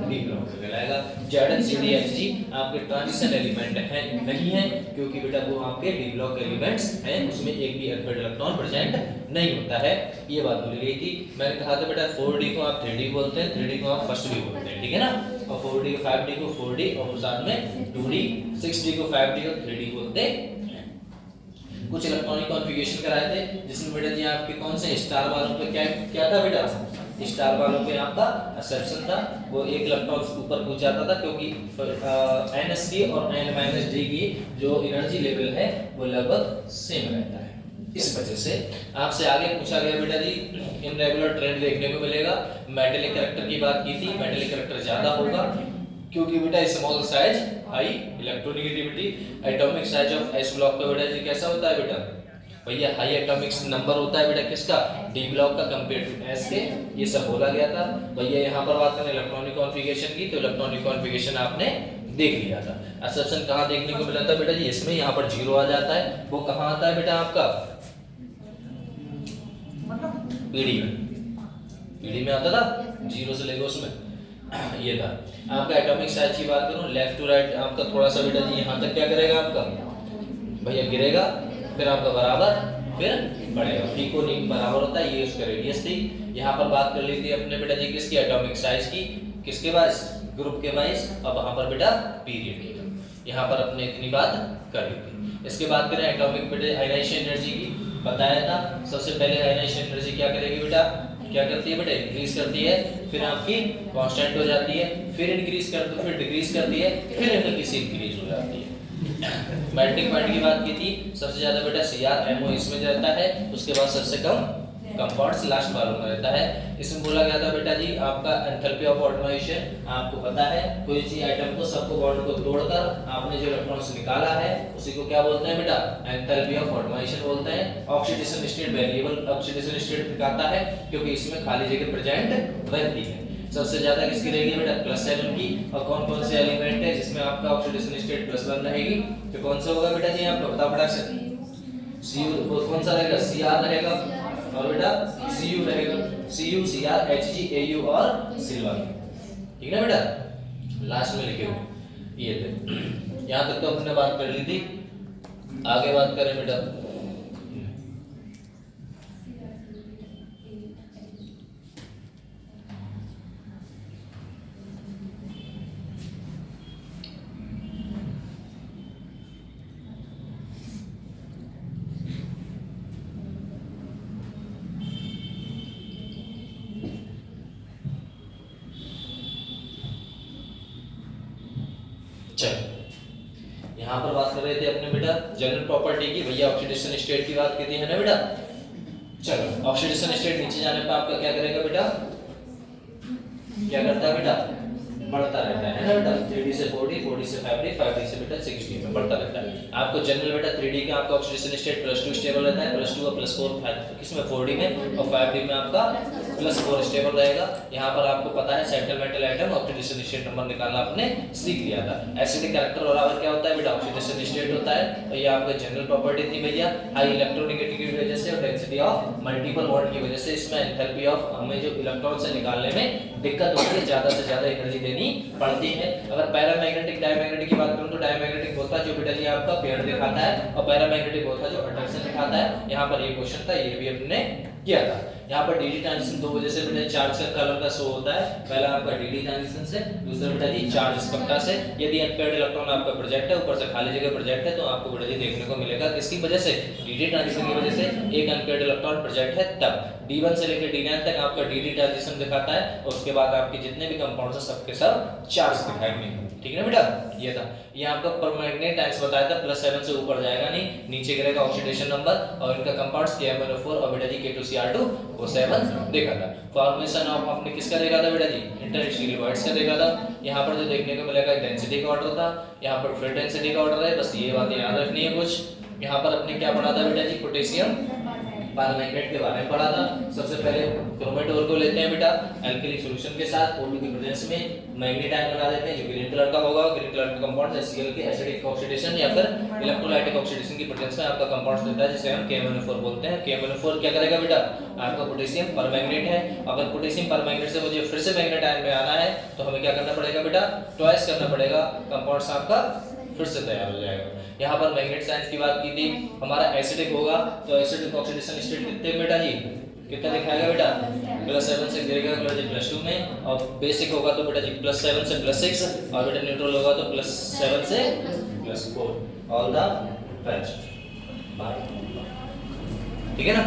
डी ब्लॉक का कहलाएगा। Z C D H G आपके ट्रांजिशन एलिमेंट है नहीं है, क्योंकि बेटा वो आपके डी ब्लॉक एलिमेंट्स हैं, उसमें एक भी अनपेयर्ड इलेक्ट्रॉन प्रेजेंट नहीं होता है। ये बात बोली गई थी। मैंने कहा था बेटा 4D को आप 3D बोलते हैं, 3D को आप फर्स्ट भी बोलते हैं, ठीक है ना। और 4D को 5D को 4D और साथ में 2D, 6D को 5D और 3D बोलते हैं। कुछ इलेक्ट्रॉनिक कॉन्फ़िगरेशन कराए थे जिसमें बेटा जी आपके कौन से स्टार वालों पे क्या क्या था बेटा, स्टार वालों पे आपका एक्सेप्शन था, वो एक इलेक्ट्रॉन ऊपर पूछ जाता था, क्योंकि NSD और N-D की जो एनर्जी लेवल है वो लगभग सेम रहता है। इस वजह से आपसे आगे पूछा गया बेटा जी, इनरेगुलर ट्रेंड देखने को मिलेगा। मेटेलिक कैरेक्टर की बात की थी, मेटेलिक कैरेक्टर ज्यादा होगा क्योंकि बेटा small size high electronegativity. Atomic size of S block का बेटा जी कैसा होता है बेटा, भैया हाई एटॉमिक नंबर होता है बेटा किसका, डी ब्लॉक का कंपेयर टू एस के। ये सब बोला गया था भैया। यहाँ पर बात करें इलेक्ट्रॉनिक कॉन्फ़िगरेशन की, तो इलेक्ट्रॉनिक कॉन्फ़िगरेशन आपने देख लिया था। एक्सेप्शन कहाँ देखने को मिला था बेटा जी, इसमें यहाँ पर 0 आ जाता है। वो कहाँ आता है बेटा आपका, पीडी में आता था 0 से लेकर उसमें ये था। आपका एटॉमिक साइज की बात करूं, लेफ्ट टू राइट आपका थोड़ा सा बेटा जी यहाँ तक क्या करेगा आपका भैया, गिरेगा, फिर आपका बराबर, फिर बढ़ेगा। पी को नहीं बराबर होता है, ये उसका रेडियस थी। यहाँ पर बात कर ली थी अपने बेटा जी किसकी, एटॉमिक साइज की, किसके वाइज, ग्रुप के वाइज। अब वहाँ पर बेटा पीरियड की, यहाँ पर अपने इतनी बात कर ली थी। इसके बाद करें एटॉमिक बेटा आयनाइजेशन एनर्जी की, बताया था। सबसे पहले आयनाइजेशन एनर्जी क्या करेगी बेटा, क्या करती है बेटा, इंक्रीज करती है, फिर आपकी कांस्टेंट हो जाती है, फिर इंक्रीज करती है, फिर डिक्रीज करती है, फिर हल्की सी इंक्रीज हो जाती है। मेल्टिंग पॉइंट की बात की थी, सबसे ज्यादा बेटा CrMO इसमें रहता है, उसके बाद सबसे कम कंपाउंड्स लास्ट वालों में रहता है। इसमें बोला गया था बेटा जी आपका एंथैल्पी ऑफ ऑटोमाइजेशन, आपको पता है कोई सी आइटम को सबको बॉन्ड को तोड़कर आपने जो इलेक्ट्रॉन्स निकाला है उसी को क्या बोलते हैं बेटा, एंथैल्पी ऑफ ऑटोमाइजेशन बोलते हैं। Oxidation state variable oxidation state दिखाता है क्योंकि इसमें खाली जगह प्रेजेंट रहती है। सबसे ज्यादा किसकी रहेगी बेटा, +7 की। और कौन कौन से एलिमेंट है जिसमें आपका ऑक्सीडेशन स्टेट +1 रहेगी, तो कौन सा होगा बेटा जी आपको बता फटाक से, Cu कौन सा रहेगा, Cr रहेगा, और बेटा Cu रहेगा, Cu Cr Hg Au और सिल्वर, ठीक है ना बेटा, लास्ट में लिखे हुए ये थे। यहाँ तक तो हमने बात कर ली थी, आगे बात करें बेटा। चलो यहाँ पर बात कर रहे थे अपने बेटा जनरल प्रॉपर्टी की, भैया ऑक्सीडेशन स्टेट की बात की थी है ना बेटा। चलो ऑक्सीडेशन स्टेट नीचे जाने पर आपका क्या करेगा बेटा, क्या करता है बेटा, बढ़ता रहता है ना बेटा, 3D से 4D, 4D से 5D, 5D से बेटा 6D में बढ़ता रहता है। आपको जनरल बेटा 3D का आपका ऑक्सीडेशन स्टेट +2 स्टेबल रहता है, +2 और +4 किसमें 4D में, और 5D में आपका +4 स्टेबल रहेगा। यहाँ पर आपको पता है सेटलमेंटल आइटम ऑक्सीडेशन स्टेट नंबर निकालना आपने सीख लिया था। एसिडिक कैरेक्टर बराबर क्या होता है बेटा, ऑक्सीडेशन स्टेट होता है। तो ये आपका जनरल प्रॉपर्टी थी भैया, हाई इलेक्ट्रोनेगेटिविटी की वजह से और डेंसिटी ऑफ मल्टीपल बॉन्ड की वजह से इसमें एंथैल्पी ऑफ हमें जो इलेक्ट्रॉन से निकालने में दिक्कत होती है, ज्यादा से ज्यादा एनर्जी देनी पड़ती है। अगर पैरामैग्नेटिक डायमैग्नेटिक की बात करूं तो डायमैग्नेटिक होता है जो बेटा जी आपका पेयर दिखाता है, और पैरामैग्नेटिक होता है जो अट्रैक्शन दिखाता है। यहाँ पर ये क्वेश्चन था, ये भी हमने किया था। यहाँ पर डीडी ट्रांजिशन दो वजह से बेटा चार्ज का कलर का शो होता है, पहला आपका डीडी ट्रांजिशन से, दूसरा बेटा जी चार्ज स्पेक्ट्रा से। यदि अनपेयर्ड इलेक्ट्रॉन आपका प्रोजेक्ट है, ऊपर से खाली जगह प्रोजेक्ट है, तो आपको बेटा जी देखने को मिलेगा किसकी वजह से, डीडी ट्रांजिशन की वजह से। एक अनपेयर्ड इलेक्ट्रॉन प्रोजेक्ट है तब D1 से लेकर D9 तक आपका डीडी ट्रांजिशन दिखाता है, और उसके बाद आपके जितने भी कंपाउंड्स हैं सबके सब चार्ज दिखाएंगे, ठीक है ना बेटा। ये था, ये आपका परमैंगनेट टाइम्स बताया था, +7 से ऊपर जाएगा नहीं, नीचे गिरेगा ऑक्सीडेशन नंबर, और इनका कंपाउंड्स KMnO4 और बेटा जी K2Cr2 वो 7 देखा था। फॉर्मेशन ऑफ आपने किसका देखा था बेटा जी, इंटरस्टेलर वॉइड्स का देखा था। यहाँ पर जो देखने को मिलेगा डेंसिटी का ऑर्डर था, यहाँ पर फिर डेंसिटी का ऑर्डर है, बस ये बात याद रखनी है कुछ। यहाँ पर अपने क्या पढ़ा था बेटा जी, पोटेशियम परमैंगनेट के बारे में पढ़ा था। सबसे पहले क्रोमेटोर को लेते हैं बेटा एल्कली सॉल्यूशन के साथ, O2 की प्रेजेंस में मैग्नेट आयन बना देते हैं जो ग्रीन कलर का होगा। ग्रीन कलर का कंपाउंड Cl के एसिडिक ऑक्सीडेशन या फिर इलेक्ट्रोलाइटिक ऑक्सीडेशन की प्रेजेंस में आपका कंपाउंड देता है, जिसे हम KMnO4 बोलते हैं। KMnO4 क्या करेगा बेटा, आपका पोटेशियम परमैंगनेट है। अगर पोटेशियम परमैंगनेट से मुझे फिर से मैग्नेट आयन में आना है तो हमें क्या करना पड़ेगा बेटा, ट्वाइस करना पड़ेगा, कंपाउंड आपका फिर से तैयार हो जाएगा। यहाँ पर मैग्नेट साइंस की बात की थी, हमारा एसिडिक होगा तो एसिडिक ऑक्सीडेशन स्टेट कितने बेटा जी, कितना दिखाएगा बेटा, +7 से गिरेगा +2 में, और बेसिक होगा तो बेटा जी +7 से +6, और बेटा न्यूट्रल होगा तो +7 से +4। ऑल द बेस्ट, बाय, ठीक है ना।